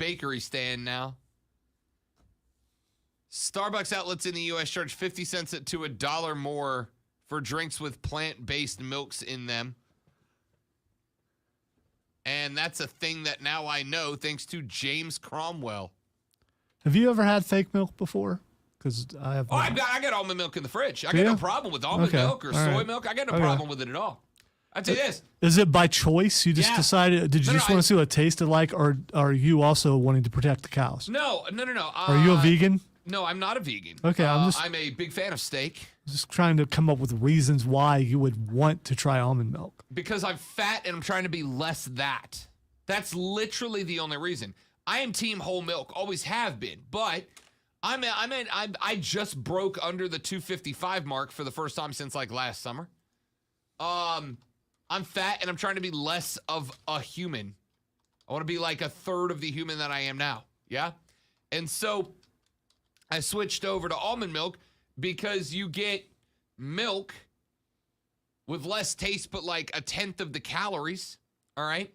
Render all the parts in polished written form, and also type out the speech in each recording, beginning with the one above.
bakery stand now. Starbucks outlets in the U.S. charge 50 cents to $1 more for drinks with plant-based milks in them. And that's a thing that now I know thanks to James Cromwell. Have you ever had fake milk before? Because I have. Oh, I got almond milk in the fridge. I got no problem with almond milk or soy milk. I got no problem with it at all. I'll tell you this. Is it by choice? You just decided? Did you just want to see what it tasted like, or are you also wanting to protect the cows? No. Are you a vegan? No, I'm not a vegan. Okay, I'm a big fan of steak. Just trying to come up with reasons why you would want to try almond milk. Because I'm fat and I'm trying to be less that. That's literally the only reason. I am team whole milk, always have been, but I just broke under the 255 mark for the first time since like last summer. I'm fat and I'm trying to be less of a human. I want to be like a third of the human that I am now. Yeah. And so I switched over to almond milk because you get milk with less taste, but like a tenth of the calories. All right.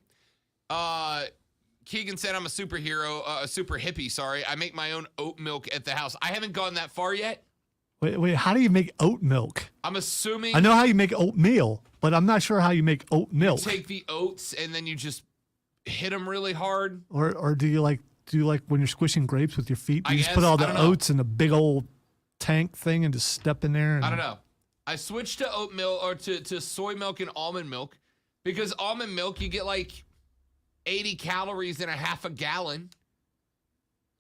Keegan said I'm a superhero, a super hippie. Sorry. I make my own oat milk at the house. I haven't gone that far yet. Wait, how do you make oat milk? I'm assuming. I know how you make oatmeal, but I'm not sure how you make oat milk. You take the oats and then you just hit them really hard. Or do you like when you're squishing grapes with your feet? You just put all the oats in a big old tank thing and just step in there? I don't know. I switched to oatmeal or to soy milk and almond milk because almond milk, you get like 80 calories in a half a gallon.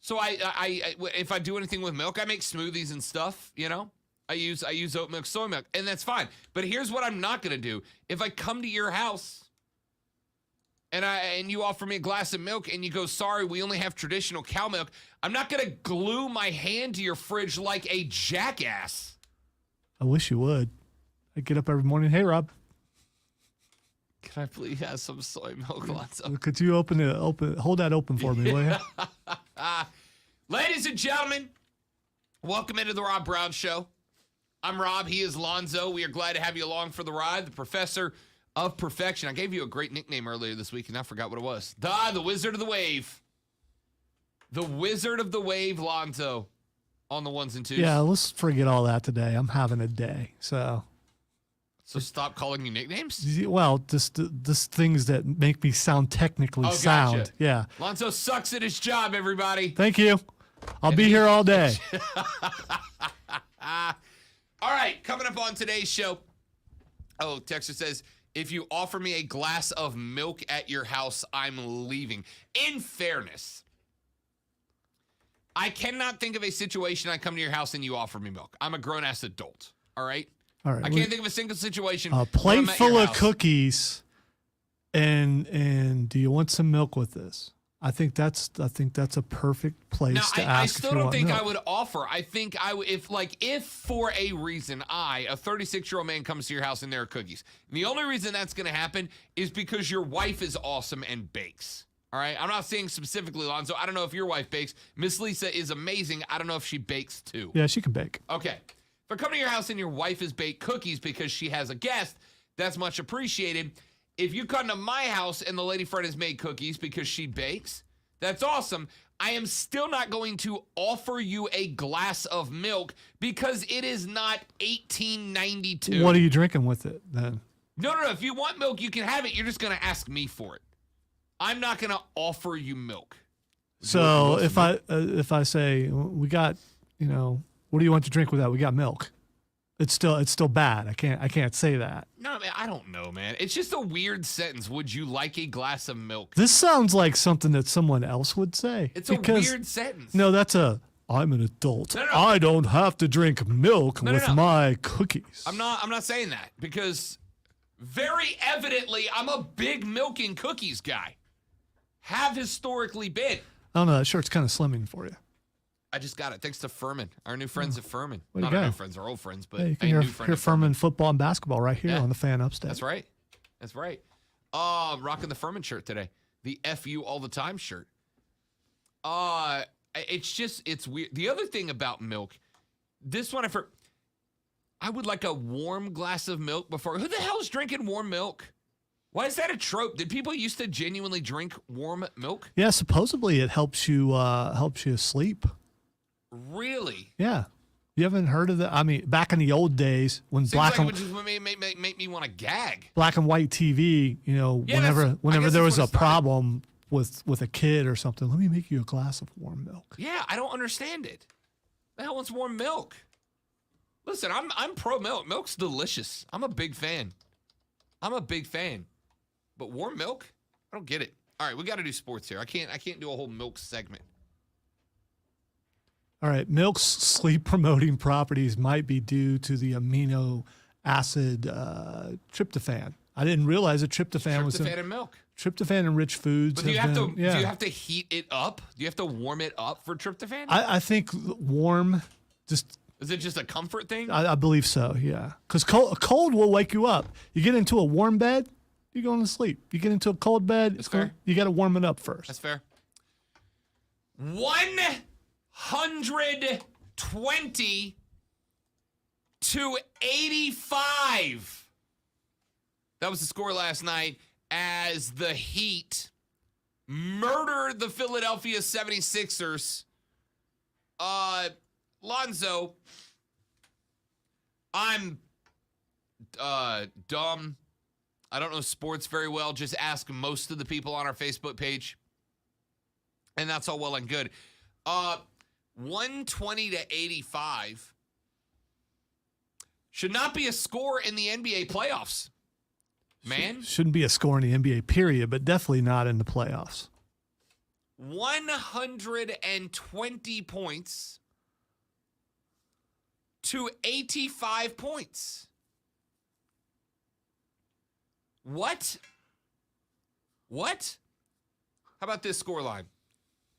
So I if I do anything with milk, I make smoothies and stuff, you know. I use oat milk, soy milk, and that's fine. But here's what I'm not going to do. If I come to your house and you offer me a glass of milk and you go, "Sorry, we only have traditional cow milk." I'm not going to glue my hand to your fridge like a jackass. I wish you would. I get up every morning, "Hey, Rob, can I please have some soy milk?" Could you hold that open for me, will you? Ladies and gentlemen, welcome into the Rob Brown Show. I'm Rob. He is Lonzo. We are glad to have you along for the ride. The Professor of Perfection. I gave you a great nickname earlier this week, and I forgot what it was. The Wizard of the Wave. The Wizard of the Wave, Lonzo, on the ones and twos. Yeah, let's forget all that today. I'm having a day, so stop calling you nicknames? Well, just things that make me sound technically sound. Gotcha. Yeah. Lonzo sucks at his job, everybody. Thank you. I'll be here all day. All right, coming up on today's show. Oh, Texter says, if you offer me a glass of milk at your house, I'm leaving. In fairness, I cannot think of a situation I come to your house and you offer me milk. I'm a grown-ass adult, all right? All right. I can't think of a single situation. A plate full of cookies, and do you want some milk with this? I think that's a perfect place to ask. I still don't think milk. I would offer. I think I would if for a reason a 36-year-old man comes to your house and there are cookies. And the only reason that's going to happen is because your wife is awesome and bakes. All right, I'm not saying specifically, Lonzo. I don't know if your wife bakes. Miss Lisa is amazing. I don't know if she bakes too. Yeah, she can bake. Okay. If I come to your house and your wife has baked cookies because she has a guest, that's much appreciated. If you come to my house and the lady friend has made cookies because she bakes, that's awesome. I am still not going to offer you a glass of milk because it is not $18.92. What are you drinking with it then? No. If you want milk, you can have it. You're just going to ask me for it. I'm not going to offer you milk. So if I say, we got, what do you want to drink with that? We got milk. It's still bad. I can't say that. No, man, I don't know, man. It's just a weird sentence. Would you like a glass of milk? This sounds like something that someone else would say. It's a weird sentence. No, I'm an adult. No. I don't have to drink milk with my cookies. I'm not saying that because very evidently I'm a big milk and cookies guy. Have historically been. I don't know. That shirt's kind of slimming for you. I just got it. Thanks to Furman, our new friends at Furman. Not our new friends, our old friends, but you can a new hear Furman football and basketball right here on the Fan Upstate. That's right. I'm rocking the Furman shirt today. The FU all the time shirt. It's weird. The other thing about milk, this one I would like a warm glass of milk before. Who the hell's drinking warm milk? Why is that a trope? Did people used to genuinely drink warm milk? Yeah, supposedly it helps you sleep. Really? Yeah. You haven't heard of that? I mean, back in the old days when Seems like it would just make me want to gag. black and white TV, Yeah, whenever there was what a it started. problem with a kid or something, let me make you a glass of warm milk. Yeah, I don't understand it. The hell wants warm milk? Listen, I'm pro milk. Milk's delicious. I'm a big fan. But warm milk? I don't get it. All right, we got to do sports here. I can't do a whole milk segment. All right, milk's sleep promoting properties might be due to the amino acid tryptophan. I didn't realize that tryptophan was Tryptophan in milk. Tryptophan in rich foods. But do you have to heat it up? Do you have to warm it up for tryptophan? I think warm, just Is it just a comfort thing? I believe so. Yeah, because cold will wake you up. You get into a warm bed, you're going to sleep. You get into a cold bed, That's fair. you got to warm it up first. That's fair. 120 to 85. That was the score last night as the Heat murdered the Philadelphia 76ers. Lonzo, I'm dumb. I don't know sports very well. Just ask most of the people on our Facebook page. And that's all well and good. 120 to 85 should not be a score in the NBA playoffs. Man, Shouldn't be a score in the NBA period, but definitely not in the playoffs. 120 points to 85 points. What? How about this scoreline?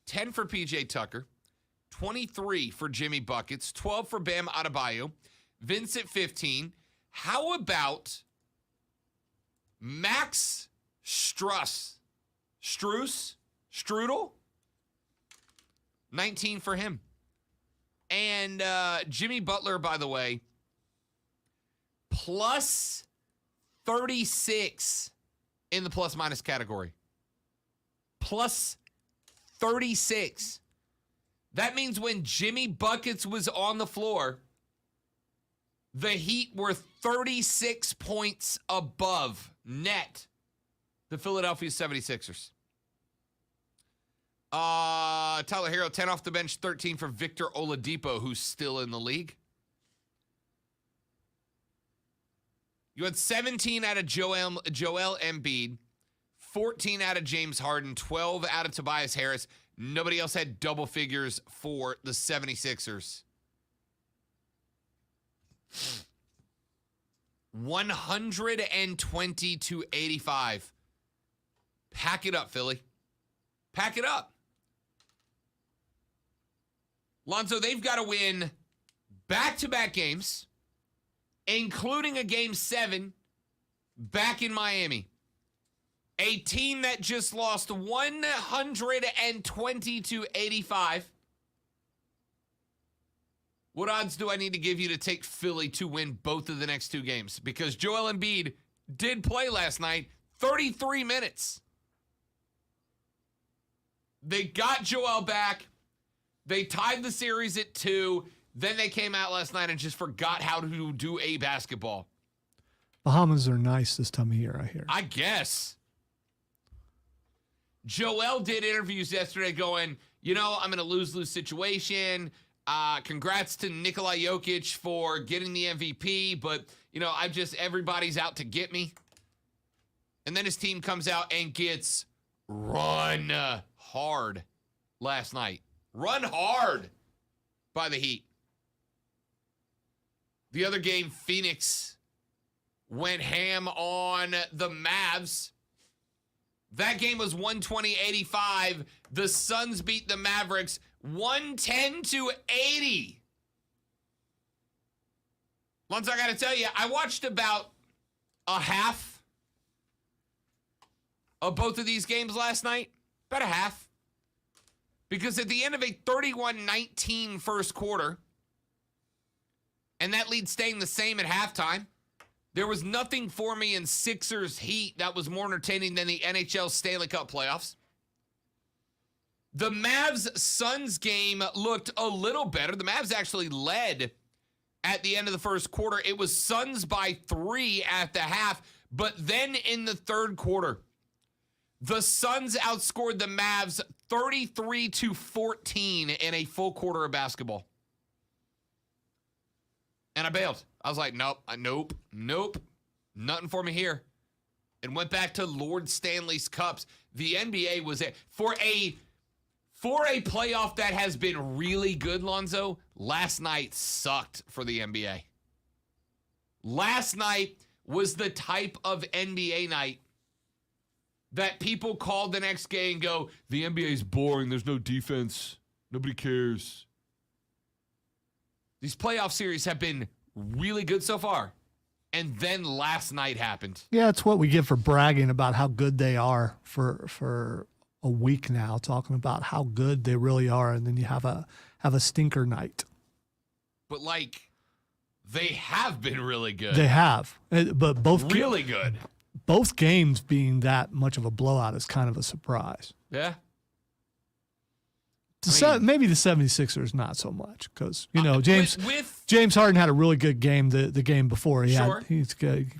10 for PJ Tucker, 23 for Jimmy Buckets, 12 for Bam Adebayo, Vincent 15. How about Max Strudel? 19 for him. And Jimmy Butler, by the way, plus 36 in the plus-minus category. Plus 36. That means when Jimmy Buckets was on the floor, the Heat were 36 points above net the Philadelphia 76ers. Tyler Hero, 10 off the bench, 13 for Victor Oladipo, who's still in the league. You had 17 out of Joel Embiid, 14 out of James Harden, 12 out of Tobias Harris. Nobody else had double figures for the 76ers. 120 to 85. Pack it up, Philly. Pack it up. Lonzo, they've got to win back-to-back games, including a Game 7 back in Miami. A team that just lost 120 to 85. What odds do I need to give you to take Philly to win both of the next two games? Because Joel Embiid did play last night, 33 minutes. They got Joel back. They tied the series at 2. Then they came out last night and just forgot how to do a basketball. Bahamas are nice this time of year, I hear. I guess. Joel did interviews yesterday going, I'm in a lose-lose situation. Congrats to Nikola Jokic for getting the MVP, but, everybody's out to get me. And then his team comes out and gets run hard last night. Run hard by the Heat. The other game, Phoenix went ham on the Mavs. That game was 120-85. The Suns beat the Mavericks 110 to 80. Lonzo, I got to tell you, I watched about a half of both of these games last night. About a half. Because at the end of a 31-19 first quarter, and that lead staying the same at halftime, There was nothing for me in Sixers Heat that was more entertaining than the NHL Stanley Cup playoffs. The Mavs Suns game looked a little better. The Mavs actually led at the end of the first quarter. It was Suns by 3 at the half, but then in the third quarter, the Suns outscored the Mavs 33-14 in a full quarter of basketball. And I bailed. I was like, nope, nothing for me here. And went back to Lord Stanley's Cups. The NBA was there. For a playoff that has been really good, Lonzo, last night sucked for the NBA. Last night was the type of NBA night that people called the next game and go, the NBA is boring. There's no defense. Nobody cares. These playoff series have been really good so far. And then last night happened. Yeah, it's what we get for bragging about how good they are for a week now, talking about how good they really are, and then you have a stinker night. But like, they have been really good. They have, but really good. Both games being that much of a blowout is kind of a surprise. Yeah. Maybe the 76ers not so much because, James Harden had a really good game the game before. He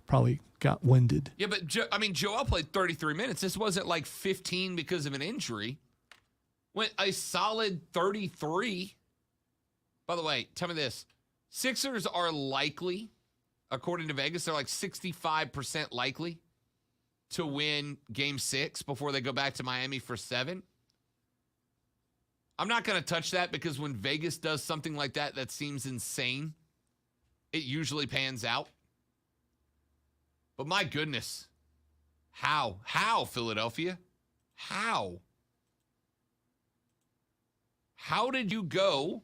probably got winded. Yeah, but Joel played 33 minutes. This wasn't like 15 because of an injury. Went a solid 33. By the way, tell me this. Sixers are likely, according to Vegas, they're like 65% likely to win Game 6 before they go back to Miami for 7. I'm not going to touch that because when Vegas does something like that that seems insane, it usually pans out. But my goodness, how, Philadelphia? How did you go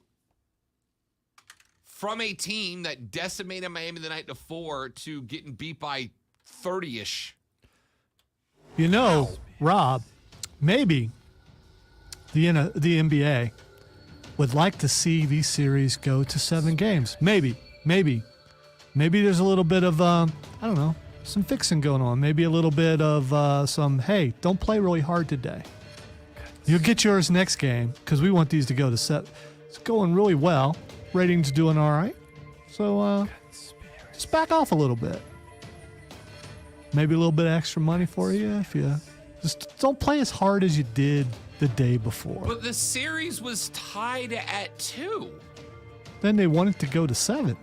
from a team that decimated Miami the night before to getting beat by 30-ish? Rob, maybe the NBA would like to see these series go to 7 games. Maybe there's a little bit of, I don't know, some fixing going on. Maybe a little bit of some, hey, don't play really hard today. You'll get yours next game because we want these to go to 7. It's going really well. Ratings doing all right. So just back off a little bit. Maybe a little bit of extra money for you if you just don't play as hard as you did the day before. But the series was tied at 2. Then they wanted to go to 7.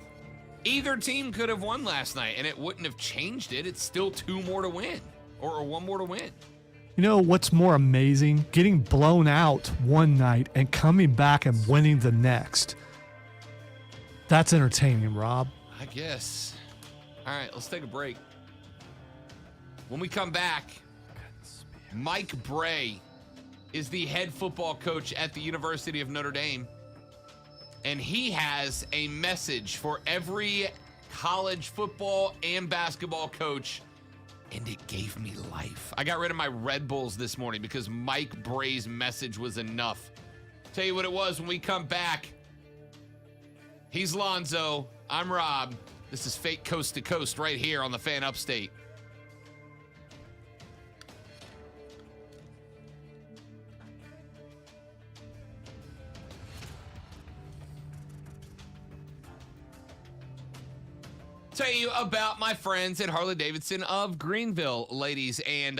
Either team could have won last night, and it wouldn't have changed it. It's still 2 more to win, or 1 more to win. You know what's more amazing? Getting blown out one night and coming back and winning the next. That's entertaining, Rob. I guess. All right, let's take a break. When we come back, Mike Brey is the head football coach at the University of Notre Dame. And he has a message for every college football and basketball coach. And it gave me life. I got rid of my Red Bulls this morning because Mike Brey's message was enough. Tell you what it was when we come back. He's Lonzo. I'm Rob. This is Fake Coast to Coast right here on the Fan Upstate. Tell you about my friends at Harley-Davidson of Greenville, ladies and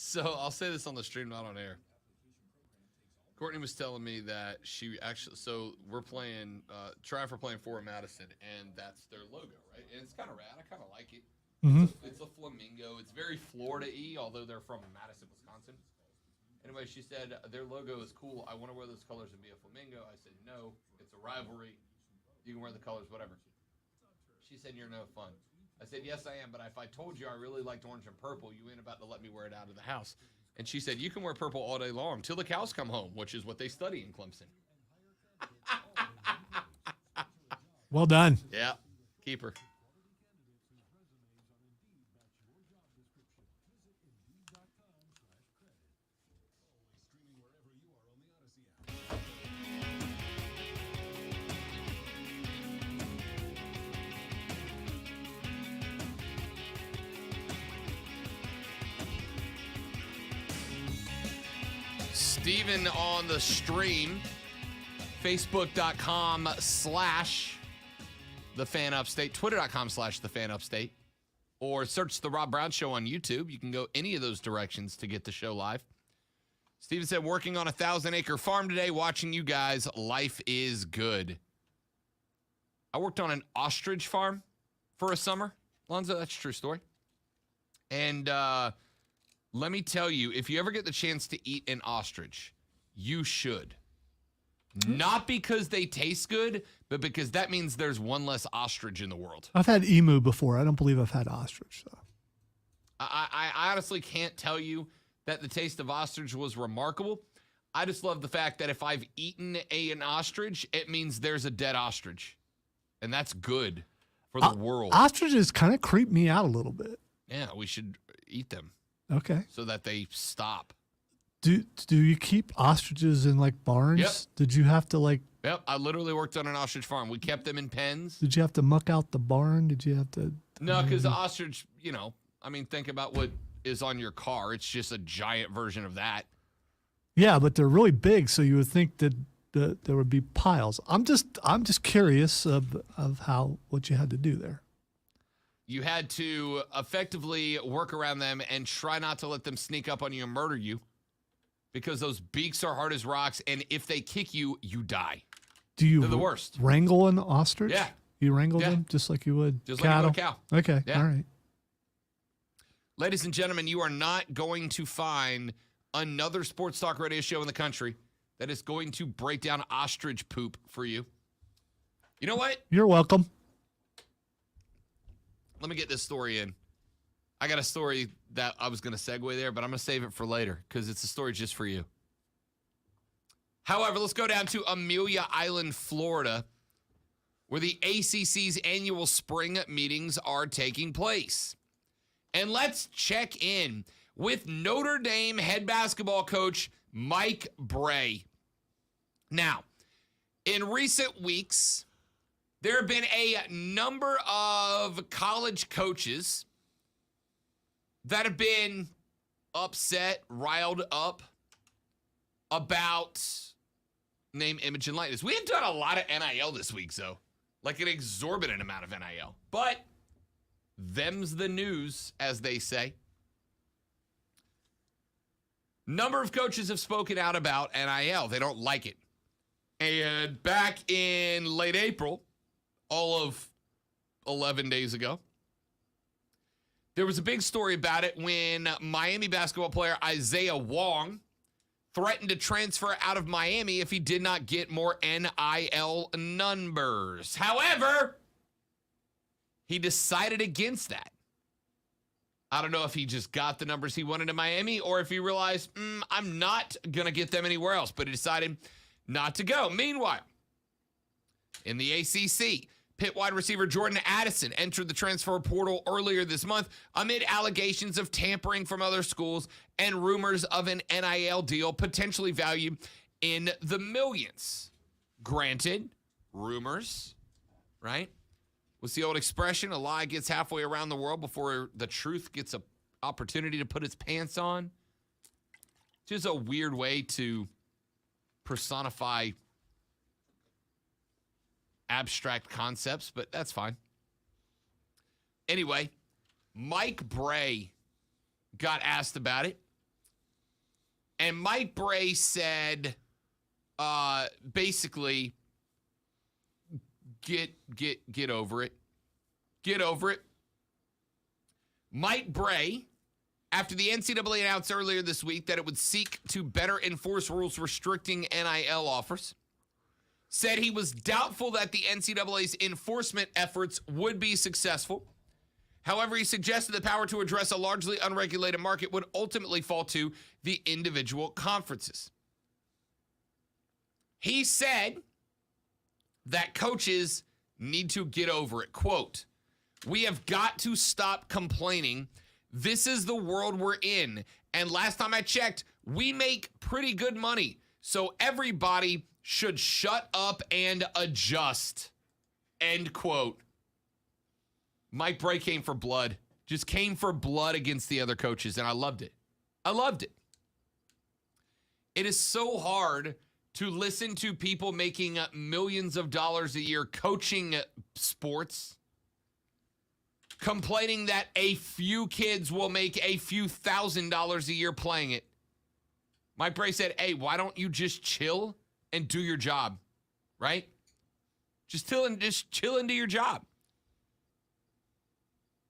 So I'll say this on the stream, not on air. Courtney was telling me that she actually, so we're playing, Triumph are playing for Addison, and that's their logo, right? And it's kind of rad. I kind of like it. It's a flamingo. It's very Florida-y, although they're from Madison, Wisconsin. Anyway, she said their logo is cool. I want to wear those colors and be a flamingo. I said, no, it's a rivalry. You can wear the colors, whatever. She said, you're no fun. I said, yes, I am, but if I told you I really liked orange and purple, you ain't about to let me wear it out of the house. And she said, you can wear purple all day long till the cows come home, which is what they study in Clemson. Well done. Yeah, keep her. Steven on the stream, facebook.com/thefanupstate, twitter.com/thefanupstate, or search The Rob Brown Show on YouTube. You can go any of those directions to get the show live. Steven said, working on a 1,000-acre farm today, watching you guys. Life is good. I worked on an ostrich farm for a summer. Lonzo, that's a true story. And, let me tell you, if you ever get the chance to eat an ostrich, you should. Not because they taste good, but because that means there's one less ostrich in the world. I've had emu before. I don't believe I've had ostrich, though. I honestly can't tell you that the taste of ostrich was remarkable. I just love the fact that if I've eaten an ostrich, it means there's a dead ostrich. And that's good for the world. Ostriches kind of creep me out a little bit. Yeah, we should eat them. Okay. So that they stop. Do you keep ostriches in like barns? Yep. Did you have to like? Yep, I literally worked on an ostrich farm. We kept them in pens. Did you have to muck out the barn? Did you have to? No, because the ostrich, I mean, think about what is on your car. It's just a giant version of that. Yeah, but they're really big, so you would think that there would be piles. I'm just curious of what you had to do there. You had to effectively work around them and try not to let them sneak up on you and murder you, because those beaks are hard as rocks, and if they kick you, you die. They're the worst. Wrangle an ostrich? Yeah. You wrangle them just like you would just cattle? like you would a cow. Okay, Yeah. all right. Ladies and gentlemen, you are not going to find another sports talk radio show in the country that is going to break down ostrich poop for you. You know what? You're welcome. Let me get this story in. I got a story that I was going to segue there, but I'm going to save it for later because it's a story just for you. However, let's go down to Amelia Island, Florida, where the ACC's annual spring meetings are taking place. And let's check in with Notre Dame head basketball coach Mike Brey. Now, in recent weeks, there have been a number of college coaches that have been upset, riled up about name, image, and likeness. We have done a lot of NIL this week, though. Like an exorbitant amount of NIL. But them's the news, as they say. Number of coaches have spoken out about NIL. They don't like it. And back in late April, all of 11 days ago, there was a big story about it when Miami basketball player Isaiah Wong threatened to transfer out of Miami if he did not get more NIL numbers. However, he decided against that. I don't know if he just got the numbers he wanted in Miami or if he realized, I'm not going to get them anywhere else, but he decided not to go. Meanwhile, in the ACC, Pitt wide receiver Jordan Addison entered the transfer portal earlier this month amid allegations of tampering from other schools and rumors of an NIL deal potentially valued in the millions. Granted, rumors, right? What's the old expression? A lie gets halfway around the world before the truth gets an opportunity to put its pants on. Just a weird way to personify abstract concepts, but that's fine. Anyway, Mike Brey got asked about it. And Mike Brey said, basically, get over it. Get over it. Mike Brey, after the NCAA announced earlier this week that it would seek to better enforce rules restricting NIL offers, said he was doubtful that the NCAA's enforcement efforts would be successful. However, he suggested the power to address a largely unregulated market would ultimately fall to the individual conferences. He said that coaches need to get over it. Quote, "We have got to stop complaining. This is the world we're in. And last time I checked, we make pretty good money. So everybody should shut up and adjust." End quote. Mike Brey came for blood. Just came for blood against the other coaches, and I loved it. I loved it. It is so hard to listen to people making millions of dollars a year coaching sports, complaining that a few kids will make a few $1,000s a year playing it. Mike Brey said, hey, why don't you just chill and do your job, right? Just chill and do your job.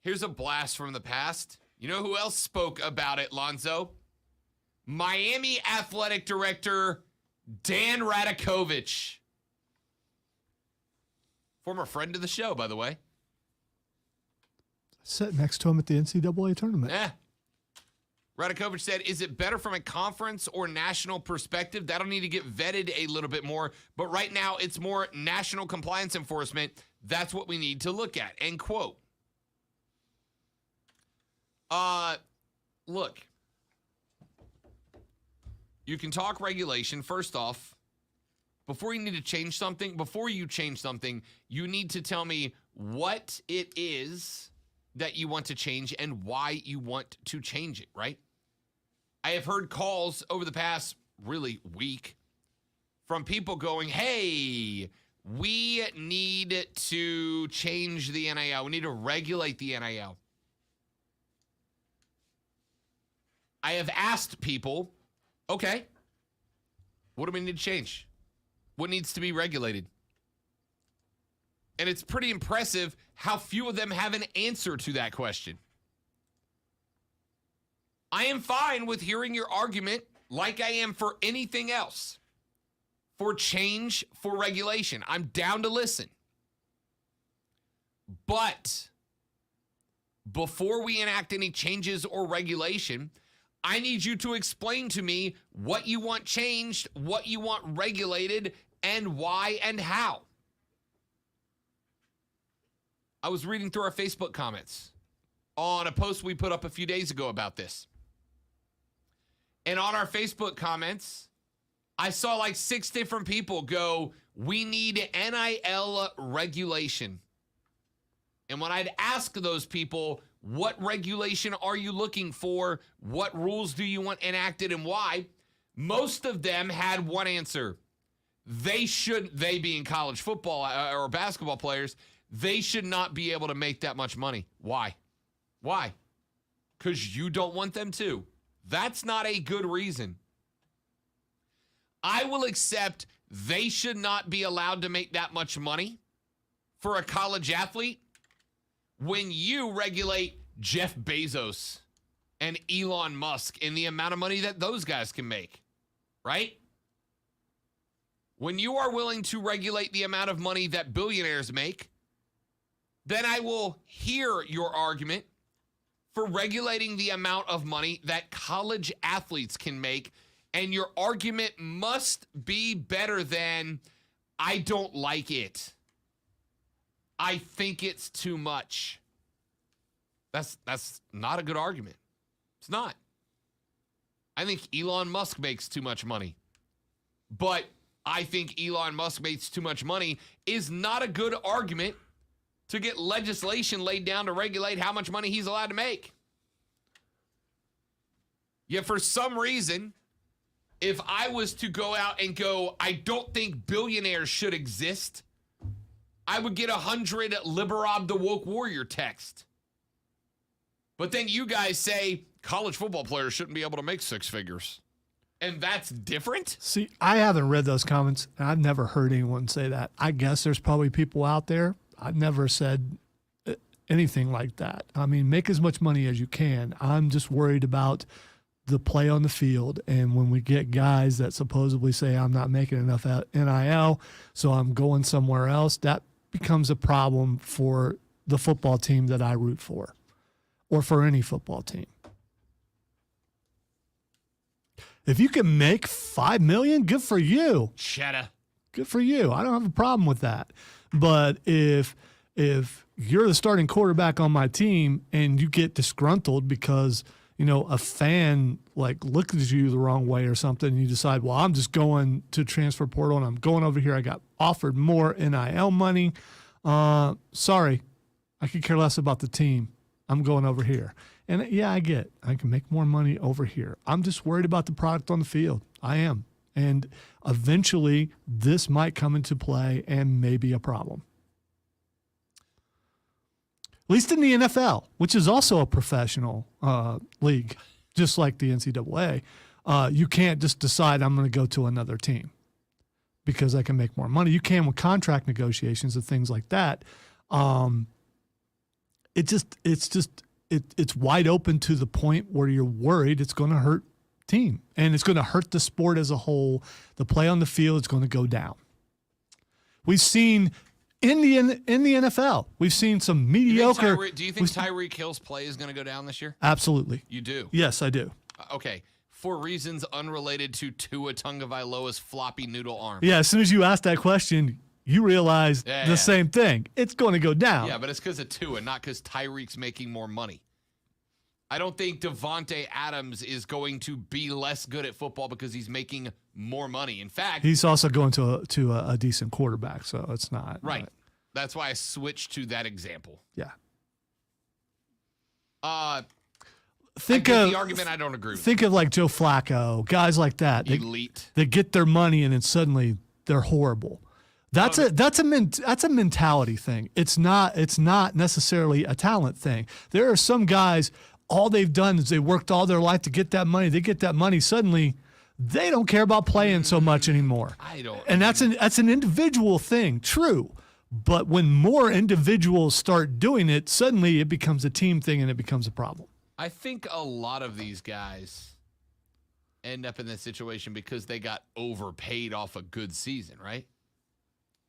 Here's a blast from the past. You know who else spoke about it, Lonzo? Miami Athletic Director Dan Radakovich. Former friend of the show, by the way. Sat next to him at the NCAA tournament. Yeah. Radakovich said, is it better from a conference or national perspective? That'll need to get vetted a little bit more. But right now, it's more national compliance enforcement. That's what we need to look at. End quote. Look. You can talk regulation. First off, before you change something, you need to tell me what it is that you want to change and why you want to change it, right? I have heard calls over the past really week from people going, hey, we need to change the NIL. We need to regulate the NIL. I have asked people, okay, what do we need to change? What needs to be regulated? And it's pretty impressive how few of them have an answer to that question. I am fine with hearing your argument like I am for anything else. For change, for regulation. I'm down to listen. But before we enact any changes or regulation, I need you to explain to me what you want changed, what you want regulated, and why and how. I was reading through our Facebook comments on a post we put up a few days ago about this. And on our Facebook comments, I saw like 6 different people go, we need NIL regulation. And when I'd ask those people, what regulation are you looking for? What rules do you want enacted and why? Most of them had one answer. They being college football or basketball players, they should not be able to make that much money. Why? Why? Because you don't want them to. That's not a good reason. I will accept they should not be allowed to make that much money for a college athlete when you regulate Jeff Bezos and Elon Musk and the amount of money that those guys can make, right? When you are willing to regulate the amount of money that billionaires make, then I will hear your argument for regulating the amount of money that college athletes can make, and your argument must be better than, I don't like it. I think it's too much. That's not a good argument. It's not. I think Elon Musk makes too much money. But I think Elon Musk makes too much money is not a good argument to get legislation laid down to regulate how much money he's allowed to make. Yet for some reason, if I was to go out and go, I don't think billionaires should exist, I would get 100 Liberob the Woke Warrior text. But then you guys say college football players shouldn't be able to make 6 figures. And that's different? See, I haven't read those comments, and I've never heard anyone say that. I guess there's probably people out there. I've never said anything like that. I mean, make as much money as you can. I'm just worried about the play on the field. And when we get guys that supposedly say I'm not making enough NIL, so I'm going somewhere else, that becomes a problem for the football team that I root for, or for any football team. If you can make $5 million, good for you. Cheddar. Good for you. I don't have a problem with that. But if you're the starting quarterback on my team and you get disgruntled because, you know, a fan like looked at you the wrong way or something, and you decide, well, I'm just going to transfer portal and I'm going over here. I got offered more NIL money. Sorry, I could care less about the team. I'm going over here. And yeah, I can make more money over here. I'm just worried about the product on the field. I am. And eventually this might come into play and may be a problem. At least in the NFL, which is also a professional league, just like the NCAA. You can't just decide I'm going to go to another team because I can make more money. You can with contract negotiations and things like that. It's wide open to the point where you're worried it's going to hurt team and it's going to hurt the sport as a whole. The play on the field is going to go down. We've seen in the NFL, we've seen some mediocre. Do you think Tyreek Hill's play is going to go down this year? Absolutely. You do? Yes, I do. Okay. For reasons unrelated to Tua Tagovailoa's floppy noodle arm. Yeah, as soon as you asked that question, you realized the same thing. It's going to go down. Yeah, but it's because of Tua, not because Tyreek's making more money. I don't think Devontae Adams is going to be less good at football because he's making more money. In fact, he's also going to a decent quarterback, so it's not. Right. That's why I switched to that example. Yeah. Think of the argument I don't agree with. Think of like Joe Flacco, guys like that. Elite. They get their money and then suddenly they're horrible. That's a mentality thing. It's not necessarily a talent thing. There are some guys, all they've done is they worked all their life to get that money. They get that money, suddenly they don't care about playing so much anymore. And that's an individual thing, true. But when more individuals start doing it, suddenly it becomes a team thing and it becomes a problem. I think a lot of these guys end up in this situation because they got overpaid off a good season, right?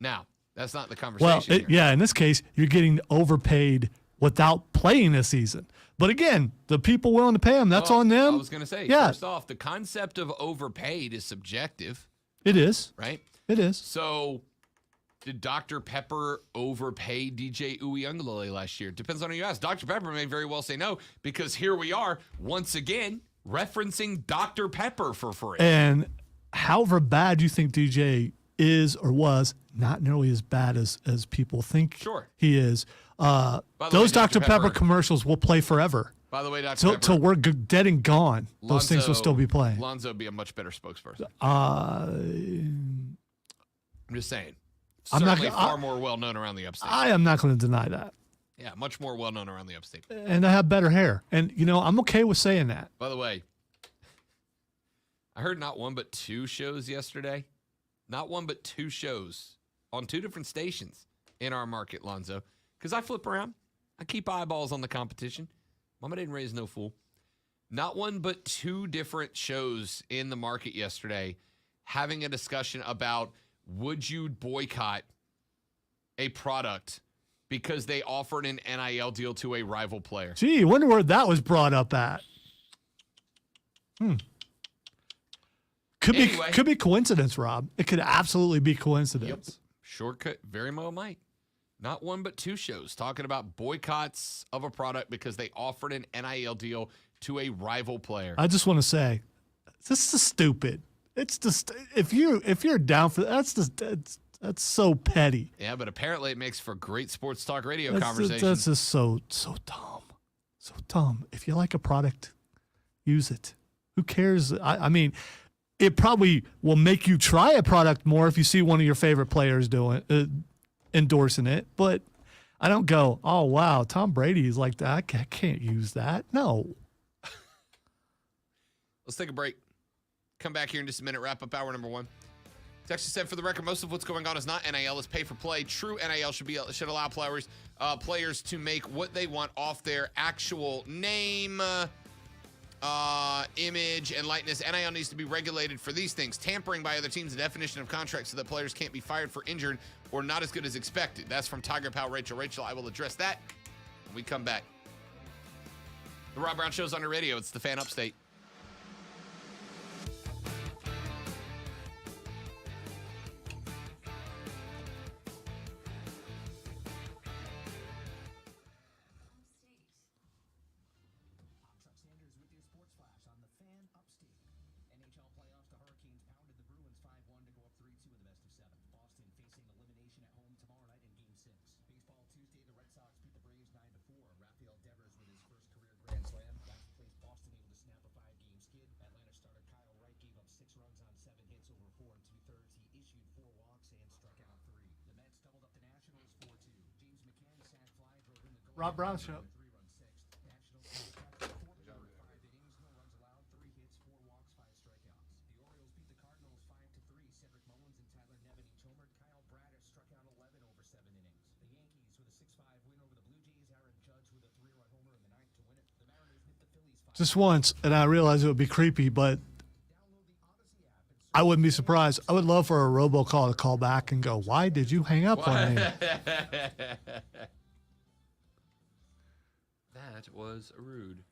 Now, that's not the conversation here. Yeah, in this case, you're getting overpaid without playing a season. But again, the people willing to pay them, that's on them. I was going to say, first off, the concept of overpaid is subjective. It is. Right? It is. So, did Dr. Pepper overpay DJ Uiagalelei last year? Depends on who you ask. Dr. Pepper may very well say no, because here we are, once again, referencing Dr. Pepper for free. And however bad you think DJ is or was, not nearly as bad as people think he is. Those Dr. Pepper commercials will play forever. By the way, Dr. Pepper. Till we're dead and gone, those things will still be playing. Lonzo would be a much better spokesperson. I'm just saying. Certainly far more well-known around the upstate. I am not going to deny that. Yeah, much more well-known around the upstate. And I have better hair. And, I'm okay with saying that. By the way, I heard not one but two shows yesterday. Not one but two shows on two different stations in our market, Lonzo. Because I flip around. I keep eyeballs on the competition. Mama didn't raise no fool. Not one but two different shows in the market yesterday having a discussion about would you boycott a product because they offered an NIL deal to a rival player? Gee, I wonder where that was brought up at. Could be coincidence, Rob. It could absolutely be coincidence. Yep. Shortcut very well might. Not one but two shows talking about boycotts of a product because they offered an NIL deal to a rival player. I just want to say, this is stupid. It's just if you're down for that's so petty. Yeah, but apparently it makes for great sports talk radio conversation. That's just so dumb, so dumb. If you like a product, use it. Who cares? I mean, it probably will make you try a product more if you see one of your favorite players endorsing it. But I don't go, oh wow, Tom Brady is like that. I can't use that. No. Let's take a break. Come back here in just a minute. Wrap up hour number 1. Texas said, for the record, most of what's going on is not NIL, it's pay for play. True NIL should allow players to make what they want off their actual name, image, and likeness. NIL needs to be regulated for these things. Tampering by other teams, the definition of contracts so that players can't be fired for injured or not as good as expected. That's from Tiger Pal Rachel. Rachel, I will address that when we come back. The Rob Brown Show's on the radio. It's the Fan Upstate. Rob Brown Show. Just once, and I realized it would be creepy, but I wouldn't be surprised. I would love for a robocall to call back and go, "Why did you hang up on me?" That was rude.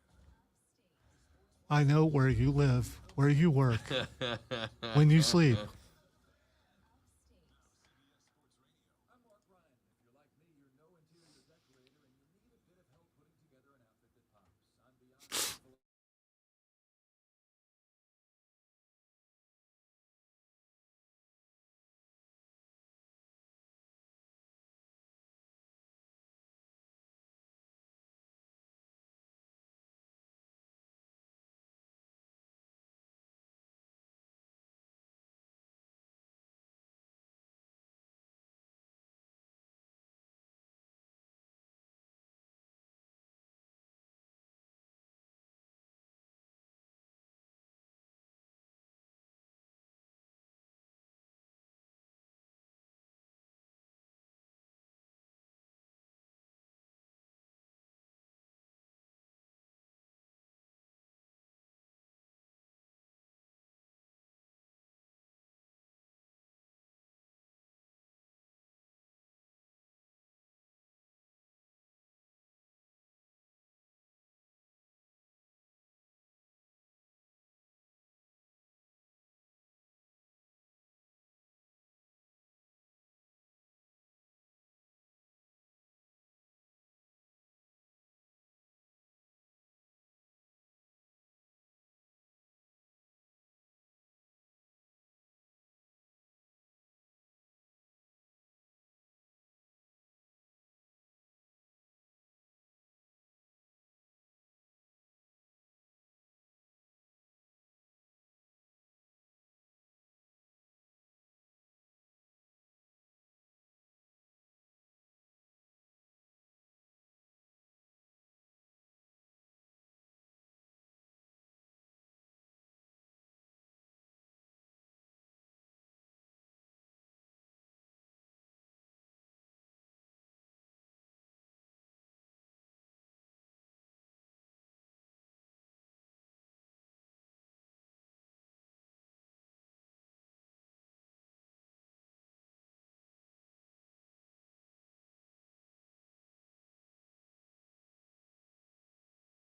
I know where you live, where you work, when you sleep.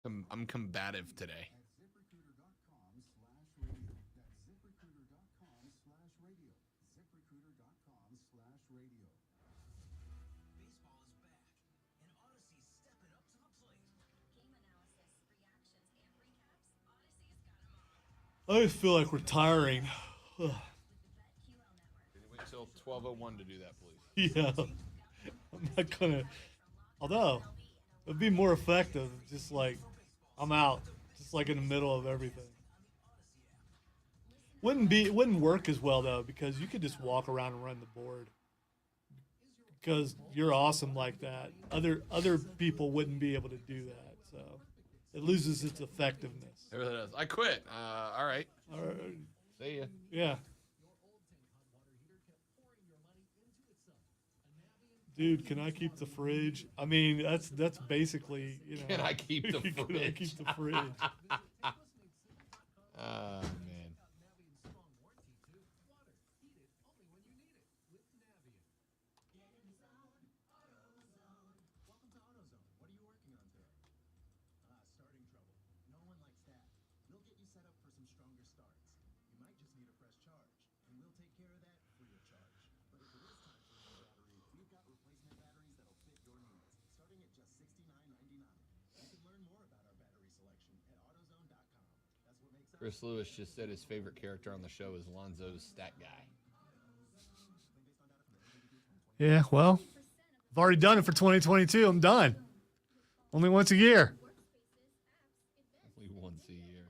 I'm combative today. I just feel like retiring. Wait till 12:01 to do that, please. Yeah. I'm not gonna. Although, it'd be more effective. Just like, I'm out. Just like in the middle of everything. It wouldn't work as well though, because you could just walk around and run the board. Because you're awesome like that. Other people wouldn't be able to do that, so it loses its effectiveness. It really does. I quit. All right. All right. See ya. Yeah. Dude, can I keep the fridge? I mean, that's basically, you know. Can I keep the Can I fridge? keep the fridge? Oh, man. Chris Lewis just said his favorite character on the show is Lonzo's stat guy. Yeah, well, I've already done it for 2022. I'm done. Only once a year. Only once a year.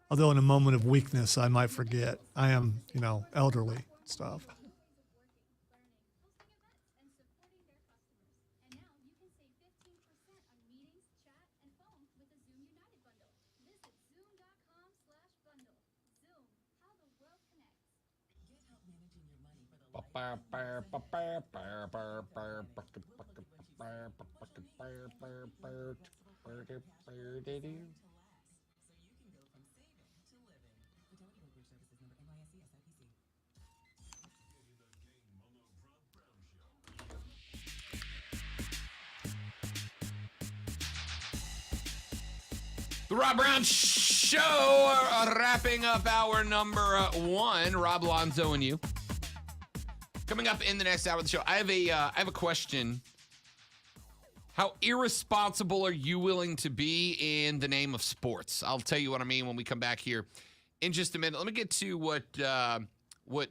Although in a moment of weakness, I might forget. I am, you know, elderly stuff. The Rob Brown Show, wrapping up hour number 1. Rob, Lonzo, and you. Coming up in the next hour of the show, I have a question. How irresponsible are you willing to be in the name of sports? I'll tell you what I mean when we come back here in just a minute. Let me get to what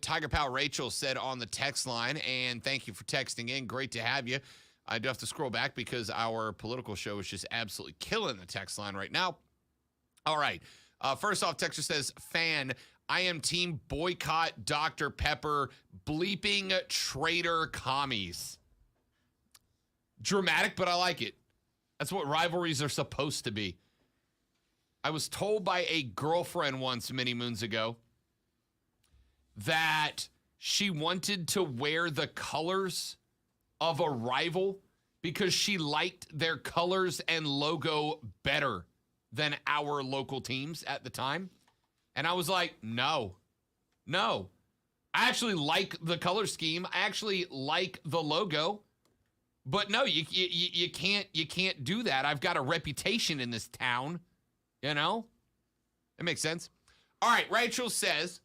Tiger Pal Rachel said on the text line, and thank you for texting in. Great to have you. I do have to scroll back because our political show is just absolutely killing the text line right now. All right. First off, texter says, fan, I am team boycott Dr. Pepper, bleeping traitor commies. Dramatic, but I like it. That's what rivalries are supposed to be. I was told by a girlfriend once many moons ago that she wanted to wear the colors of a rival because she liked their colors and logo better than our local teams at the time. And I was like, no. I actually like the color scheme. I actually like the logo. But no, you can't do that. I've got a reputation in this town, you know? It makes sense. All right, Rachel says,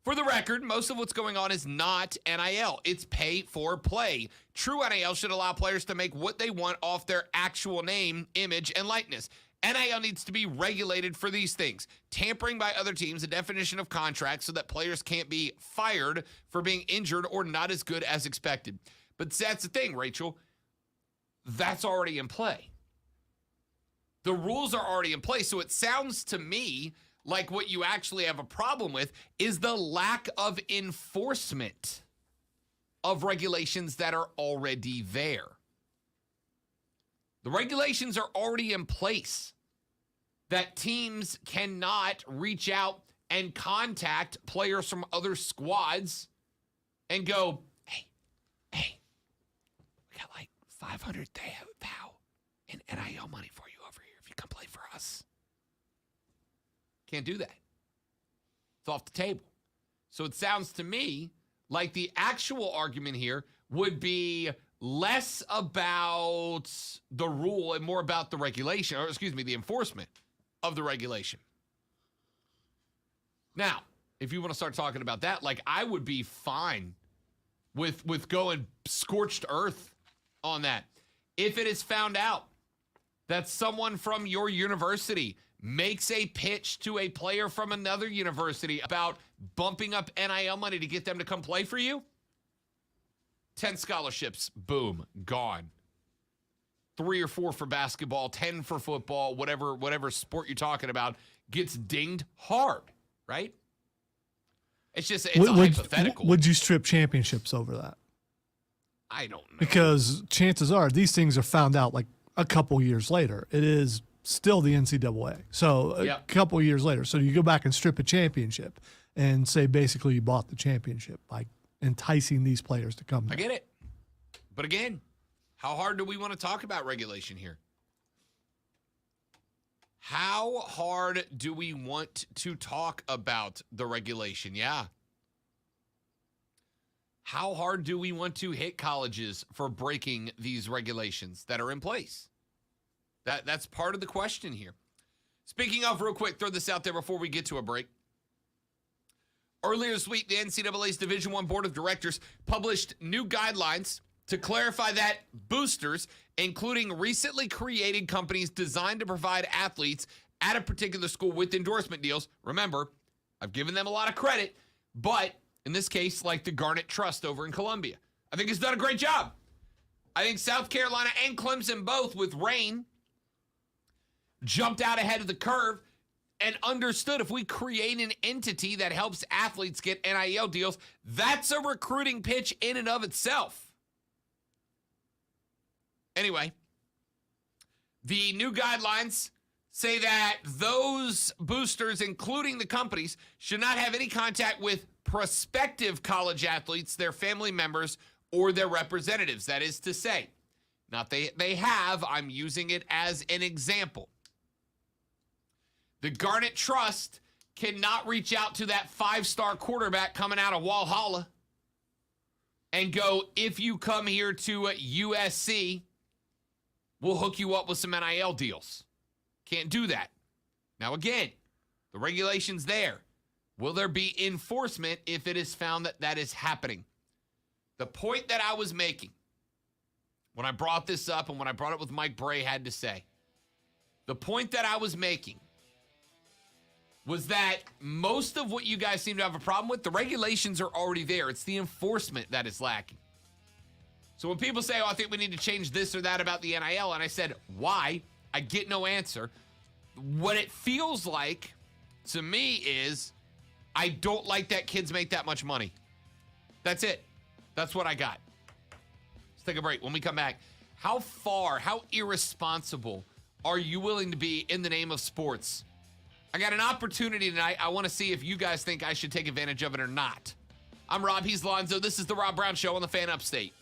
for the record, most of what's going on is not NIL. It's pay for play. True NIL should allow players to make what they want off their actual name, image, and likeness. NIL needs to be regulated for these things. Tampering by other teams, a definition of contracts so that players can't be fired for being injured or not as good as expected. But that's the thing, Rachel. That's already in play. The rules are already in place. So it sounds to me like what you actually have a problem with is the lack of enforcement of regulations that are already there. The regulations are already in place that teams cannot reach out and contact players from other squads and go, hey, we got like 500 thou in NIL money for you over here if you come play for us. Can't do that. It's off the table. So it sounds to me like the actual argument here would be less about the rule and more about the regulation, or excuse me, the enforcement of the regulation. Now, if you want to start talking about that, like I would be fine with going scorched earth on that. If it is found out that someone from your university makes a pitch to a player from another university about bumping up NIL money to get them to come play for you, 10 scholarships, boom, gone. 3 or 4 for basketball, 10 for football, whatever sport you're talking about gets dinged hard, right? It's just, it's a hypothetical. Would you strip championships over that? I don't know. Because chances are these things are found out like a couple years later. It is still the NCAA. So a couple of years later. So you go back and strip a championship and say basically you bought the championship by enticing these players to come there. I get it. But again, how hard do we want to talk about regulation here? How hard do we want to talk about the regulation? Yeah. How hard do we want to hit colleges for breaking these regulations that are in place? That's part of the question here. Speaking of, real quick, throw this out there before we get to a break. Earlier this week, the NCAA's Division I Board of Directors published new guidelines to clarify that boosters, including recently created companies designed to provide athletes at a particular school with endorsement deals. Remember, I've given them a lot of credit, but in this case, like the Garnet Trust over in Columbia, I think it's done a great job. I think South Carolina and Clemson both, with rain, jumped out ahead of the curve and understood if we create an entity that helps athletes get NIL deals, that's a recruiting pitch in and of itself. Anyway, the new guidelines say that those boosters, including the companies, should not have any contact with prospective college athletes, their family members, or their representatives. That is to say, not they have, I'm using it as an example. The Garnet Trust cannot reach out to that 5-star quarterback coming out of Walhalla and go, if you come here to USC, we'll hook you up with some NIL deals. Can't do that. Now, again, the regulation's there. Will there be enforcement if it is found that that is happening? The point that I was making when I brought this up and when I brought it with Mike Brey had to say, the point that I was making was that most of what you guys seem to have a problem with, the regulations are already there. It's the enforcement that is lacking. So when people say, oh, I think we need to change this or that about the NIL, and I said, why? I get no answer. What it feels like to me is I don't like that kids make that much money. That's it. That's what I got. Let's take a break. When we come back, how irresponsible are you willing to be in the name of sports? I got an opportunity tonight. I want to see if you guys think I should take advantage of it or not. I'm Rob. He's Lonzo. This is the Rob Brown Show on the Fan Upstate.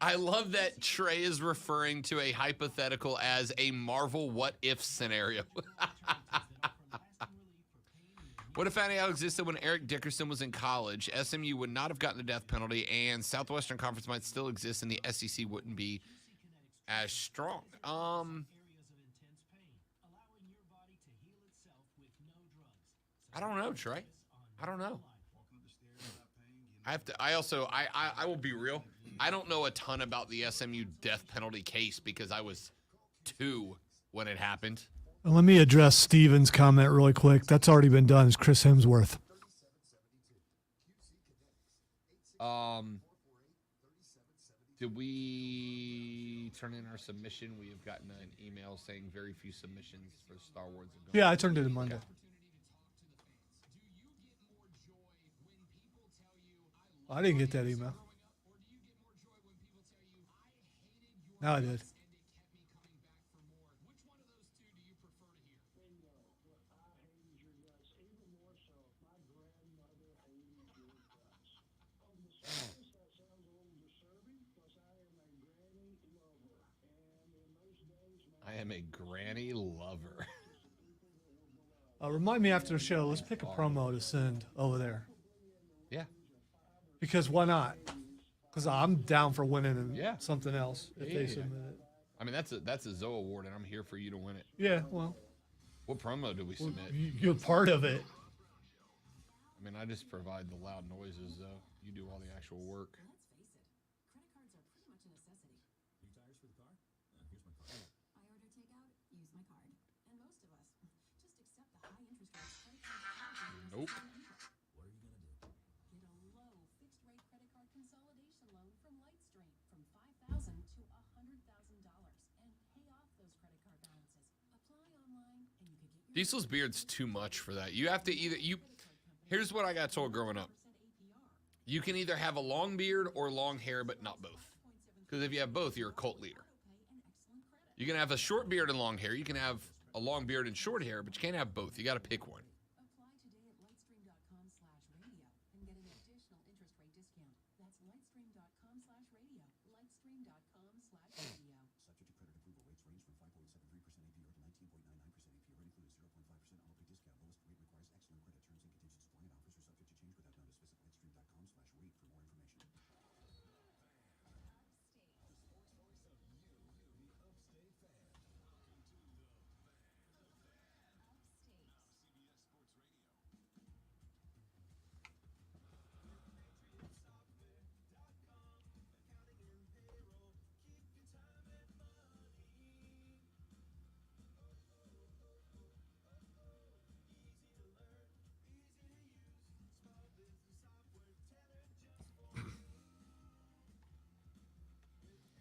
I love that Trey is referring to a hypothetical as a Marvel what-if scenario. What if NIL existed when Eric Dickerson was in college? SMU would not have gotten the death penalty, and Southwestern Conference might still exist, and the SEC wouldn't be as strong. I don't know, Trey. I don't know. I will be real. I don't know a ton about the SMU death penalty case because I was 2 when it happened. Let me address Steven's comment really quick. That's already been done. It's Chris Hemsworth. Did we turn in our submission? We have gotten an email saying very few submissions for Star Wars. Yeah, I turned it in Monday. Okay. I didn't get that email. No, I did. I am a granny lover. Remind me after the show. Let's pick a promo to send over there. Yeah. Because why not? Because I'm down for winning and something else if they Yeah. submit it. I mean, that's a Zoe award, and I'm here for you to win it. Yeah, well. What promo do we submit? You're part of it. I mean, I just provide the loud noises, though. You do all the actual work. Let's face it, credit cards are pretty much a necessity. New tires for the car? Here's my card. I order takeout, use my card. And most of us just accept the high interest rates credit cards. Nope. What are you going to do? Get a low fixed rate credit card consolidation loan from LIIIIFE from $5,000 to $100,000 and pay off those credit card balances. Apply online and you can get your Diesel's beard's too much for that. You have to either Here's what I got told growing up. You can either have a long beard or long hair, but not both. Because if you have both, you're a cult leader. You can have a short beard and long hair. You can have a long beard and short hair, but you can't have both. You got to pick one. Apply today at lightstream.com/radio and get an additional interest rate discount. That's lightstream.com/radio. Lightstream.com/radio. Subject to credit approval. Rates range from 5.73% APR to 19.99% APR. Includes 0.5% auto pay discount. Lowest rate requires excellent credit. Terms and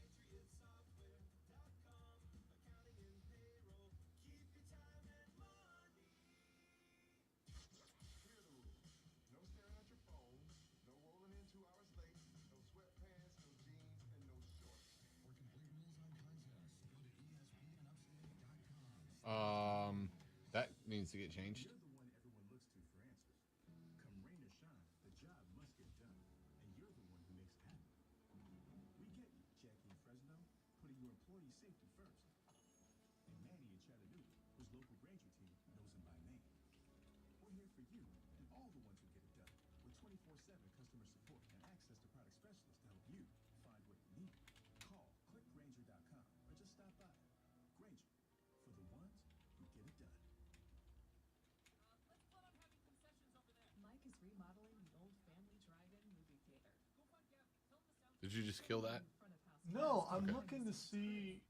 conditions apply, and offers are subject to change without notice. Visit lightstream.com/rate for more information. No staring at your phone, no rolling in 2 hours late, no sweatpants, no jeans, and no shorts. For complete rules on contests, go to espnupstate.com. That needs to get changed. You're the one everyone looks to for answers. Come rain or shine, the job must get done. And you're the one who makes it happen. We get you, Jackie in Fresno, putting your employee safety first. And Manny in Chattanooga, whose local Granger team knows him by name. We're here for you and all the ones who get it done. With 24/7 customer support and access to product specialists to help you find what you need. Call clickgranger.com or just stop by. Granger, for the ones who get it done. Mike is remodeling the old family drive-in movie theater. Did you just kill that? No, I'm looking to see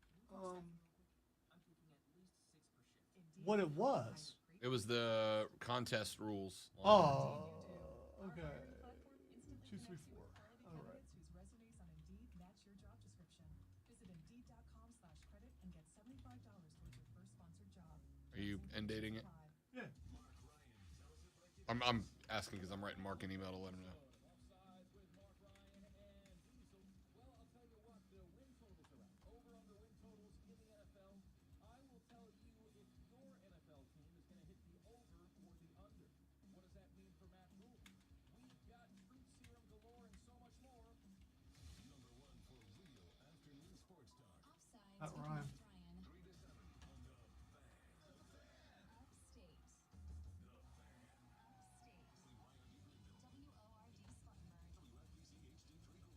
what it was. It was the contest rules. Oh, okay. 2, 3, 4. All right. Whose resumes on Indeed match your job description. Visit Indeed.com/credit and get $75 towards your first sponsored job. Are you end dating it? Yeah. I'm asking because I'm writing Mark an email to let him know. That rhymed.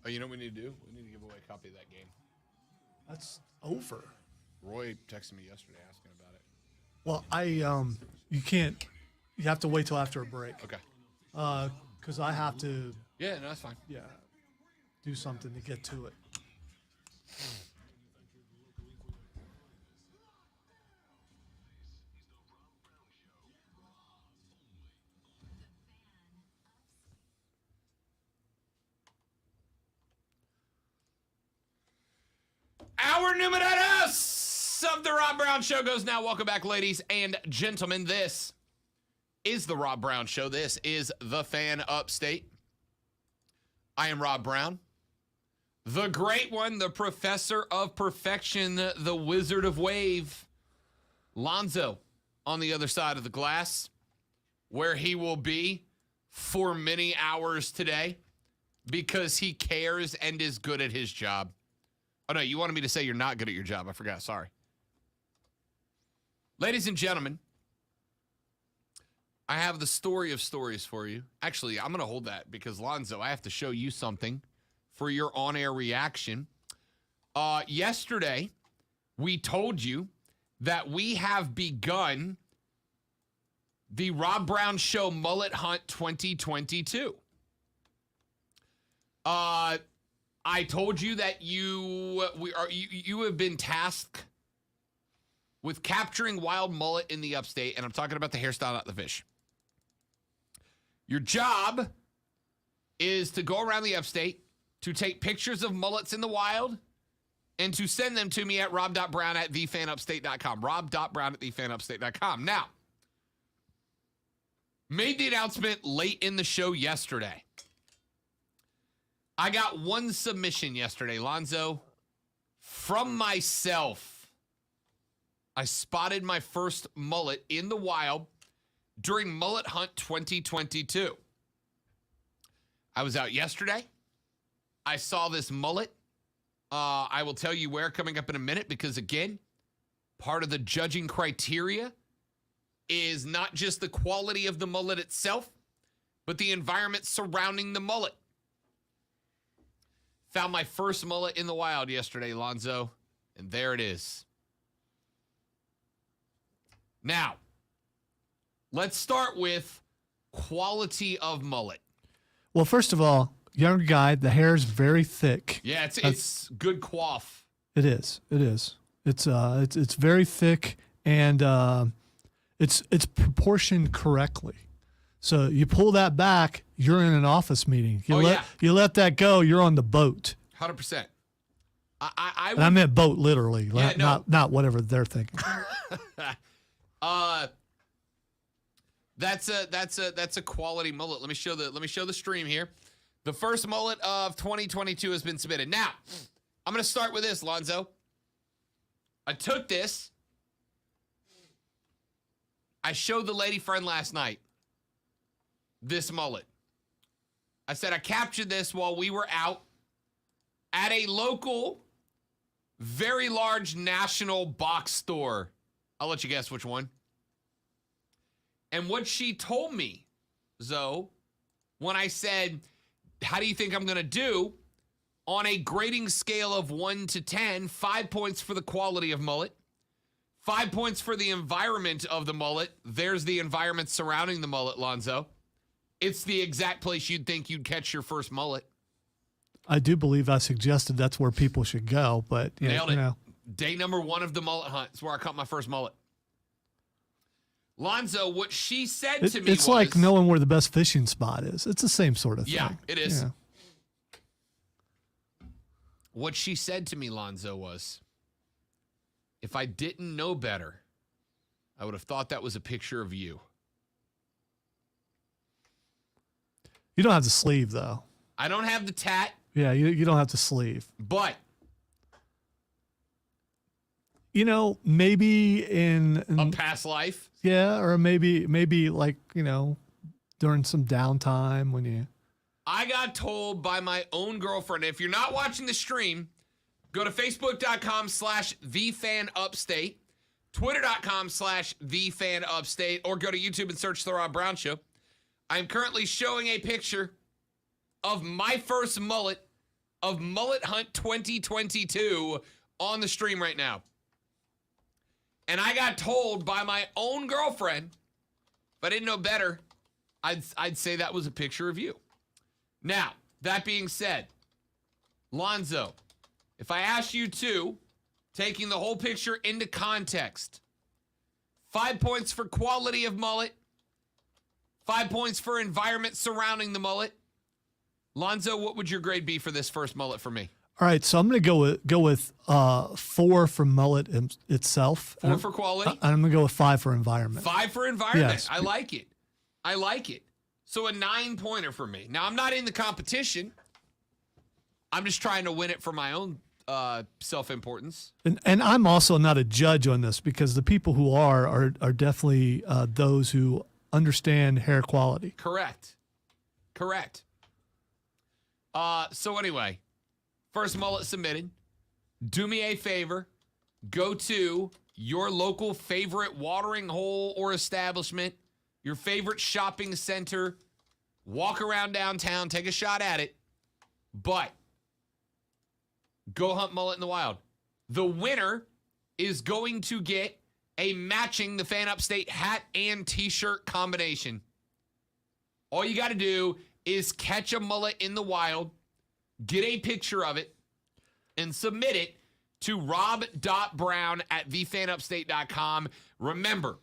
Oh, you know what we need to do? We need to give away a copy of that game. That's over. Roy texted me yesterday asking about it. Well, you can't. You have to wait till after a break. Okay. Because I have to, Yeah, no, that's fine. do something to get to it. Our numeratus of the Rob Brown Show goes now. Welcome back, ladies and gentlemen. This is the Rob Brown Show. This is the Fan Upstate. I am Rob Brown, the great one, the professor of perfection, the wizard of wave, Lonzo, on the other side of the glass, where he will be for many hours today because he cares and is good at his job. Oh, no, you wanted me to say you're not good at your job. I forgot. Sorry. Ladies and gentlemen, I have the story of stories for you. Actually, I'm going to hold that because, Lonzo, I have to show you something for your on-air reaction. Yesterday, we told you that we have begun the Rob Brown Show Mullet Hunt 2022. I told you that you have been tasked with capturing wild mullet in the upstate, and I'm talking about the hairstyle, not the fish. Your job is to go around the upstate to take pictures of mullets in the wild and to send them to me at rob.brown@thefanupstate.com. rob.brown@thefanupstate.com. Now, made the announcement late in the show yesterday. I got one submission yesterday, Lonzo, from myself. I spotted my first mullet in the wild during Mullet Hunt 2022. I was out yesterday. I saw this mullet. I will tell you where coming up in a minute because, again, part of the judging criteria is not just the quality of the mullet itself, but the environment surrounding the mullet. Found my first mullet in the wild yesterday, Lonzo, and there it is. Now, let's start with quality of mullet. Well, first of all, younger guy, the hair's very thick. Yeah, it's good coif. It is. It is. It's very thick and it's proportioned correctly. So you pull that back, you're in an office meeting. You let that go, you're on the boat. 100%. I meant boat literally, not whatever they're thinking. That's a quality mullet. Let me show the stream here. The first mullet of 2022 has been submitted. Now, I'm going to start with this, Lonzo. I took this. I showed the lady friend last night this mullet. I said I captured this while we were out at a local, very large national box store. I'll let you guess which one. And what she told me, Zoe, when I said, how do you think I'm going to do? On a grading scale of 1 to 10, 5 points for the quality of mullet, 5 points for the environment of the mullet. There's the environment surrounding the mullet, Lonzo. It's the exact place you'd think you'd catch your first mullet. I do believe I suggested that's where people should go, but Nailed it. Day number 1 of the mullet hunt is where I caught my first mullet. Lonzo, what she said to me it's like knowing where the best fishing spot is. It's the same sort of thing. Yeah, it is. Yeah. What she said to me, Lonzo, was, if I didn't know better, I would have thought that was a picture of you. You don't have the sleeve, though. I don't have the tat. Yeah, you don't have the sleeve. But maybe in a past life. Yeah, or maybe like, during some downtime when you. I got told by my own girlfriend, if you're not watching the stream, go to facebook.com/thefanupstate, twitter.com/thefanupstate, or go to YouTube and search The Rob Brown Show. I'm currently showing a picture of my first mullet of Mullet Hunt 2022 on the stream right now. And I got told by my own girlfriend, if I didn't know better, I'd say that was a picture of you. Now, that being said, Lonzo, if I ask you to, taking the whole picture into context, 5 points for quality of mullet, 5 points for environment surrounding the mullet. Lonzo, what would your grade be for this first mullet for me? All right, so I'm going to go with 4 for mullet itself. 4 for quality? I'm going to go with 5 for environment. 5 for environment. Yes. I like it. So a 9-pointer for me. Now, I'm not in the competition. I'm just trying to win it for my own self-importance. And I'm also not a judge on this because the people who are definitely those who understand hair quality. Correct. So anyway, first mullet submitted. Do me a favor. Go to your local favorite watering hole or establishment. your favorite shopping center, walk around downtown, take a shot at it, but go hunt mullet in the wild. The winner is going to get a matching the Fan Upstate hat and t-shirt combination. All you got to do is catch a mullet in the wild, get a picture of it, and submit it to rob.brown@thefanupstate.com. Remember,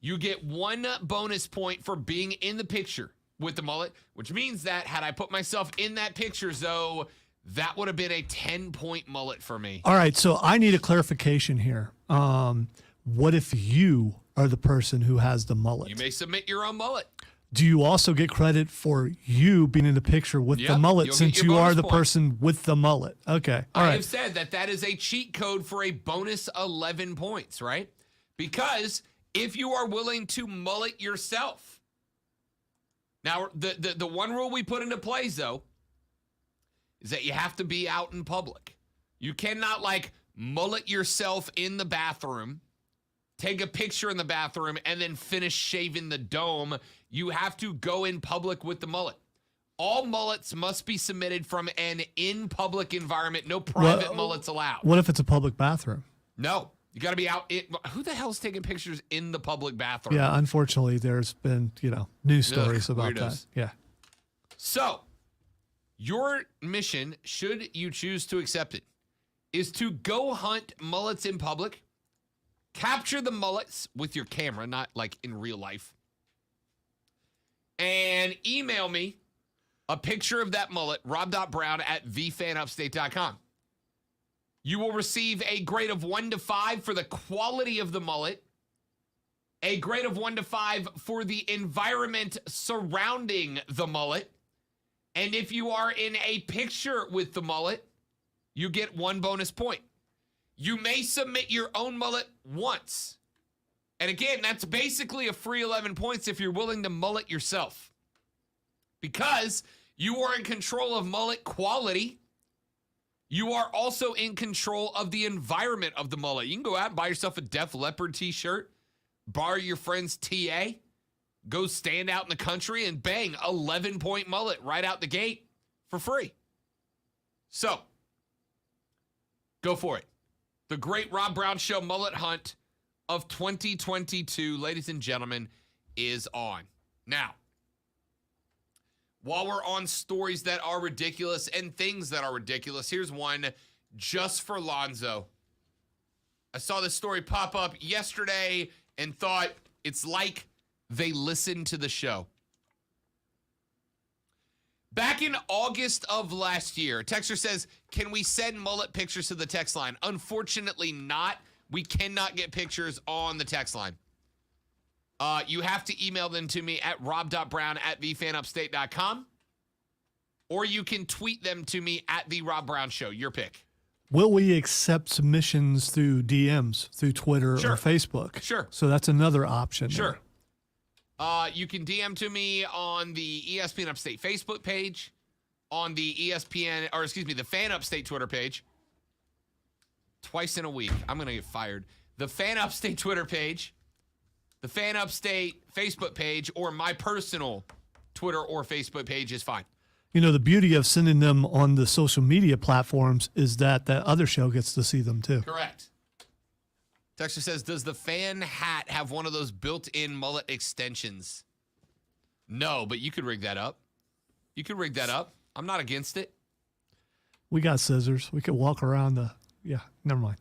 you get 1 bonus point for being in the picture with the mullet, which means that had I put myself in that picture, Zoe, that would have been a 10-point mullet for me. All right, so I need a clarification here. What if you are the person who has the mullet? You may submit your own mullet. Do you also get credit for you being in the picture with the Yep, mullet you'll since get your you are bonus the point. person with the mullet? Okay. All I right. have said that is a cheat code for a bonus 11 points, right? Because if you are willing to mullet yourself. Now, the one rule we put into play, though, is that you have to be out in public. You cannot, mullet yourself in the bathroom, take a picture in the bathroom, and then finish shaving the dome. You have to go in public with the mullet. All mullets must be submitted from an in-public environment. No private mullets allowed. What if it's a public bathroom? No. You got to be out. Who the hell's taking pictures in the public bathroom? Yeah, unfortunately, there's been, news stories about weirdos. that. Yeah. So, your mission, should you choose to accept it, is to go hunt mullets in public, capture the mullets with your camera, not like in real life, and email me a picture of that mullet, rob.brown@thefanupstate.com. You will receive a grade of 1 to 5 for the quality of the mullet, a grade of 1 to 5 for the environment surrounding the mullet, and if you are in a picture with the mullet, you get 1 bonus point. You may submit your own mullet once. And again, that's basically a free 11 points if you're willing to mullet yourself. Because you are in control of mullet quality, you are also in control of the environment of the mullet. You can go out and buy yourself a Def Leppard t-shirt, borrow your friend's TA, go stand out in the country, and bang, 11-point mullet right out the gate for free. So, go for it. The Great Rob Brown Show Mullet Hunt of 2022, ladies and gentlemen, is on. Now, while we're on stories that are ridiculous and things that are ridiculous, here's one just for Lonzo. I saw this story pop up yesterday and thought it's like they listened to the show. Back in August of last year, a texter says, can we send mullet pictures to the text line? Unfortunately not. We cannot get pictures on the text line. You have to email them to me at rob.brown@thefanupstate.com, or you can tweet them to me at The Rob Brown Show. Your pick. Will we accept submissions through DMs, through Twitter Sure. or Facebook? Sure. So that's another option. Sure. You can DM to me on the ESPN Upstate Facebook page, on the the Fan Upstate Twitter page. Twice in a week. I'm going to get fired. The Fan Upstate Twitter page, the Fan Upstate Facebook page, or my personal Twitter or Facebook page is fine. The beauty of sending them on the social media platforms is that the other show gets to see them too. Correct. Texter says, does the fan hat have one of those built-in mullet extensions? No, but you could rig that up. I'm not against it. We got scissors. We could walk around never mind.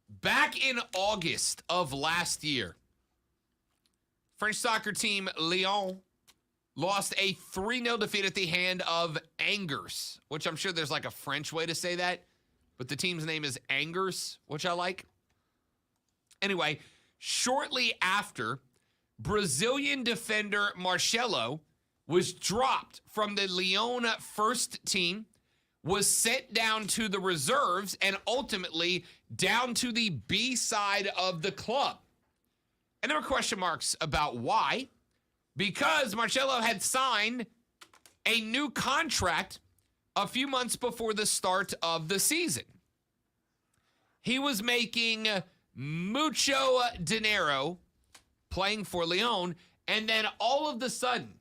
Back in August of last year, French soccer team Lyon lost a 3-0 defeat at the hand of Angers, which I'm sure there's like a French way to say that, but the team's name is Angers, which I like. Anyway, shortly after, Brazilian defender Marcelo was dropped from the Lyon first team, was sent down to the reserves, and ultimately down to the B side of the club. And there were question marks about why. Because Marcelo had signed a new contract a few months before the start of the season. He was making mucho dinero playing for Lyon. And then all of a sudden,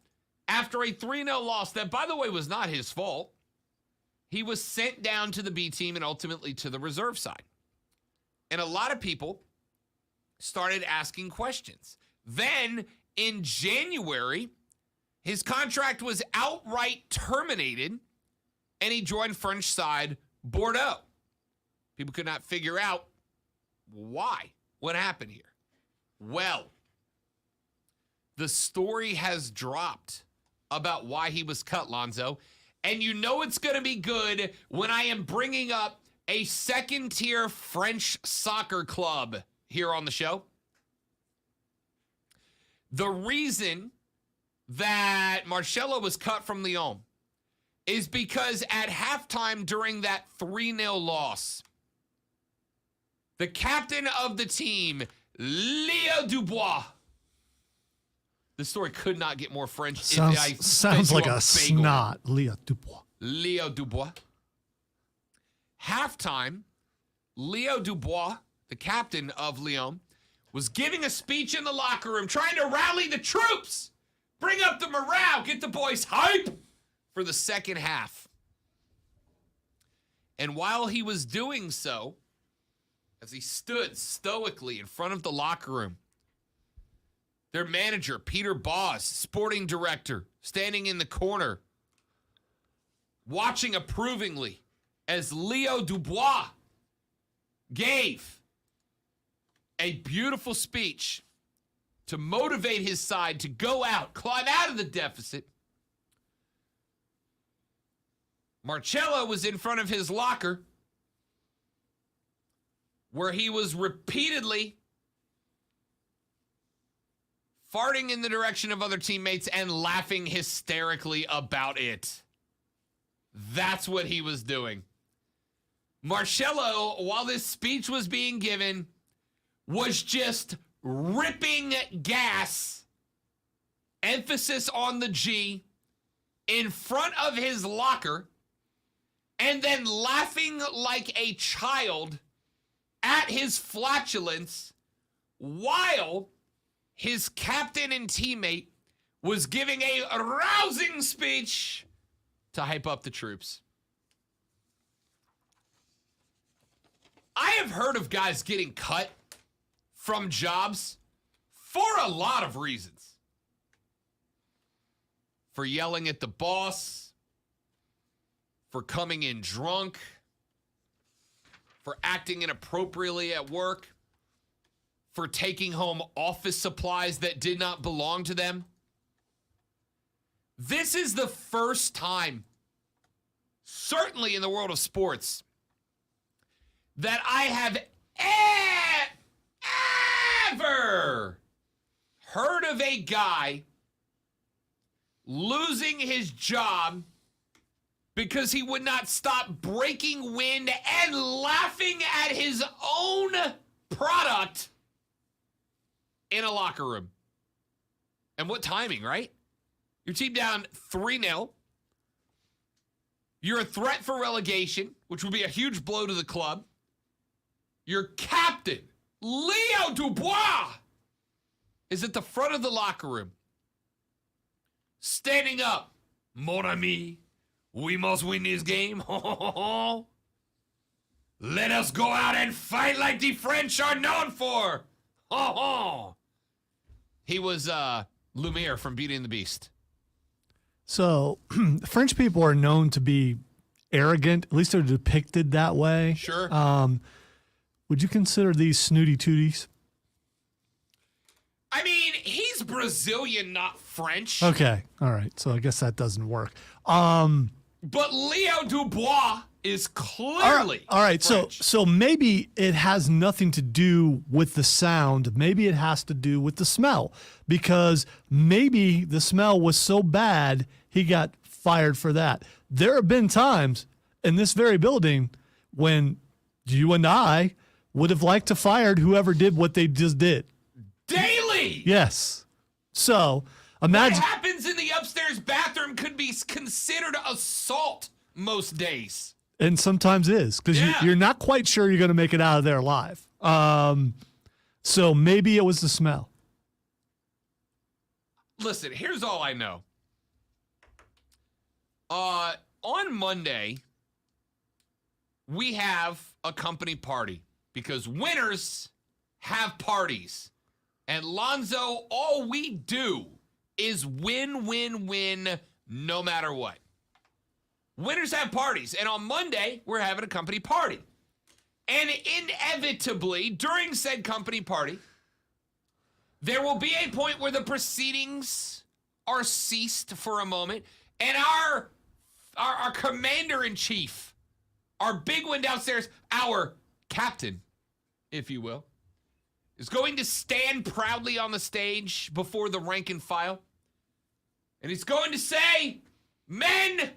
after a 3-0 loss that, by the way, was not his fault, he was sent down to the B team and ultimately to the reserve side. And a lot of people started asking questions. Then in January, his contract was outright terminated and he joined French side Bordeaux. People could not figure out why. What happened here? Well, the story has dropped about why he was cut, Lonzo. And you know it's going to be good when I am bringing up a second-tier French soccer club here on the show. The reason that Marcelo was cut from Lyon is because at halftime during that 3-0 loss, the captain of the team, Leo Dubois. The story could not get more French. Sounds like a snot. Leo Dubois. Leo Dubois. Halftime, Leo Dubois, the captain of Lyon, was giving a speech in the locker room, trying to rally the troops, bring up the morale, get the boys hype for the second half. And while he was doing so, as he stood stoically in front of the locker room, their manager, Peter Bosz, sporting director, standing in the corner, watching approvingly as Leo Dubois gave a beautiful speech to motivate his side to go out, climb out of the deficit. Marcelo was in front of his locker where he was repeatedly farting in the direction of other teammates and laughing hysterically about it. That's what he was doing. Marcelo, while this speech was being given, was just ripping gas, emphasis on the G, in front of his locker, and then laughing like a child at his flatulence while his captain and teammate was giving a rousing speech to hype up the troops. I have heard of guys getting cut from jobs for a lot of reasons. For yelling at the boss, for coming in drunk, for acting inappropriately at work, for taking home office supplies that did not belong to them. This is the first time, certainly in the world of sports, that I have ever heard of a guy losing his job because he would not stop breaking wind and laughing at his own product in a locker room. And what timing, right? Your team down 3-0. You're a threat for relegation, which would be a huge blow to the club. Your captain, Leo Dubois, is at the front of the locker room, standing up. Mon ami, we must win this game. Let us go out and fight like the French are known for. He was Lumiere from Beauty and the Beast. So French people are known to be arrogant. At least they're depicted that way. Sure. Would you consider these snooty tooties? I mean, he's Brazilian, not French. Okay. All right. So I guess that doesn't work. But Leo Dubois is clearly all right. French. So maybe it has nothing to do with the sound. Maybe it has to do with the smell, because maybe the smell was so bad he got fired for that. There have been times in this very building when you and I would have liked to fired whoever did what they just did. Daily. Yes. So imagine What happens in the upstairs bathroom could be considered assault most days. and sometimes is, because Yeah. you're not quite sure you're going to make it out of there alive. So maybe it was the smell. listen, here's all I know. On Monday, we have a company party because winners have parties. And Lonzo, all we do is win, win, win, no matter what. Winners have parties. And on Monday, we're having a company party. And inevitably, during said company party, there will be a point where the proceedings are ceased for a moment. And our commander-in-chief, our big one downstairs, our captain, if you will, is going to stand proudly on the stage before the rank and file. And he's going to say, men,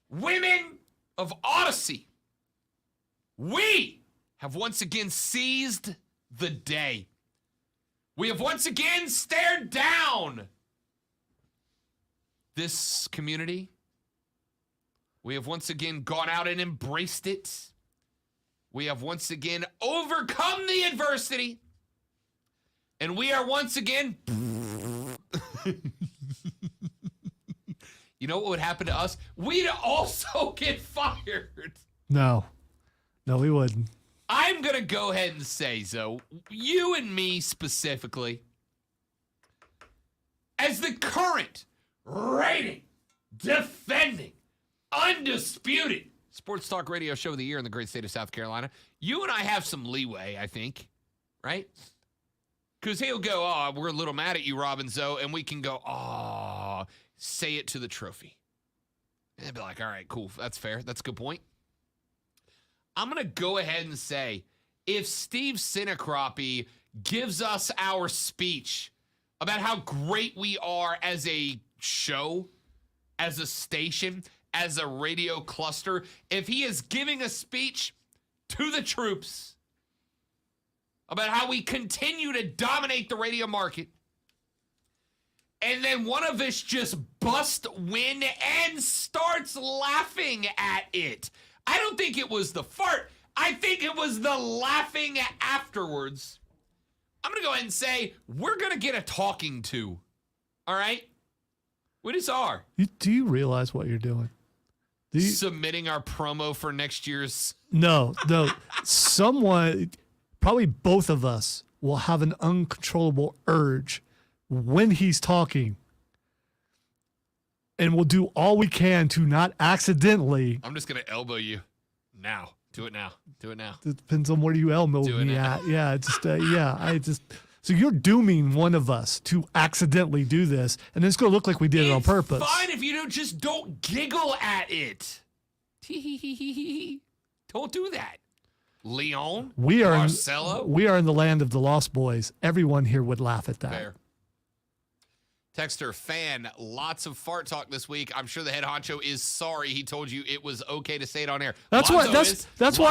women of Odyssey, we have once again seized the day. We have once again stared down this community. We have once again gone out and embraced it. We have once again overcome the adversity. And we are once again... You know what would happen to us? We'd also get fired. No, we wouldn't. I'm going to go ahead and say, Zoe, you and me specifically, as the current reigning, defending, undisputed sports talk radio show of the year in the great state of South Carolina, you and I have some leeway, I think, right? Because he'll go, oh, we're a little mad at you, Robin Zoe, and we can go, oh, say it to the trophy. And they'd be like, all right, cool, that's fair, that's a good point. I'm going to go ahead and say, if Steve Sinacroppy gives us our speech about how great we are as a show, as a station, as a radio cluster, if he is giving a speech to the troops about how we continue to dominate the radio market, and then one of us just bust win and starts laughing at it. I don't think it was the fart. I think it was the laughing afterwards. I'm going to go ahead and say we're going to get a talking to. All right? We just are. Do you realize what you're doing? Submitting our promo for next year's... No. Someone, probably both of us, will have an uncontrollable urge when he's talking. And we'll do all we can to not accidentally. I'm just going to elbow you now. Do it now. Do it now. It depends on where you elbow me at. Yeah, so you're dooming one of us to accidentally do this, and it's going to look like we did it on purpose. It's fine if you don't giggle at it. Don't do that. Leon, Marcelo. We are in the land of the Lost Boys. Everyone here would laugh at that. Fair. Texter fan, lots of fart talk this week. I'm sure the head honcho is sorry he told you it was okay to say it on air. That's why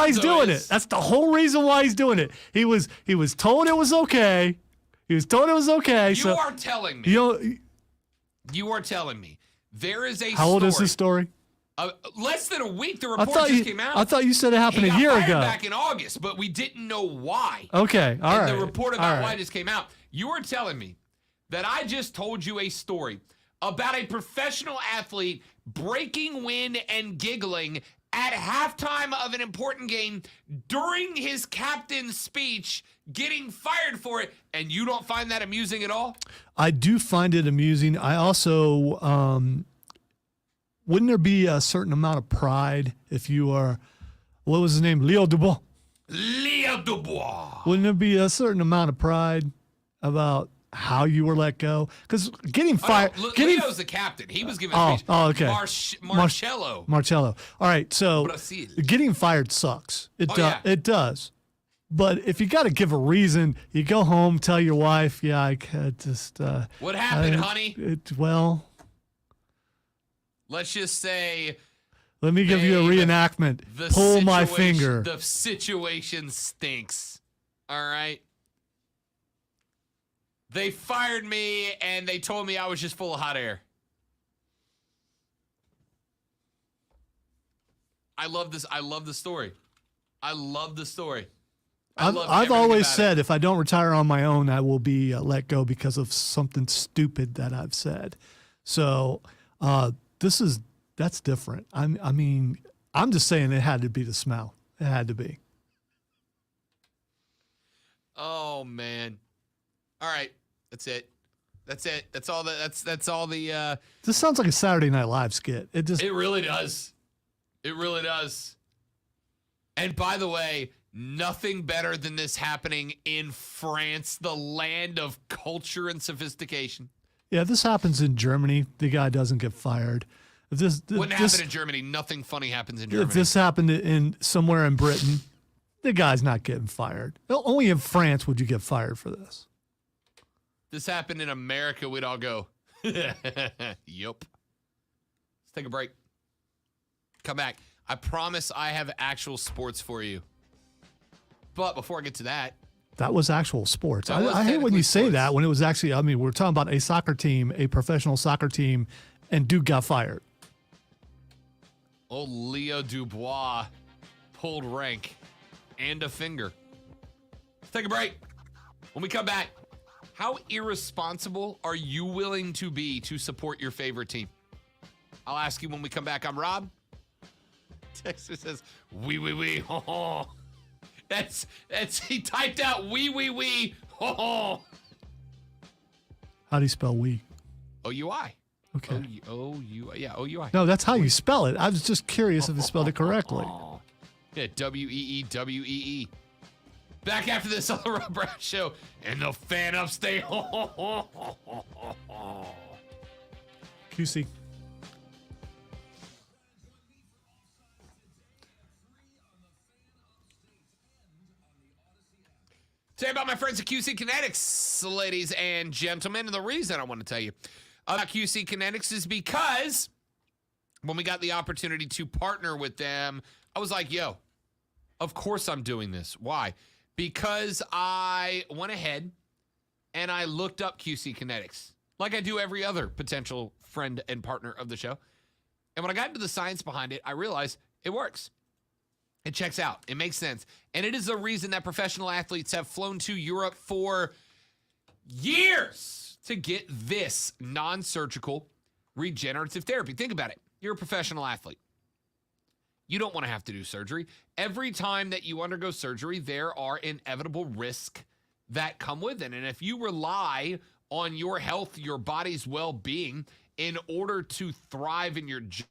he's doing it. That's the whole reason why he's doing it. He was told it was okay. He was told it was okay. You are telling me. You are telling me there is a story. How old is this story? Less than a week. The report just came out. I thought you said it happened a year ago. Back in August, but we didn't know why. Okay, all right. The report about why just came out. You are telling me that I just told you a story about a professional athlete breaking wind and giggling at halftime of an important game during his captain's speech, getting fired for it, and you don't find that amusing at all? I do find it amusing. I also, wouldn't there be a certain amount of pride if you are, what was his name? Leo Dubois. Leo Dubois. Wouldn't there be a certain amount of pride about how you were let go? Because getting fired. Leo's the captain. He was giving a speech. Oh, okay. Marcello. All right. So Brazil. Getting fired sucks. It does. But if you got to give a reason, you go home, tell your wife, yeah, I just. What happened, honey? Let's just say. Let me give you a reenactment. Pull my finger. The situation stinks. All right. They fired me, and they told me I was just full of hot air. I love this. I love the story. love I've everything always about said if I don't retire on my own, I will be let go because of something stupid that I've said. So that's different. I mean, I'm just saying it had to be the smell. It had to be. Oh man. All right. That's it. That's it. That's all the This sounds like a Saturday Night Live skit. it really does. It really does. And by the way, nothing better than this happening in France, the land of culture and sophistication. Yeah, this happens in Germany. The guy doesn't get fired. If this Wouldn't this, happen in Germany. Nothing funny happens in if Germany. this happened in somewhere in Britain, the guy's not getting fired. Only in France would you get fired for this. This happened in America, we'd all go, yup. Let's take a break. Come back. I promise I have actual sports for you. But before I get to that, That was actual sports. That was I hate when technically you say sports. that when it was actually, I mean, we're talking about a soccer team, a professional soccer team, and dude got fired. old Leo Dubois pulled rank and a finger. Let's take a break. When we come back, how irresponsible are you willing to be to support your favorite team? I'll ask you when we come back. I'm Rob. Texas says, wee. Ho, ho. That's, he typed out wee. Ho, ho. How do you spell we? O-U-I. Okay. O-U-I. Yeah, O-U-I. No, that's how you spell it. I was just curious if you spelled it correctly. Yeah, W-E-E. Back after this on the Rob Brown Show and the fan upstate. QC. Say about my friends at QC Kinetics, ladies and gentlemen. And the reason I want to tell you about QC Kinetics is because when we got the opportunity to partner with them, I was like, yo, of course I'm doing this. Why? Because I went ahead and I looked up QC Kinetics like I do every other potential friend and partner of the show. And when I got into the science behind it, I realized it works. It checks out. It makes sense. And it is the reason that professional athletes have flown to Europe for years to get this non-surgical regenerative therapy. Think about it. You're a professional athlete. You don't want to have to do surgery. Every time that you undergo surgery, there are inevitable risks that come with it. And if you rely on your health, your body's well-being in order to thrive in your job,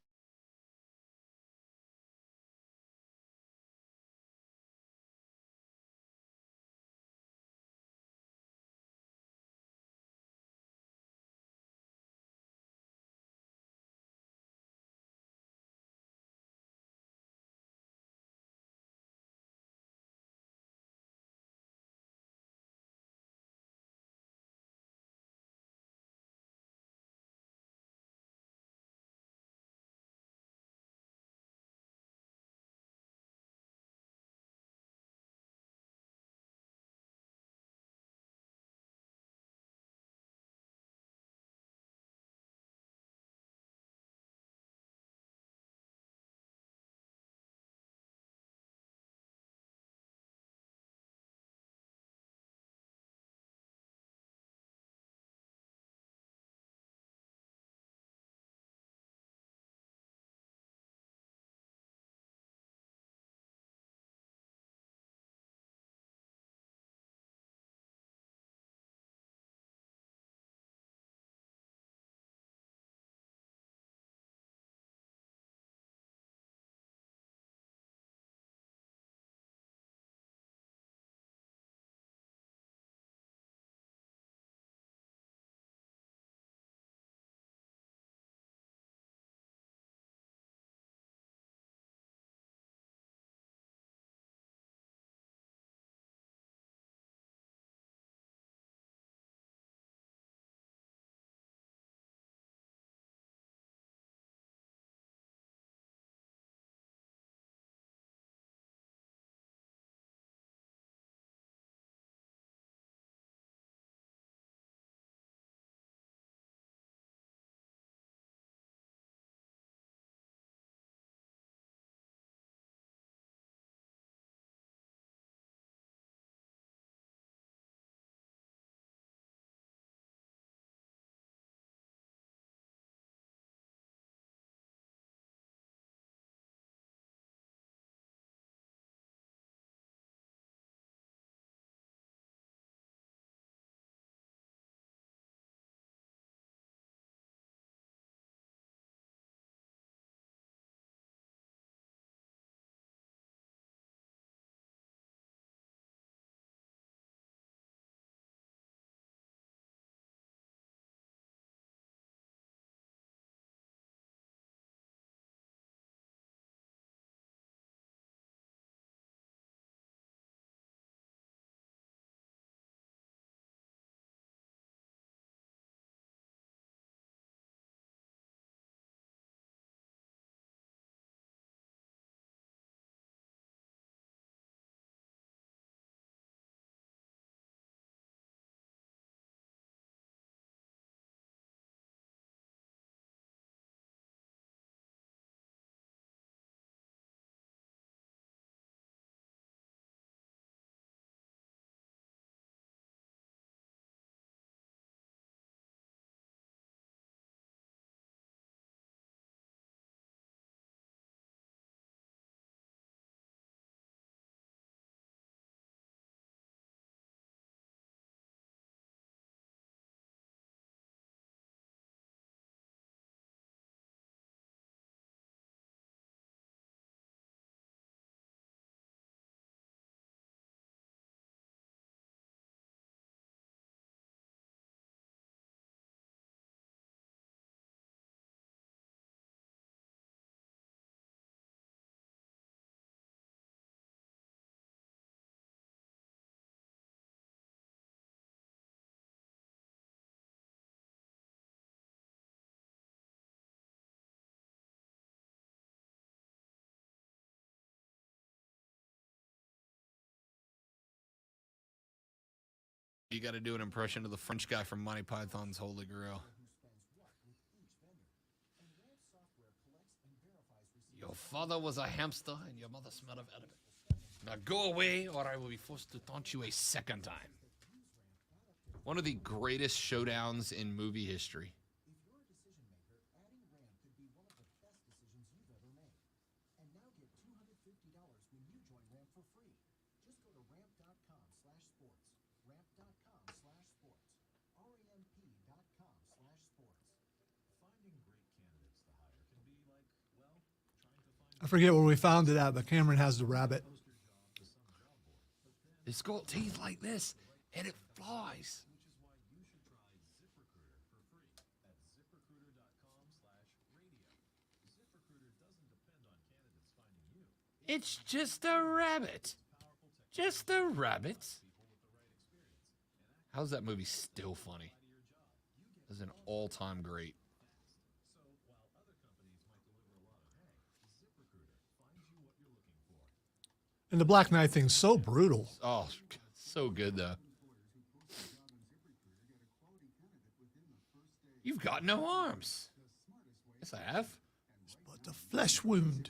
You got to do an impression of the French guy from Monty Python's Holy Grail. Your father was a hamster and your mother smelled of edibit. Now go away or I will be forced to taunt you a second time. One of the greatest showdowns in movie history. If you're a decision maker, adding RAM could be one of the best decisions you've ever made. And now get $250 when you join RAM for free. Just go to ramp.com/sports. Ramp.com/sports. RAMP.com/sports. Finding great candidates to hire can be like, well, trying to find I forget where we found it at, but Cameron has the rabbit. It's got teeth like this and it flies. which is why you should try ZipRecruiter for free at ZipRecruiter.com/radio. ZipRecruiter doesn't depend on candidates finding you. It's just a rabbit. Just a rabbit. How's that movie still funny? That's an all-time great. So while other companies might deliver a lot of hay, ZipRecruiter finds you what you're looking for. And the Black Knight thing's so brutal. Oh, so good though. You've got no arms. Yes, I have. But the flesh wound.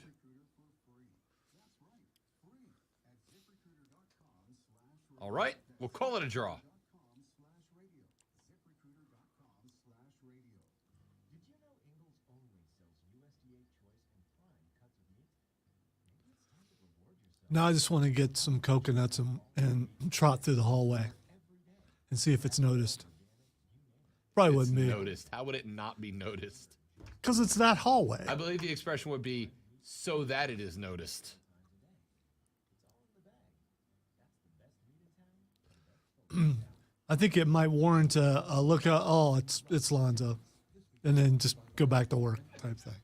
All right, we'll call it a draw. Did you know Ingles only sells USDA choice and prime cuts of meat? Maybe it's time to reward yourself Now I just want to get some coconuts and trot through the hallway and see if it's noticed. Probably It's wouldn't be, noticed. How would it not be noticed? because it's that hallway. I believe the expression would be so that it is noticed. I think it might warrant a look at, oh, it's Lonzo, and then just go back to work type thing.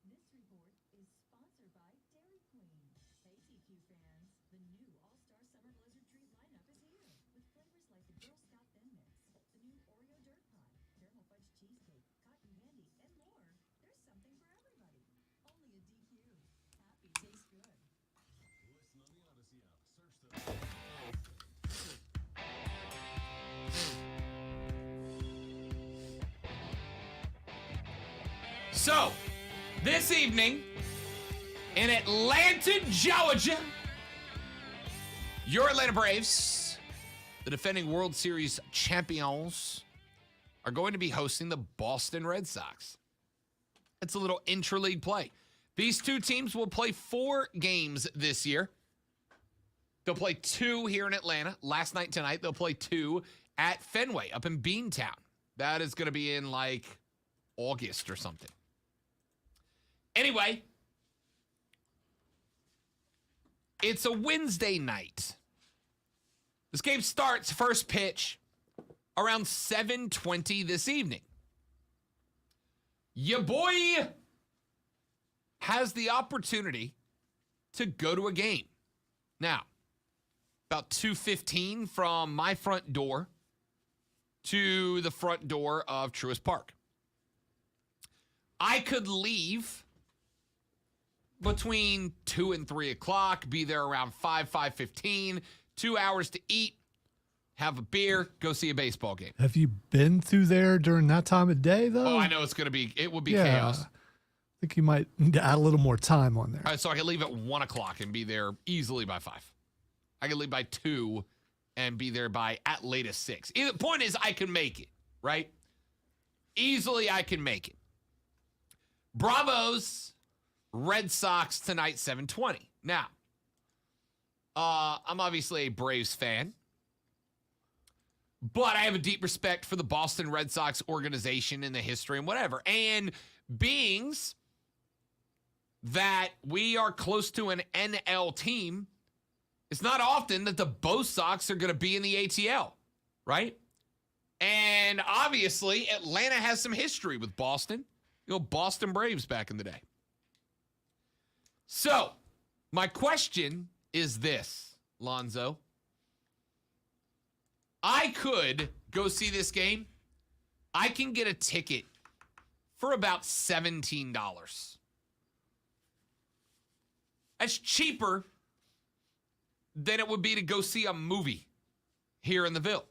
This report is sponsored by Dairy Queen. Hey TQ fans, the new All-Star Summer Blizzard Treat lineup is here with flavors like the Girl Scout Thin Mix, the new Oreo Dirt Pie, caramel fudge cheesecake, cotton candy, and more. There's something for everybody. Only a DQ. Happy tastes good. Listen on the Odyssey app. Search the So, this evening in Atlanta, Georgia, your Atlanta Braves, the defending World Series champions, are going to be hosting the Boston Red Sox. It's a little intra-league play. These two teams will play 4 games this year. They'll play 2 here in Atlanta. Last night, tonight, they'll play 2 at Fenway up in Beantown. That is going to be in like August or something. Anyway, it's a Wednesday night. This game starts first pitch around 7:20 this evening. Your boy has the opportunity to go to a game. Now, about 2:15 from my front door to the front door of Truist Park. I could leave between 2 and 3 o'clock, be there around 5:15, 2 hours to eat, have a beer, go see a baseball game. Have you been through there during that time of day, though? Oh, I know it would be Yeah. chaos. I think you might need to add a little more time on there. All right, so I could leave at 1 o'clock and be there easily by 5. I could leave by 2 and be there by at latest 6. The point is I can make it, right? Easily I can make it. Bravos, Red Sox tonight, 7:20. Now, I'm obviously a Braves fan, but I have a deep respect for the Boston Red Sox organization and the history and whatever. And beings that we are close to an NL team, it's not often that the Bo Sox are going to be in the ATL, right? And obviously, Atlanta has some history with Boston. You know, Boston Braves back in the day. So, my question is this, Lonzo. I could go see this game I can get a ticket for about $17. That's cheaper than it would be to go see a movie here in the Ville.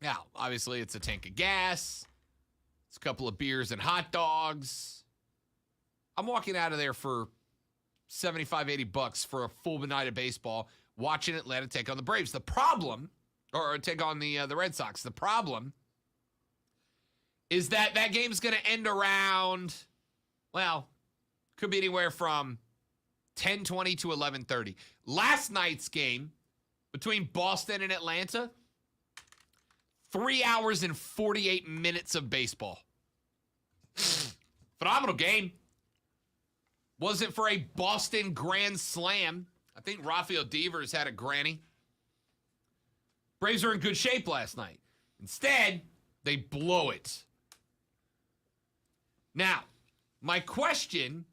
Now, obviously, it's a tank of gas. It's a couple of beers and hot dogs. I'm walking out of there for $75-$80 for a full night of baseball, watching Atlanta take on the Braves. The problem, or take on the Red Sox. The problem is that game's going to end around, well, could be anywhere from 10:20 to 11:30. Last night's game between Boston and Atlanta, 3 hours and 48 minutes of baseball. Phenomenal game. Wasn't for a Boston grand slam. I think Rafael Devers had a granny. Braves were in good shape last night. Instead, they blow it. Now, my question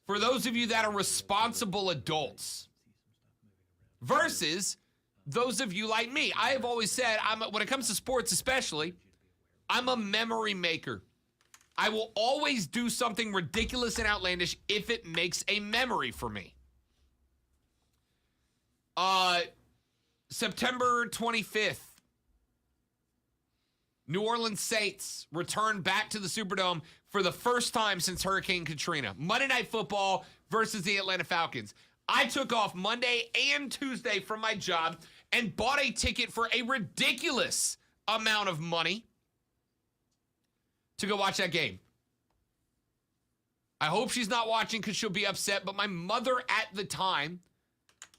for those of you that are responsible adults versus those of you like me. I have always said, when it comes to sports especially, I'm a memory maker. I will always do something ridiculous and outlandish if it makes a memory for me. September 25th, New Orleans Saints return back to the Superdome for the first time since Hurricane Katrina. Monday Night Football versus the Atlanta Falcons. I took off Monday and Tuesday from my job and bought a ticket for a ridiculous amount of money to go watch that game. I hope she's not watching because she'll be upset, but my mother at the time,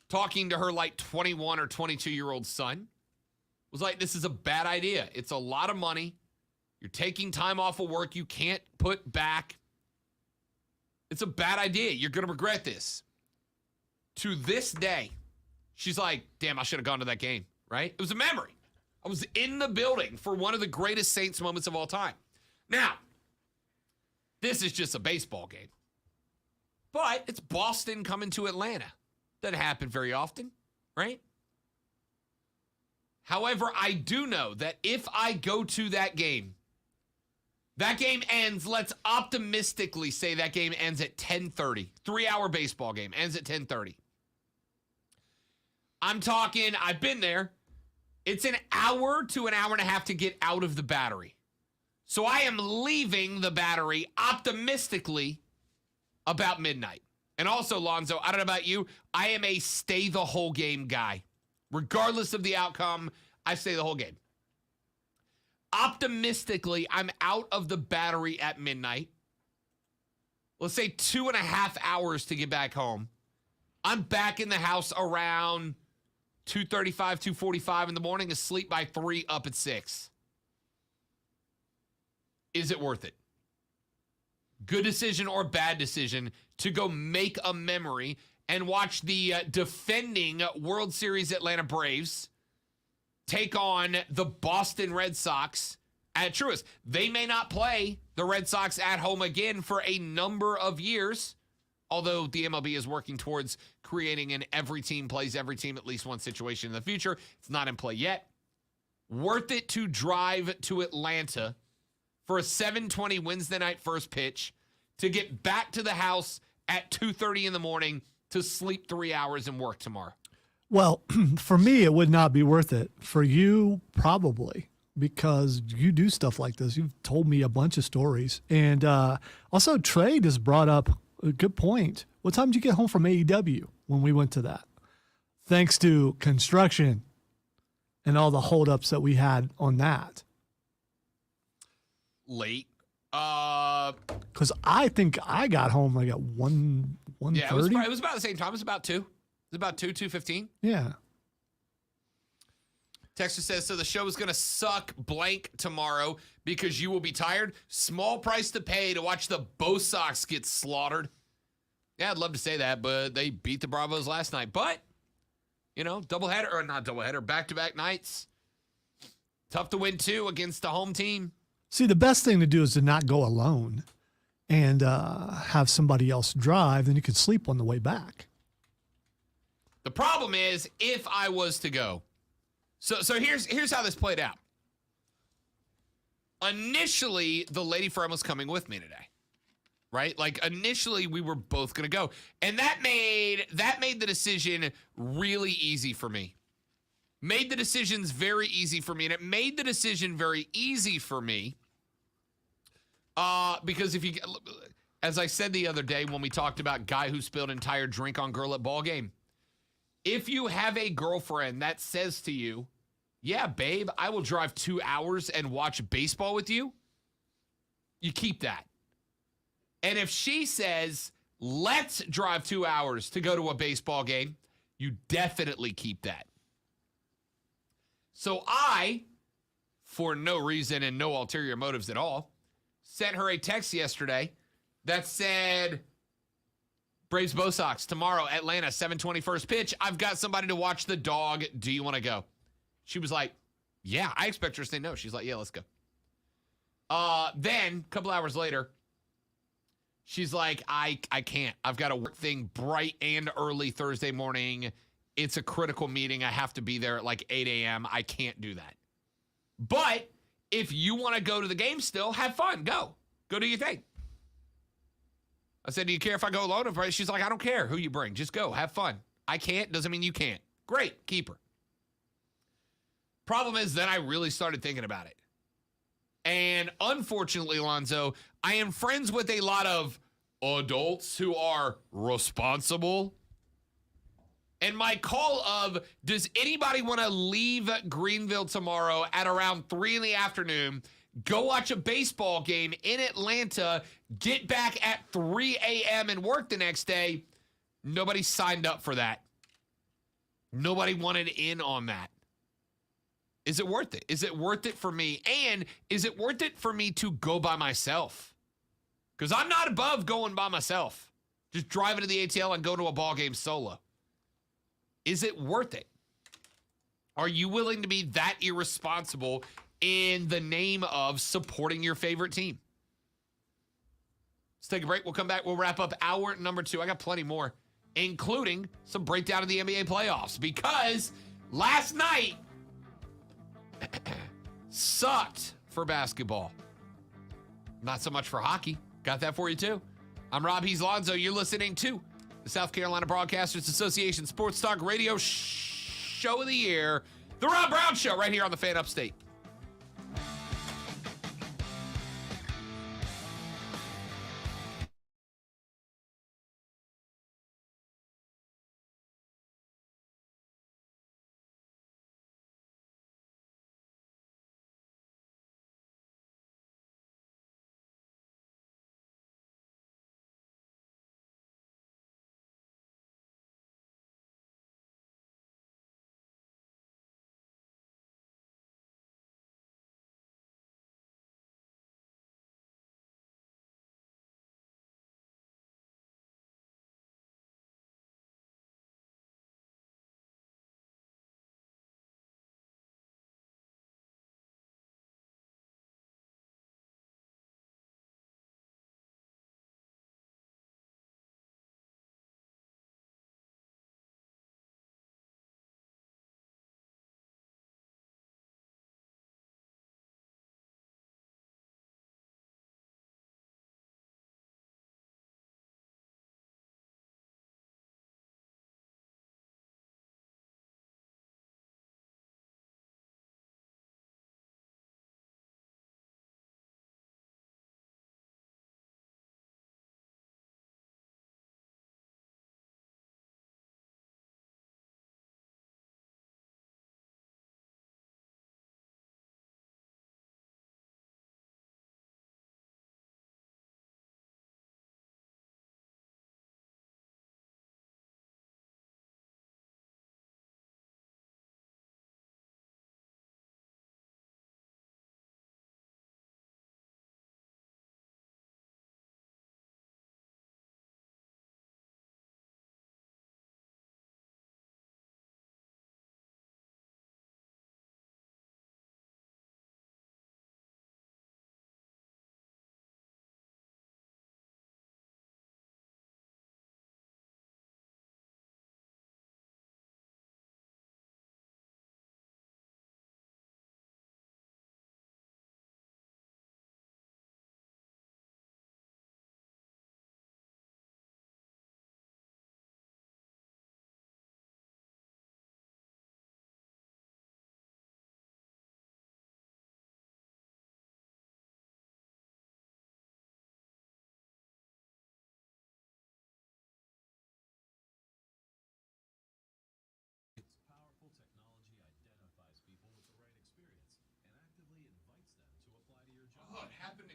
talking to her like 21 or 22-year-old son, was like, this is a bad idea. It's a lot of money. You're taking time off of work you can't put back. It's a bad idea. You're going to regret this. To this day, she's like, damn, I should have gone to that game, right? It was a memory. I was in the building for one of the greatest Saints moments of all time. Now, this is just a baseball game. But it's Boston coming to Atlanta. Doesn't happen very often, right? However, I do know that if I go to that game ends, let's optimistically say that game ends at 10:30. 3-hour baseball game ends at 10:30. I'm talking, I've been there. It's an hour to an hour and a half to get out of the Battery. So I am leaving the Battery optimistically about midnight. And also, Lonzo, I don't know about you, I am a stay the whole game guy. Regardless of the outcome, I stay the whole game. Optimistically, I'm out of the Battery at midnight. Let's say 2.5 hours to get back home. I'm back in the house around 2:35, 2:45 in the morning, asleep by 3, up at 6. Is it worth it? Good decision or bad decision to go make a memory and watch the defending World Series Atlanta Braves take on the Boston Red Sox at Truist. They may not play the Red Sox at home again for a number of years, although the MLB is working towards creating an every team plays every team at least one situation in the future. It's not in play yet. Worth it to drive to Atlanta for a 7:20 Wednesday night first pitch to get back to the house at 2:30 in the morning to sleep 3 hours and work tomorrow? Well, for me, it would not be worth it. For you, probably, because you do stuff like this. You've told me a bunch of stories. And also, Trade has brought up a good point. What time did you get home from AEW when we went to that? Thanks to construction and all the holdups that we had on that. Late. Because I think I got home like at 1:30. Yeah, it was about the same time. It was about 2. It was about 2:15. Yeah. Texter says, so the show is going to suck blank tomorrow because you will be tired. Small price to pay to watch the Bo Sox get slaughtered. Yeah, I'd love to say that, but they beat the Bravos last night. But, doubleheader, or not doubleheader, back-to-back nights. Tough to win 2 against a home team. See, the best thing to do is to not go alone and have somebody else drive. Then you could sleep on the way back. The problem is, if I was to go, so here's how this played out. initially, the lady friend was coming with me today. Right? Like initially we were both going to go. And that made the decision really easy for me. Made the decisions very easy for me. And it made the decision very easy for me. Because if you, as I said the other day when we talked about guy who spilled entire drink on girl at ball game, if you have a girlfriend that says to you, yeah, babe, I will drive 2 hours and watch baseball with you, you keep that. And if she says, let's drive 2 hours to go to a baseball game, you definitely keep that. So I, for no reason and no ulterior motives at all, sent her a text yesterday that said, Braves Bo Sox tomorrow, Atlanta, 7:21 pitch. I've got somebody to watch the dog. Do you want to go? She was like, yeah. I expect her to say no. She's like, yeah, let's go. Then, a couple hours later, she's like, I can't. I've got a work thing bright and early Thursday morning. It's a critical meeting. I have to be there at like 8 a.m. I can't do that. But if you want to go to the game still, have fun. Go. Go do your thing. I said, do you care if I go alone? She's like, I don't care who you bring. Just go. Have fun. I can't. Doesn't mean you can't. Great. Keep her. Problem is, then I really started thinking about it. And unfortunately, Alonzo, I am friends with a lot of adults who are responsible. And my call of, does anybody want to leave Greenville tomorrow at around 3 in the afternoon, go watch a baseball game in Atlanta, get back at 3 a.m. and work the next day? Nobody signed up for that. Nobody wanted in on that. Is it worth it? Is it worth it for me? And is it worth it for me to go by myself? Because I'm not above going by myself. Just driving to the ATL and go to a ball game solo. Is it worth it? Are you willing to be that irresponsible in the name of supporting your favorite team? Let's take a break. We'll come back. We'll wrap up hour number 2. I got plenty more, including some breakdown of the NBA playoffs, because last night sucked for basketball. Not so much for hockey. Got that for you too. I'm Rob. He's Lonzo. You're listening to the South Carolina Broadcasters Association Sports Talk Radio Show of the Year, The Rob Brown Show, right here on the Fan Upstate.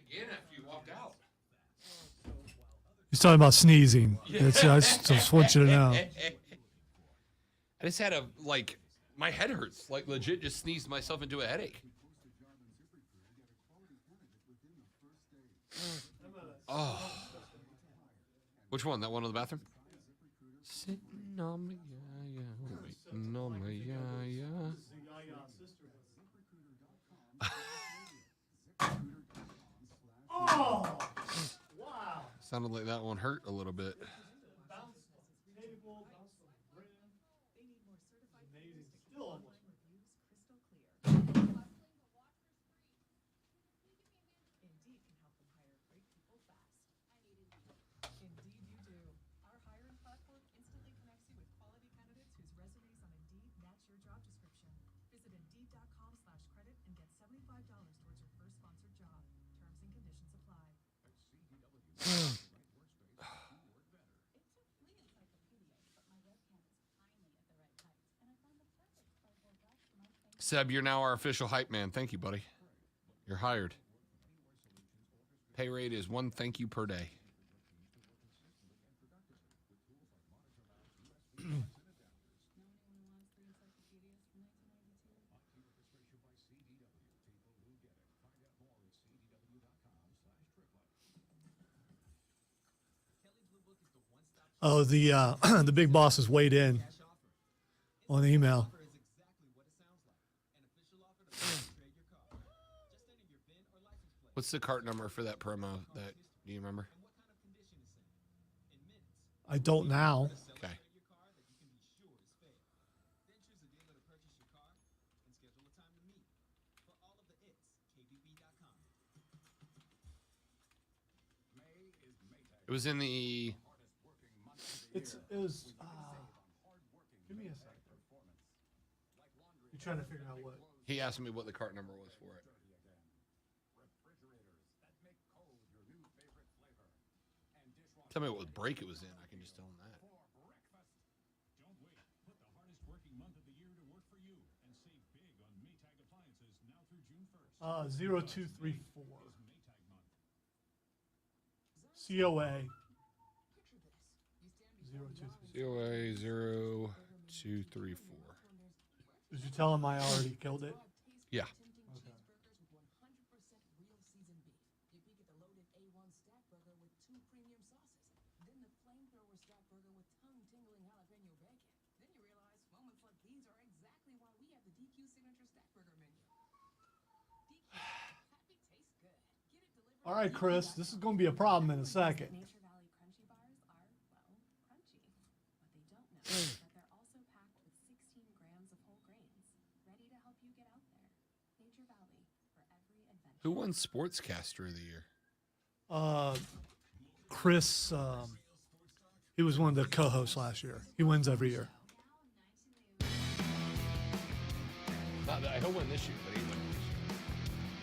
again after you walked out. He's talking about sneezing. I just want you to know. I just had my head hurts. Like, legit just sneezed myself into a headache. Oh. Which one? That one in the bathroom? Sitting on my yaya, waiting on my yaya. Oh! Wow. Sounded like that one hurt a little bit. Indeed can help them hire great people fast. Indeed you do. Our hiring platform instantly connects you with quality candidates whose resumes on Indeed match your job description. Visit Indeed.com/credit and get $75 towards your first sponsored job. Terms and conditions apply. It's a free encyclopedia, but my webcam is finally at the right height, and I found the perfect playable brush for my face. Seb, you're now our official hype man. Thank you, buddy. You're hired. Pay rate is $1 thank you per day. Oh, the big boss has weighed in on email. What's the cart number for that promo? Do you remember? I don't now. Okay. It was in the. It was. Give me a second. You're trying to figure out what. He asked me what the cart number was for it. Tell me what break it was in. I can just tell him that. Don't wait. Put the hardest working month of the year to work for you and save big on Maytag appliances now through June 1st. 0234. Maytag month. COA. 0234. COA 0234. Did you tell him I already killed it? Yeah. Okay. All right, Chris, this is going to be a problem in a second. Nature Valley Crunchy Bars are, well, crunchy. What they don't know is that they're also packed with 16 grams of whole grains, ready to help you get out there. Nature Valley, for every adventure. Who won Sportscaster of the Year? Chris, he was one of the co-hosts last year. He wins every year. He'll win this year, but he won this year.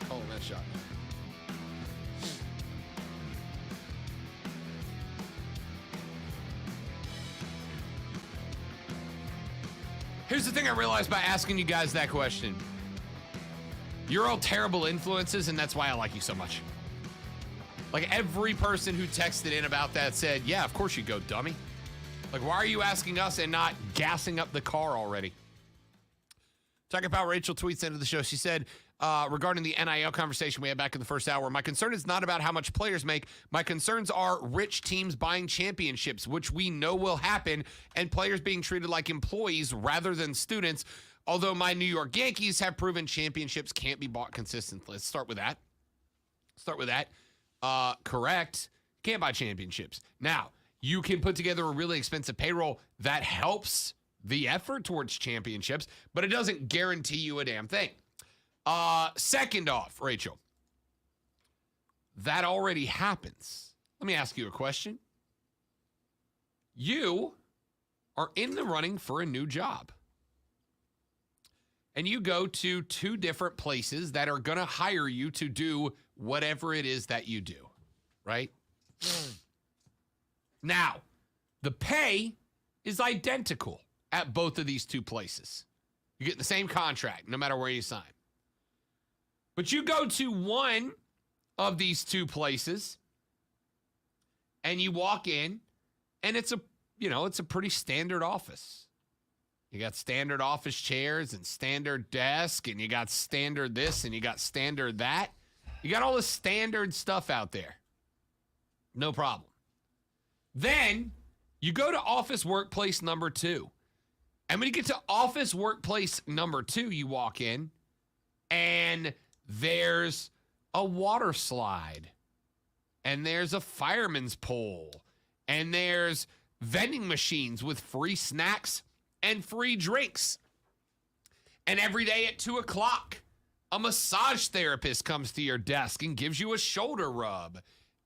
Calling that shot. Here's the thing I realized by asking you guys that question. You're all terrible influences, and that's why I like you so much. Like, every person who texted in about that said, yeah, of course you go, dummy. Like, why are you asking us and not gassing up the car already? Talking about Rachel tweets into the show. She said, regarding the NIL conversation we had back in the first hour, my concern is not about how much players make. My concerns are rich teams buying championships, which we know will happen, and players being treated like employees rather than students. Although my New York Yankees have proven championships can't be bought consistently. Let's start with that. Correct. Can't buy championships. Now, you can put together a really expensive payroll that helps the effort towards championships, but it doesn't guarantee you a damn thing. Second off, Rachel, that already happens. Let me ask you a question. You are in the running for a new job, and you go to two different places that are going to hire you to do whatever it is that you do, right? Now, the pay is identical at both of these two places. You get the same contract no matter where you sign. But you go to one of these two places. And you walk in, and it's a pretty standard office. You got standard office chairs and standard desk, and you got standard this and you got standard that. You got all the standard stuff out there. No problem. Then you go to office workplace number 2. And when you get to office workplace number 2, you walk in, and there's a water slide, and there's a fireman's pole, and there's vending machines with free snacks and free drinks. And every day at 2 o'clock, a massage therapist comes to your desk and gives you a shoulder rub.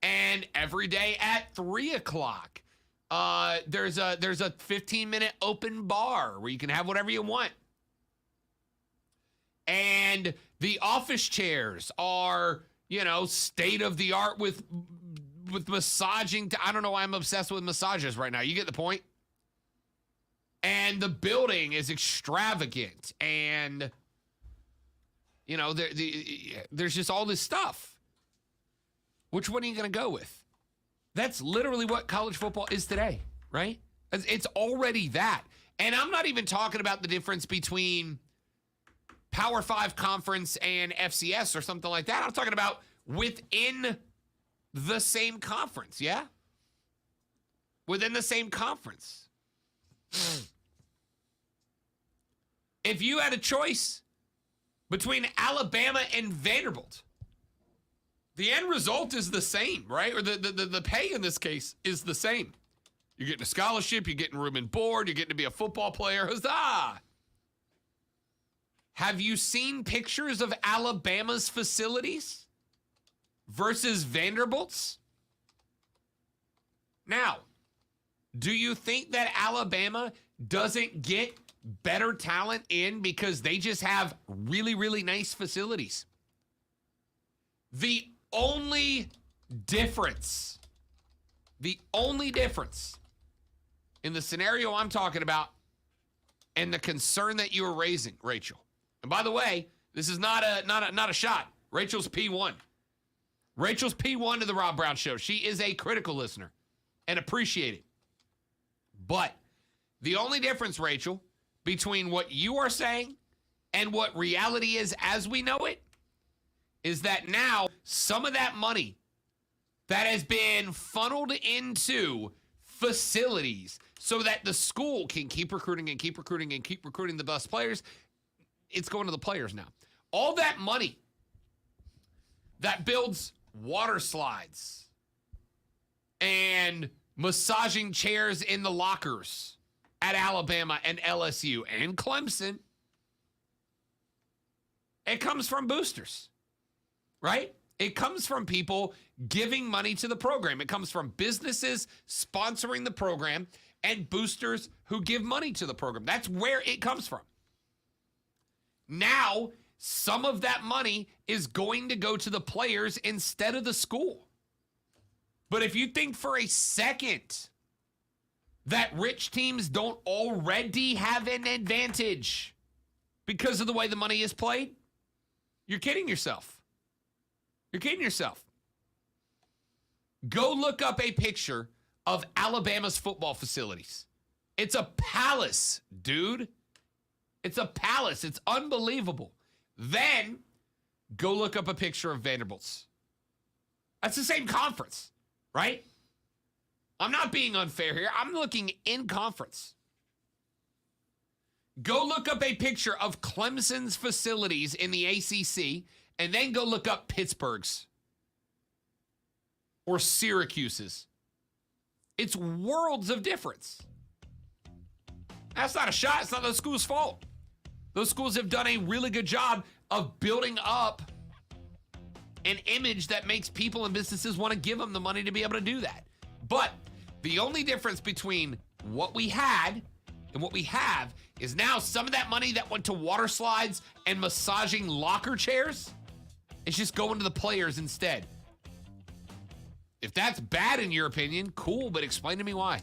And every day at 3 o'clock, there's a 15-minute open bar where you can have whatever you want. And the office chairs are, state of the art with massaging. I don't know why I'm obsessed with massages right now. You get the point? And the building is extravagant, and there's just all this stuff. Which one are you going to go with? That's literally what college football is today, right? It's already that. And I'm not even talking about the difference between Power 5 conference and FCS or something like that. I'm talking about within the same conference, yeah? Within the same conference. If you had a choice between Alabama and Vanderbilt, the end result is the same, right? Or the pay in this case is the same. You're getting a scholarship, you're getting room and board, you're getting to be a football player. Huzzah! Have you seen pictures of Alabama's facilities versus Vanderbilt's? Now, do you think that Alabama doesn't get better talent in because they just have really, really nice facilities? The only difference in the scenario I'm talking about and the concern that you were raising, Rachel. And by the way, this is not a shot. Rachel's P1. Rachel's P1 to the Rob Brown Show. She is a critical listener and appreciate it. But the only difference, Rachel, between what you are saying and what reality is as we know it, is that now some of that money that has been funneled into facilities so that the school can keep recruiting and keep recruiting and keep recruiting the best players, it's going to the players now. All that money that builds water slides and massaging chairs in the lockers at Alabama and LSU and Clemson, it comes from boosters, right? It comes from people giving money to the program. It comes from businesses sponsoring the program and boosters who give money to the program. That's where it comes from. Now, some of that money is going to go to the players instead of the school. But if you think for a second that rich teams don't already have an advantage because of the way the money is played, you're kidding yourself. You're kidding yourself. Go look up a picture of Alabama's football facilities. It's a palace, dude. It's a palace. It's unbelievable. Then go look up a picture of Vanderbilt's. That's the same conference, right? I'm not being unfair here. I'm looking in conference. Go look up a picture of Clemson's facilities in the ACC, and then go look up Pittsburgh's or Syracuse's. It's worlds of difference. That's not a shot. It's not the school's fault. Those schools have done a really good job of building up an image that makes people and businesses want to give them the money to be able to do that. But the only difference between what we had and what we have is now some of that money that went to water slides and massaging locker chairs is just going to the players instead. If that's bad in your opinion, cool, but explain to me why.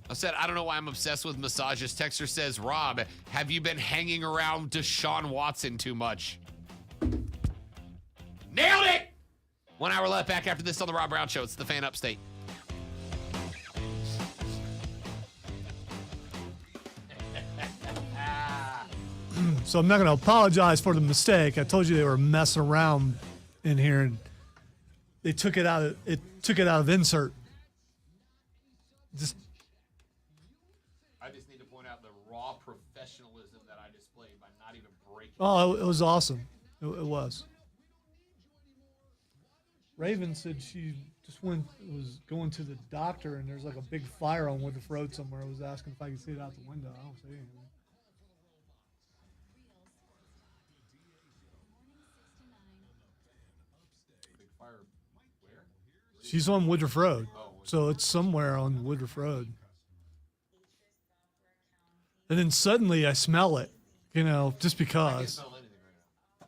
I said, I don't know why I'm obsessed with massages. Texter says, Rob, have you been hanging around Deshaun Watson too much? Nailed it! 1 hour left. Back after this on the Rob Brown Show. It's the Fan Upstate. So I'm not going to apologize for the mistake. I told you they were messing around in here, and they took it out of insert. Just I just need to point out the raw professionalism that I displayed by not even breaking. oh, it was awesome. It was. Raven said she just was going to the doctor, and there's like a big fire on Woodruff Road somewhere. I was asking if I could see it out the window. I don't see anything. Big fire. Where? She's on Woodruff Road, so it's somewhere on Woodruff Road. And then suddenly I smell it, just I can't because. smell anything right now.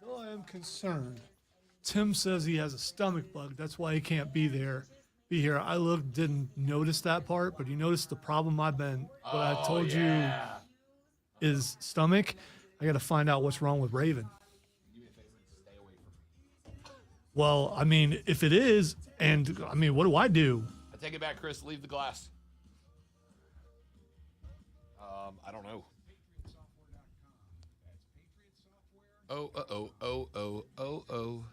Although I am concerned, Tim says he has a stomach bug. That's why he can't be here. I didn't notice that part, but you noticed the problem what I told you is stomach. I got to find out what's wrong with Raven. Do me a favor and stay away from me. Well, I mean, if it is, and I mean, what do I do? I take it back, Chris. Leave the glass. I don't know. Oh.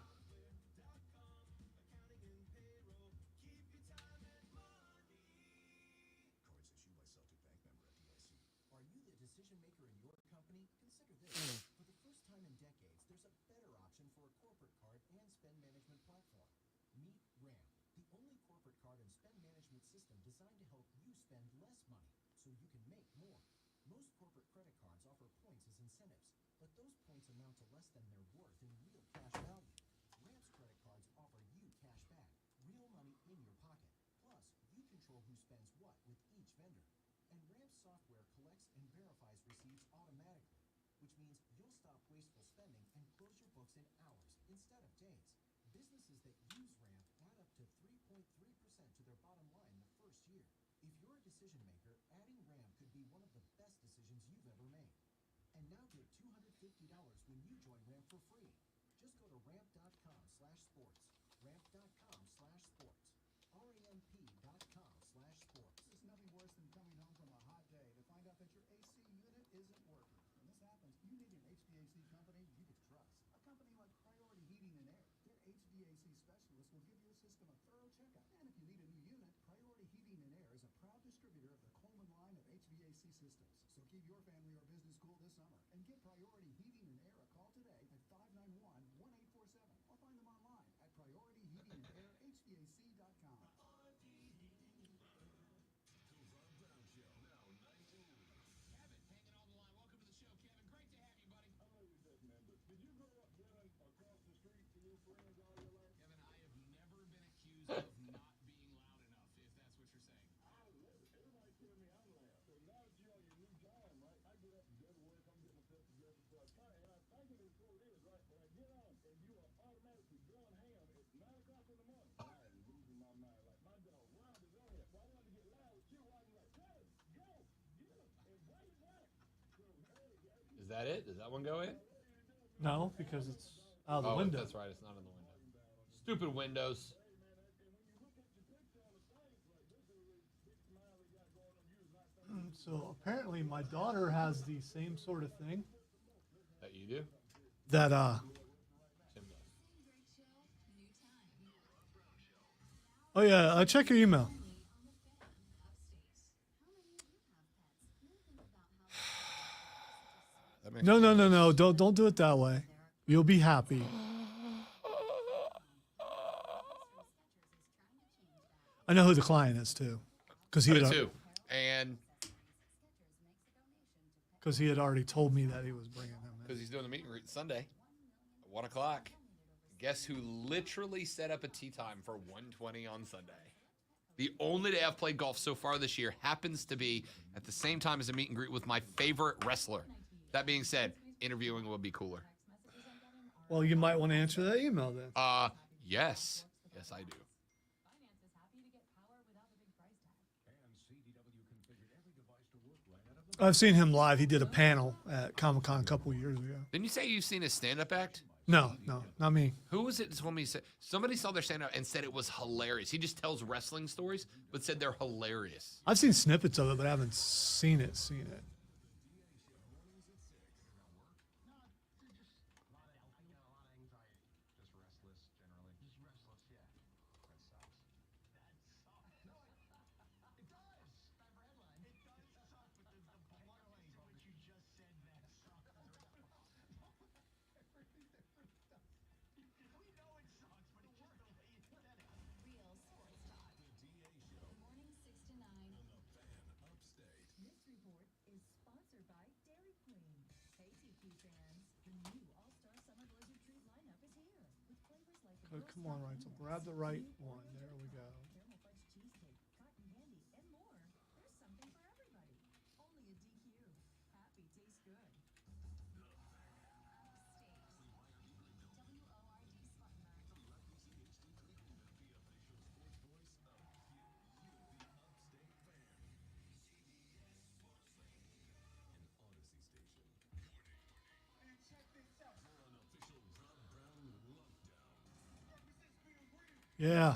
Are you the decision maker in your company? Consider this. For the first time in decades, there's a better option for a corporate card and spend management platform. Meet Ramp, the only corporate card and spend management system designed to help you spend less money so you can make more. Most corporate credit cards offer points as incentives, but those points amount to less than their worth in real cash value. Ramp's credit cards offer you cash back, real money in your pocket. Plus, you control who spends what with each vendor. And Ramp's software collects and verifies receipts automatically, which means you'll stop wasteful spending and close your books in hours instead of days. Businesses that use Ramp add up to 3.3% to their bottom line the first year. If you're a decision maker, adding Ramp could be one of the best decisions you've ever made. And now get $250 when you join Ramp for free. Just go to ramp.com/sports. Ramp.com/sports. RAMP.com/sports. There's nothing worse than coming home from a hot day to find out that your AC unit isn't working. When this happens, you need an HVAC company you can trust. A company like Priority Heating and Air. Their HVAC specialist will give your system a thorough checkup. And if you need a new unit, Priority Heating and Air is a proud distributor of the Coleman line of HVAC systems. So keep your family or business cool this summer and give Priority Heating and Air a call today at 591-1847 or find them online at PriorityHeatingAndAirHVAC.com. Is that it? Does that one go in? No, because it's out of the Oh, window. that's right. It's not in the window. Stupid windows. So apparently my daughter has the same sort of thing That you do? that Tim does. oh yeah, check your email. That makes No, don't do it that way. You'll be happy. I know who the client is too, because he I do had too. And already told me that he was bringing him in. because he's doing the meet and greet Sunday at 1 o'clock. Guess who literally set up a tee time for 1:20 on Sunday? The only day I've played golf so far this year happens to be at the same time as a meet and greet with my favorite wrestler. That being said, interviewing will be cooler. Well, you might want to answer that email then. Yes. Yes, I do. I've seen him live. He did a panel at Comic-Con a couple of years ago. Didn't you say you've seen his stand-up act? No, not me. Who was it? Told me somebody saw their stand-up and said it was hilarious. He just tells wrestling stories, but said they're hilarious. I've seen snippets of it, but I haven't seen it. Real sports talk. Morning 6 to 9. This report is sponsored by Dairy Queen. Hey, TQ fans, the new All-Star Summer Blizzard Treat lineup is here with flavors like the Come on, Rachel. Grab the right one. There we go. caramel fudge cheesecake, cotton candy, and more. There's something for everybody. Only a DQ. Happy tastes good. Yeah.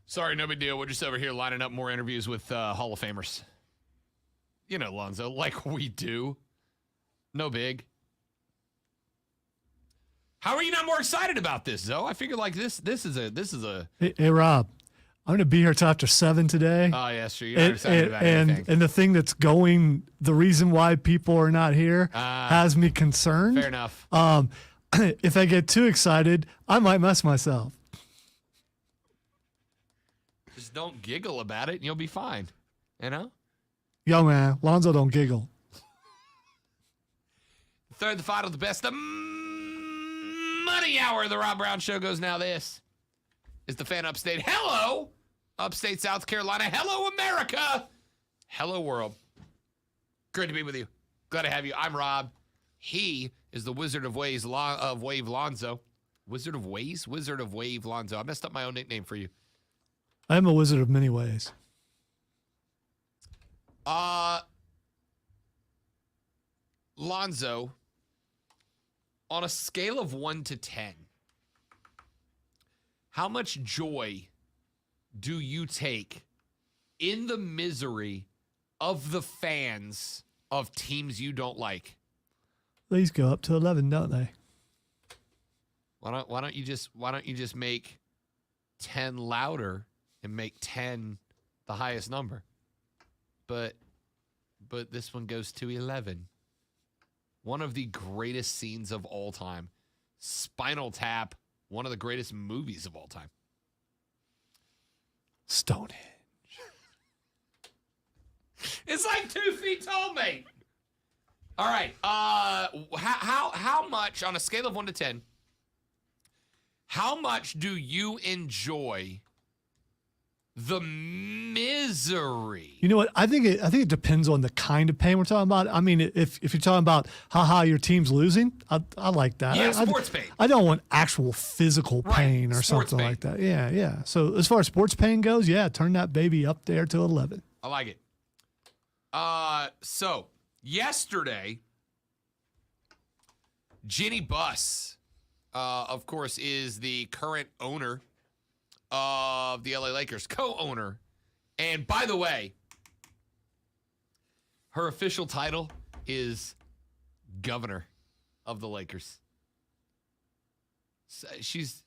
Sorry, no big deal. We're just over here lining up more interviews with Hall of Famers. You know, Lonzo, like we do. No big. How are you not more excited about this, Zoe? I figured like this is a. Hey, Rob, I'm going to be here till after 7 today. Oh yeah, sure. You're not excited about anything. And the thing that's going, the reason why people are not here has me concerned. Fair enough. If I get too excited, I might mess myself. Just don't giggle about it, and you'll be fine. You know. Yo, man, Lonzo don't giggle. Third, the final, the best of money hour of the Rob Brown Show goes now. This is the fan upstate. Hello, upstate South Carolina. Hello, America. Hello, world. Great to be with you. Glad to have you. I'm Rob. He is the Wizard of Wave Lonzo. Wizard of Ways? Wizard of Wave Lonzo. I messed up my own nickname for you. I am a wizard of many ways. Lonzo, on a scale of 1 to 10, how much joy do you take in the misery of the fans of teams you don't like? These go up to 11, don't they? Why don't you just make 10 louder and make 10 the highest number? But this one goes to 11. One of the greatest scenes of all time. Spinal Tap, one of the greatest movies of all time. Stonehenge. It's like 2 feet tall, mate. All right. How much, on a scale of 1 to 10, how much do you enjoy the misery? You know what? I think it depends on the kind of pain we're talking about. I mean, if you're talking about your team's losing, I like that. Yeah, sports pain. I don't want actual physical pain or sports something pain. like that. Yeah. So as far as sports pain goes, yeah, turn that baby up there to 11. I like it. So yesterday, Jenny Buss, of course, is the current owner of the LA Lakers, co-owner. And by the way, her official title is governor of the Lakers. So she's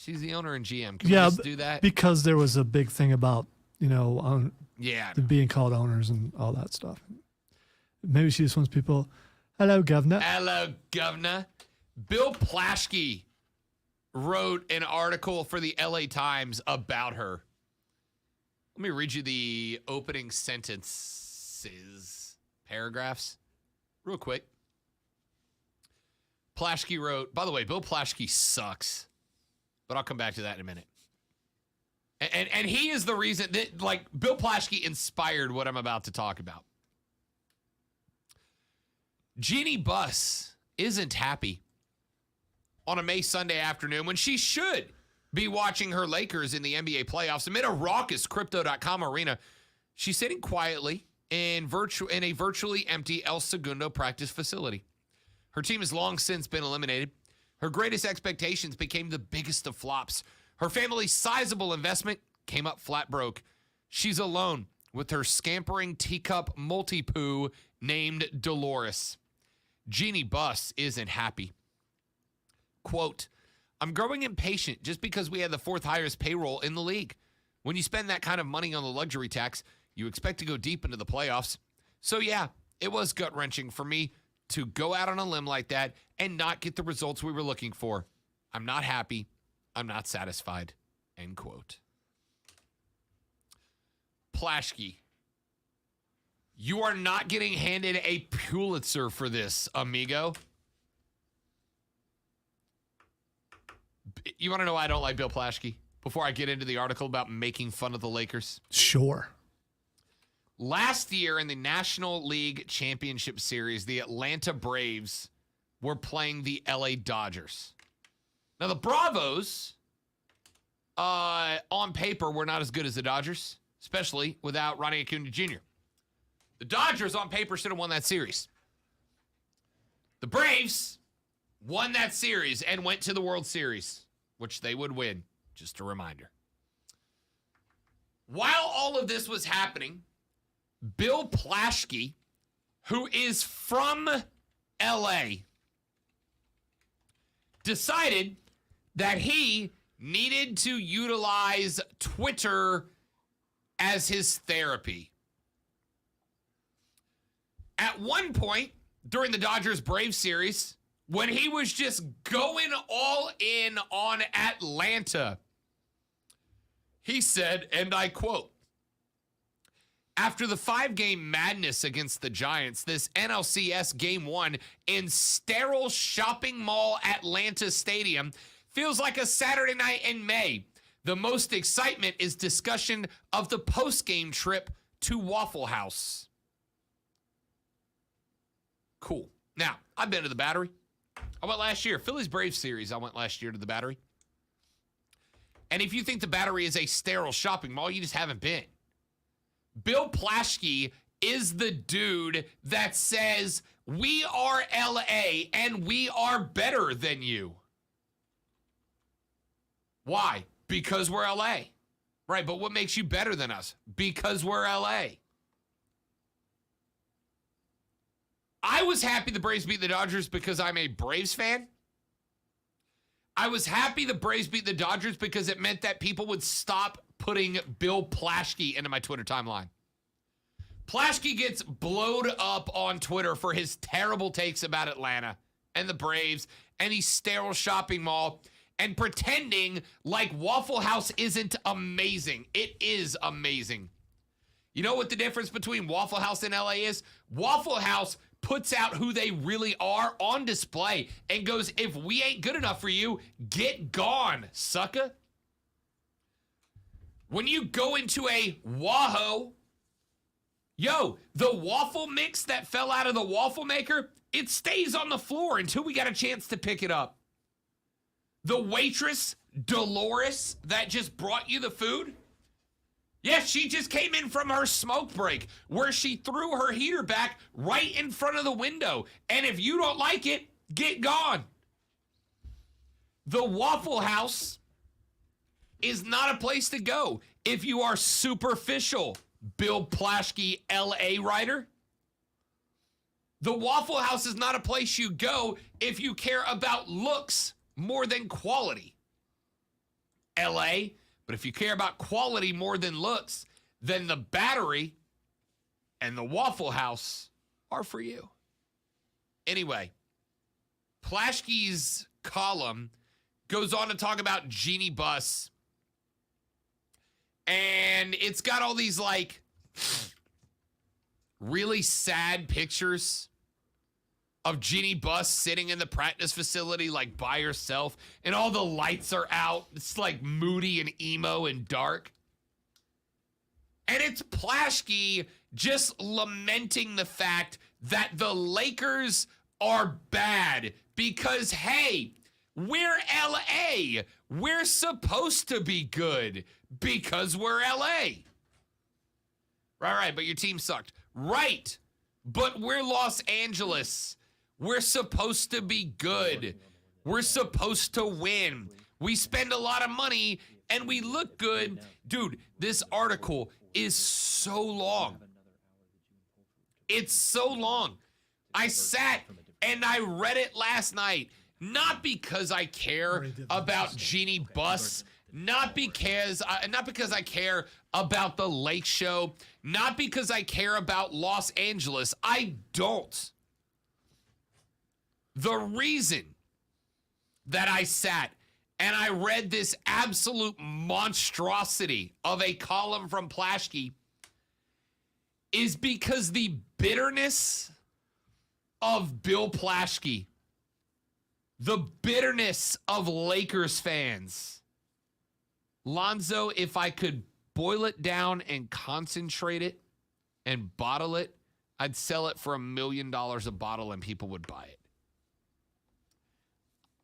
the owner and GM. Can we just do that? Because there was a big thing about, Yeah. being called owners and all that stuff. Maybe she just wants people, hello, governor. Hello, governor. Bill Plaschke wrote an article for the LA Times about her. Let me read you the opening paragraphs, real quick. Plaschke wrote, by the way, Bill Plaschke sucks, but I'll come back to that in a minute. And he is the reason that, like, Bill Plaschke inspired what I'm about to talk about. Jeannie Buss isn't happy on a May Sunday afternoon when she should be watching her Lakers in the NBA playoffs amid a raucous Crypto.com arena. She's sitting quietly in a virtually empty El Segundo practice facility. Her team has long since been eliminated. Her greatest expectations became the biggest of flops. Her family's sizable investment came up flat broke. She's alone with her scampering teacup multi-poo named Dolores. Jeannie Buss isn't happy. Quote, I'm growing impatient just because we had the fourth highest payroll in the league. When you spend that kind of money on the luxury tax, you expect to go deep into the playoffs. So yeah, it was gut-wrenching for me to go out on a limb like that and not get the results we were looking for. I'm not happy. I'm not satisfied. End quote. Plaschke, you are not getting handed a Pulitzer for this, amigo. You want to know why I don't like Bill Plaschke? Before I get into the article about making fun of the Lakers. Sure. Last year in the National League Championship Series, the Atlanta Braves were playing the LA Dodgers. Now, the Bravos, on paper, were not as good as the Dodgers, especially without Ronnie Acuna Jr. The Dodgers, on paper, should have won that series. The Braves won that series and went to the World Series, which they would win. Just a reminder. While all of this was happening, Bill Plaschke, who is from LA, decided that he needed to utilize Twitter as his therapy. At one point during the Dodgers-Braves series, when he was just going all in on Atlanta, he said, and I quote, after the 5-game madness against the Giants, this NLCS Game 1 in sterile shopping mall Atlanta Stadium feels like a Saturday night in May. The most excitement is discussion of the post-game trip to Waffle House. Cool. Now, I've been to the Battery. I went last year. Phillies Braves series, I went last year to the Battery. And if you think the Battery is a sterile shopping mall, you just haven't been. Bill Plaschke is the dude that says, we are LA and we are better than you. Why? Because we're LA. Right, but what makes you better than us? Because we're LA. I was happy the Braves beat the Dodgers because I'm a Braves fan. I was happy the Braves beat the Dodgers because it meant that people would stop putting Bill Plaschke into my Twitter timeline. Plaschke gets blowed up on Twitter for his terrible takes about Atlanta and the Braves and the sterile shopping mall and pretending like Waffle House isn't amazing. It is amazing. You know what the difference between Waffle House and LA is? Waffle House puts out who they really are on display and goes, if we ain't good enough for you, get gone, sucker. When you go into a Wahoo, the waffle mix that fell out of the waffle maker, it stays on the floor until we got a chance to pick it up. The waitress, Dolores, that just brought you the food, yes, she just came in from her smoke break where she threw her heater back right in front of the window. And if you don't like it, get gone. The Waffle House is not a place to go if you are superficial, Bill Plaschke, LA writer. The Waffle House is not a place you go if you care about looks more than quality, LA. But if you care about quality more than looks, then the Battery and the Waffle House are for you. Anyway, Plaschke's column goes on to talk about Jeannie Buss. And it's got all these, like, really sad pictures of Jeannie Buss sitting in the practice facility like by herself and all the lights are out. It's like moody and emo and dark. And it's Plaschke just lamenting the fact that the Lakers are bad because, hey, we're LA. We're supposed to be good because we're LA. Right, but your team sucked. Right, but we're Los Angeles. We're supposed to be good. We're supposed to win. We spend a lot of money and we look good. Dude, this article is so long. It's so long. I sat and I read it last night, not because I care about Jeannie Buss, not because I care about the Lake Show, not because I care about Los Angeles. I don't. The reason that I sat and I read this absolute monstrosity of a column from Plaschke is because the bitterness of Bill Plaschke, the bitterness of Lakers fans. Lonzo, if I could boil it down and concentrate it and bottle it, I'd sell it for $1 million a bottle and people would buy it.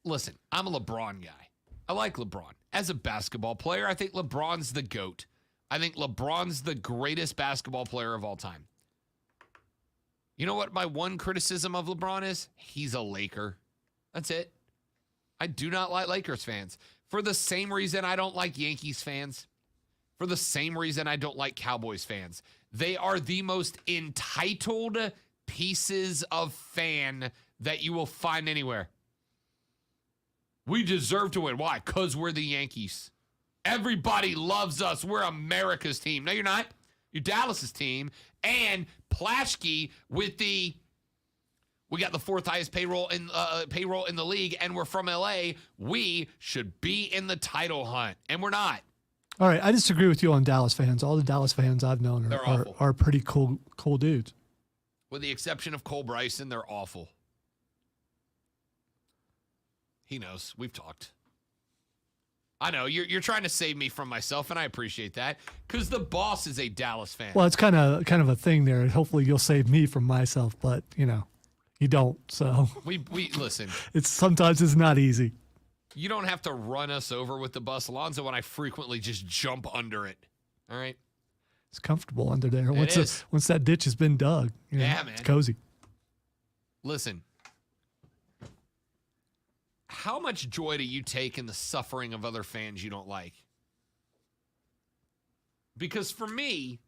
Listen, I'm a LeBron guy. I like LeBron. As a basketball player, I think LeBron's the GOAT. I think LeBron's the greatest basketball player of all time. You know what my one criticism of LeBron is? He's a Laker. That's it. I do not like Lakers fans. For the same reason I don't like Yankees fans. For the same reason I don't like Cowboys fans. They are the most entitled pieces of fan that you will find anywhere. We deserve to win. Why? Because we're the Yankees. Everybody loves us. We're America's team. No, you're not. You're Dallas's team. And Plaschke with we got the fourth highest payroll in the league, and we're from LA. We should be in the title hunt, and we're not. All right, I disagree with you on Dallas fans. All the Dallas fans I've known are pretty cool dudes. With the exception of Cole Bryson, they're awful. He knows. We've talked. I know. You're trying to save me from myself, and I appreciate that, because the boss is a Dallas fan. Well, it's kind of a thing there. Hopefully you'll save me from myself, but, you don't. So we listen. Sometimes it's not easy. You don't have to run us over with the bus, Alonzo, and I frequently just jump under it. All right? It's comfortable under there. Once that ditch has been dug, man. It's cozy. Listen. How much joy do you take in the suffering of other fans you don't like? Because for me,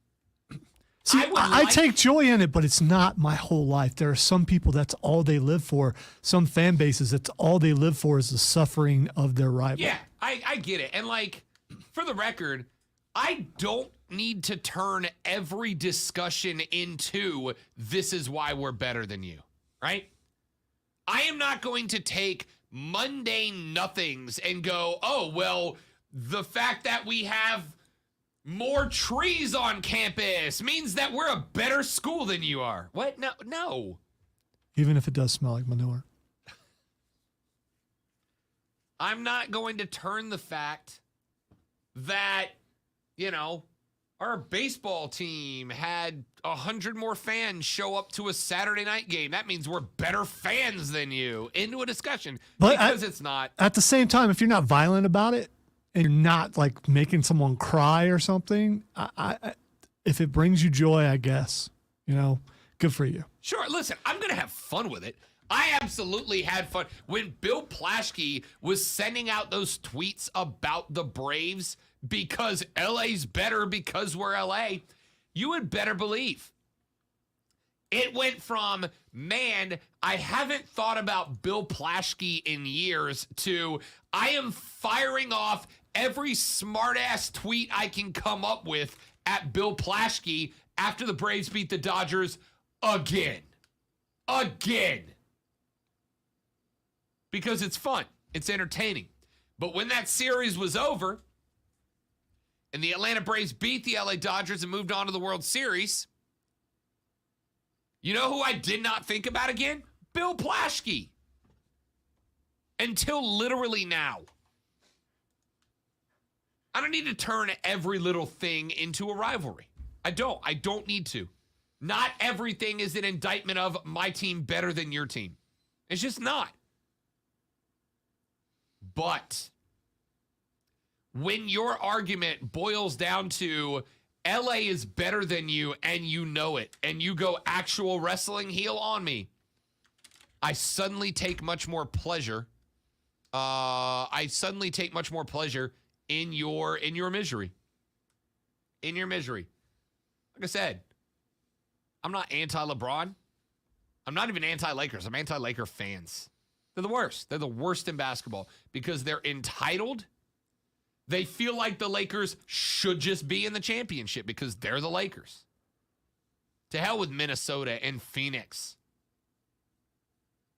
see, I take joy in it, but it's not my whole life. There are some people that's all they live for. Some fan bases, that's all they live for is the suffering of their rival. Yeah, I get it. And for the record, I don't need to turn every discussion into this is why we're better than you, right? I am not going to take mundane nothings and go, oh, well, the fact that we have more trees on campus means that we're a better school than you are. What? No. Even if it does smell like manure. I'm not going to turn the fact that, our baseball team had 100 more fans show up to a Saturday night game. That means we're better fans than you into a discussion. Because it's not. At the same time, if you're not violent about it and you're not making someone cry or something, I if it brings you joy, I guess, good for you. Sure. Listen, I'm going to have fun with it. I absolutely had fun. When Bill Plaschke was sending out those tweets about the Braves because LA's better because we're LA, you would better believe. It went from, man, I haven't thought about Bill Plaschke in years to I am firing off every smart-ass tweet I can come up with at Bill Plaschke after the Braves beat the Dodgers again. Because it's fun. It's entertaining. But when that series was over and the Atlanta Braves beat the LA Dodgers and moved on to the World Series, you know who I did not think about again? Bill Plaschke. Until literally now. I don't need to turn every little thing into a rivalry. I don't need to. Not everything is an indictment of my team better than your team. It's just not. But when your argument boils down to LA is better than you and you know it, and you go actual wrestling heel on me, I suddenly take much more pleasure. I suddenly take much more pleasure in your misery. In your misery. Like I said, I'm not anti-LeBron. I'm not even anti-Lakers. I'm anti-Laker fans. They're the worst. They're the worst in basketball because they're entitled. They feel like the Lakers should just be in the championship because they're the Lakers. To hell with Minnesota and Phoenix.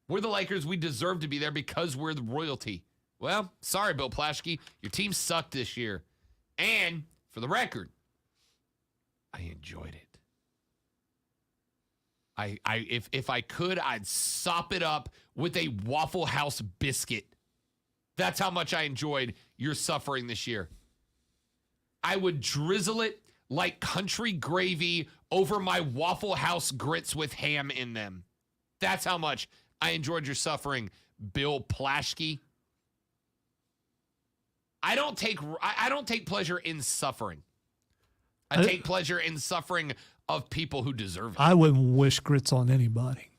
We're the Lakers. We deserve to be there because we're the royalty. Well, sorry, Bill Plaschke. Your team sucked this year. And, for the record, I enjoyed it. If I could, I'd sop it up with a Waffle House biscuit. That's how much I enjoyed your suffering this year. I would drizzle it like country gravy over my Waffle House grits with ham in them. That's how much I enjoyed your suffering, Bill Plaschke. I don't take pleasure in suffering. I take pleasure in suffering of people who deserve it. I wouldn't wish grits on anybody.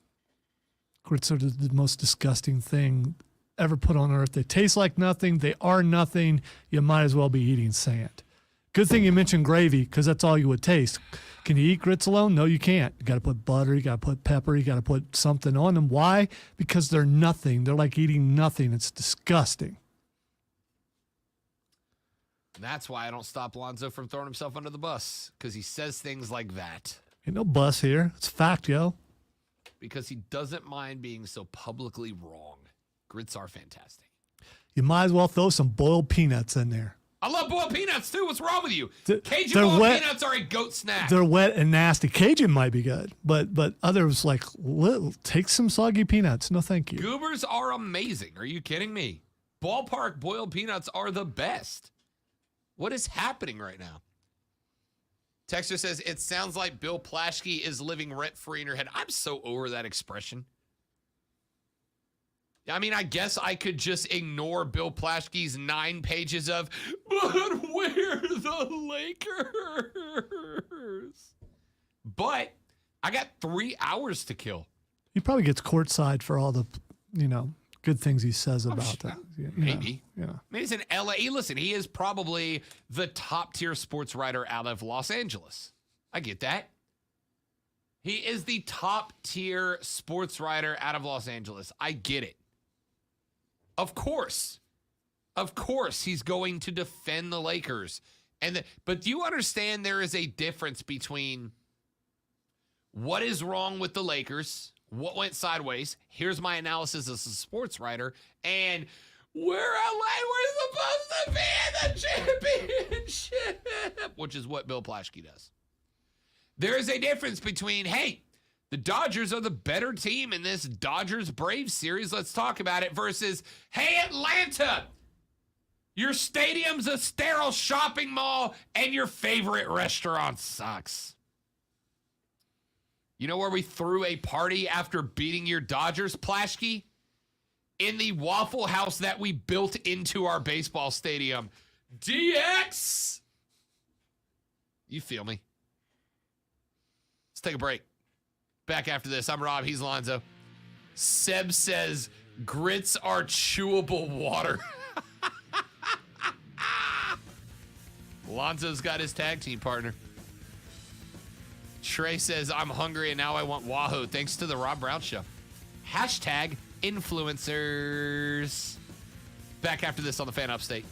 Grits are the most disgusting thing ever put on earth. They taste like nothing. They are nothing. You might as well be eating sand. Good thing you mentioned gravy because that's all you would taste. Can you eat grits alone? No, you can't. You got to put butter. You got to put pepper. You got to put something on them. Why? Because they're nothing. They're like eating nothing. It's disgusting. That's why I don't stop Lonzo from throwing himself under the bus, because he says things like that. Ain't no bus here. It's fact, yo. Because he doesn't mind being so publicly wrong. Grits are fantastic. You might as well throw some boiled peanuts in there. I love boiled peanuts, too. What's wrong with you? Cajun they're boiled wet. peanuts are a goat snack. They're wet and nasty. Cajun might be good, but others like take some soggy peanuts. No, thank you. Goobers are amazing. Are you kidding me? Ballpark boiled peanuts are the best. What is happening right now? Texter says, it sounds like Bill Plaschke is living rent-free in your head. I'm so over that expression. I mean, I guess I could just ignore Bill Plaschke's 9 pages of, but we're the Lakers. But I got 3 hours to kill. He probably gets courtside for all the, good things he says about that. Maybe. Yeah. I mean, he's in LA. Listen, he is probably the top tier sports writer out of Los Angeles. I get that. He is the top tier sports writer out of Los Angeles. I get it. Of course he's going to defend the Lakers. But do you understand there is a difference between what is wrong with the Lakers, what went sideways, here's my analysis as a sports writer, and we're supposed to be in the championship, which is what Bill Plaschke does. There is a difference between, hey, the Dodgers are the better team in this Dodgers-Braves series, let's talk about it, versus, hey, Atlanta, your stadium's a sterile shopping mall and your favorite restaurant sucks. You know where we threw a party after beating your Dodgers, Plaschke? In the Waffle House that we built into our baseball stadium. DX! You feel me? Let's take a break. Back after this. I'm Rob. He's Lonzo. Seb says grits are chewable water. Lonzo's got his tag team partner. Trey says, I'm hungry and now I want Wahoo. Thanks to the Rob Brown Show. Hashtag influencers. Back after this on the Fan Upstate.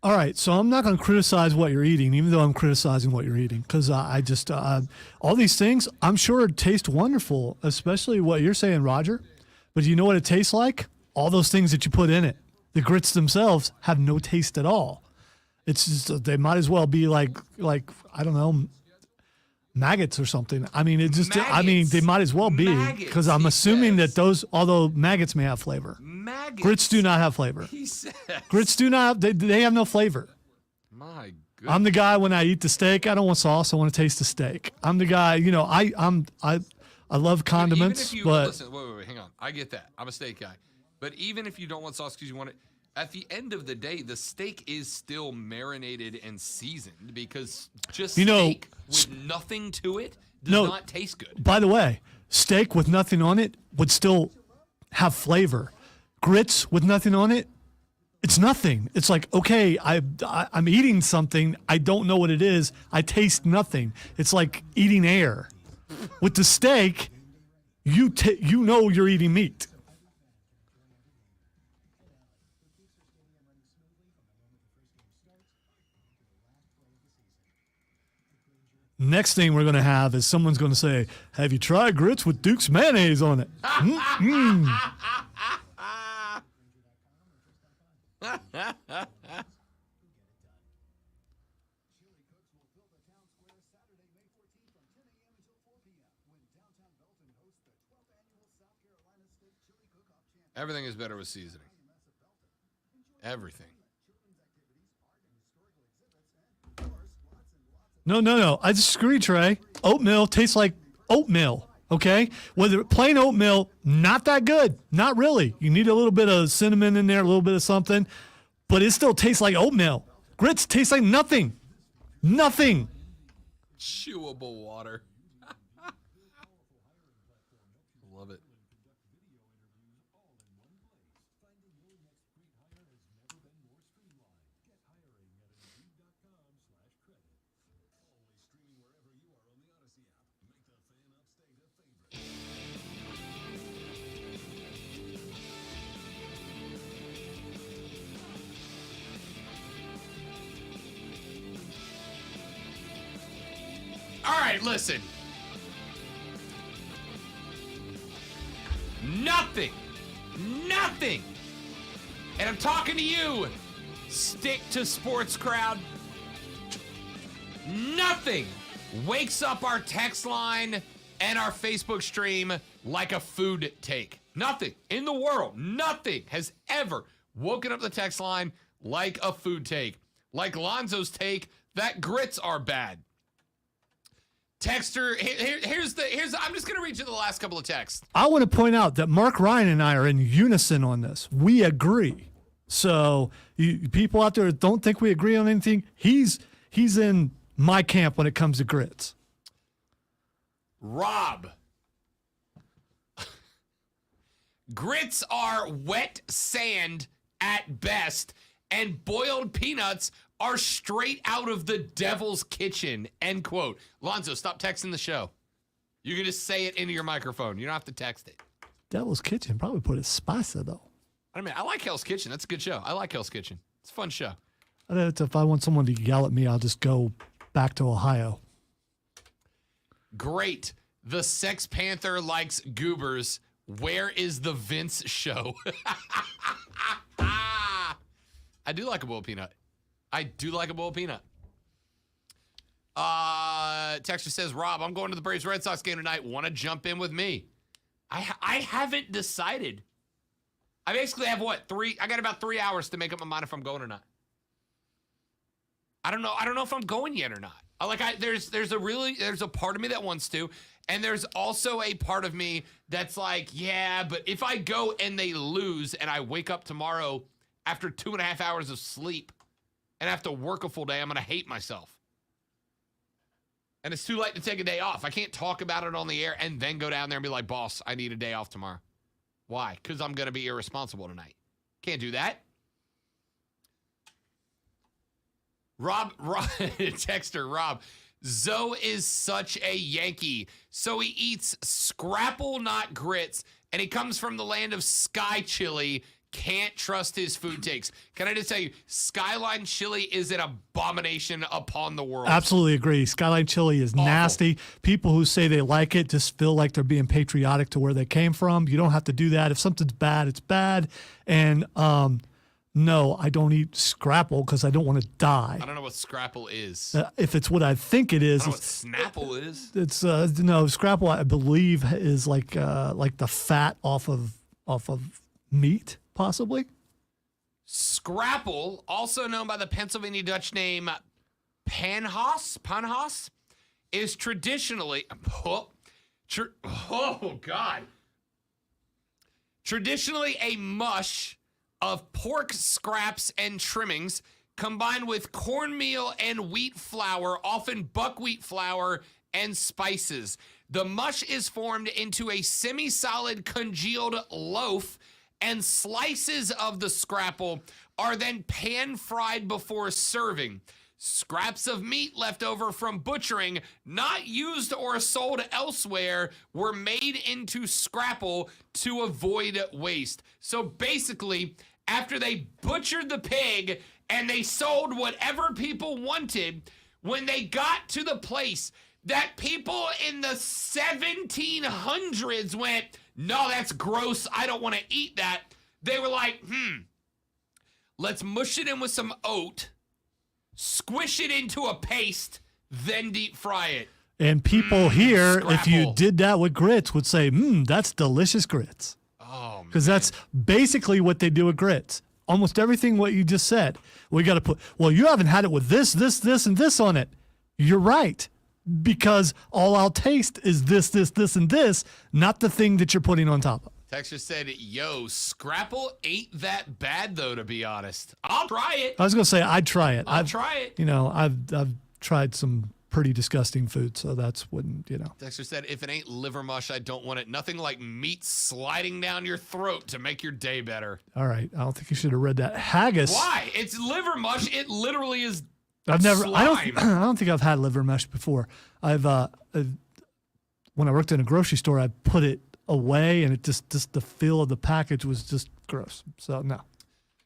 All right, so I'm not going to criticize what you're eating, even though I'm criticizing what you're eating, because I just all these things I'm sure taste wonderful, especially what you're saying, Roger. But you know what it tastes like? All those things that you put in it. The grits themselves have no taste at all. It's just they might as well be like I don't know, maggots or something. I mean, they might as well be, because I'm assuming that although maggots may have flavor. Maggots. Grits do not have flavor. He says. Grits do not. They have no flavor. My goodness. I'm the guy when I eat the steak. I don't want sauce. I want to taste the steak. I'm the guy. You know, I love condiments, but listen, wait, hang on. I get that. I'm a steak guy, but even if you don't want sauce because you want it, at the end of the day, the steak is still marinated and seasoned, because just steak with nothing to it does not taste good. By the way, steak with nothing on it would still have flavor. Grits with nothing on it, it's nothing. It's like, okay, I'm eating something. I don't know what it is. I taste nothing. It's like eating air. With the steak, you know you're eating meat. Next thing we're going to have is someone's going to say, have you tried grits with Duke's mayonnaise on it? Everything is better with seasoning. Everything. No. I disagree, Trey. Oatmeal tastes like oatmeal, okay? Whether plain oatmeal, not that good. Not really. You need a little bit of cinnamon in there, a little bit of something, but it still tastes like oatmeal. Grits taste like nothing. Nothing. Chewable water. Love it. All right, listen. Nothing. And I'm talking to you, stick to sports crowd. Nothing wakes up our text line and our Facebook stream like a food take. Nothing in the world, nothing has ever woken up the text line like a food take. Like Lonzo's take that grits are bad. Texter, I'm just going to read you the last couple of texts. I want to point out that Mark Ryan and I are in unison on this. We agree. So you people out there that don't think we agree on anything, he's in my camp when it comes to grits. Rob. Grits are wet sand at best, and boiled peanuts are straight out of the devil's kitchen, end quote. Lonzo, stop texting the show. You can just say it into your microphone. You don't have to text it. Devil's Kitchen probably put it spicy, though. I mean, I like Hell's Kitchen. That's a good show. I like Hell's Kitchen. It's a fun show. If I want someone to yell at me, I'll just go back to Ohio. Great. The Sex Panther likes goobers. Where is the Vince show? I do like a boiled peanut. Texture says, Rob, I'm going to the Braves Red Sox game tonight. Want to jump in with me? I haven't decided. I basically have I got about 3 hours to make up my mind if I'm going or not. I don't know if I'm going yet or not. There's a part of me that wants to, and there's also a part of me that's like, yeah, but if I go and they lose and I wake up tomorrow after 2.5 hours of sleep and have to work a full day, I'm going to hate myself. And it's too late to take a day off. I can't talk about it on the air and then go down there and be like, boss, I need a day off tomorrow. Why? Because I'm going to be irresponsible tonight. Can't do that. Texter, Rob. Zoe is such a Yankee. So he eats scrapple, not grits, and he comes from the land of sky chili. Can't trust his food takes. Can I just tell you, Skyline chili is an abomination upon the world. Absolutely agree. Skyline chili is nasty. People who say they like it just feel like they're being patriotic to where they came from. You don't have to do that. If something's bad, it's bad. And no, I don't eat scrapple because I don't want to die. I don't know what scrapple is. If it's what I think it is, I don't know what Snapple is. it's no scrapple. I believe is like the fat off of meat, possibly. Scrapple, also known by the Pennsylvania Dutch name panhas, is traditionally traditionally a mush of pork scraps and trimmings combined with cornmeal and wheat flour, often buckwheat flour and spices. The mush is formed into a semi-solid congealed loaf, and slices of the scrapple are then pan-fried before serving. Scraps of meat left over from butchering, not used or sold elsewhere, were made into scrapple to avoid waste. So basically, after they butchered the pig and they sold whatever people wanted, when they got to the place that people in the 1700s went, no, that's gross, I don't want to eat that. They were like, let's mush it in with some oat, squish it into a paste, then deep fry it. And people here, if you scrapple. did that with grits, would say, that's delicious grits. Oh, man. Because that's basically what they do with grits. Almost everything what you just said. We got to put, well, you haven't had it with this, and this on it. You're right. Because all I'll taste is this, and this, not the thing that you're putting on top of. Texture said, yo, scrapple ain't that bad, though, to be honest. I'll try it. I was going to say, I'd try it. I'll try it. You know, I've tried some pretty disgusting food, so that's wouldn't, you know. Dexter said, if it ain't liver mush, I don't want it. Nothing like meat sliding down your throat to make your day better. All right. I don't think you should have read that. Haggis. Why? It's liver mush. It literally is I slime. don't think I've had liver mush before. I've when I worked in a grocery store, I put it away, and it just the feel of the package was just gross. So no.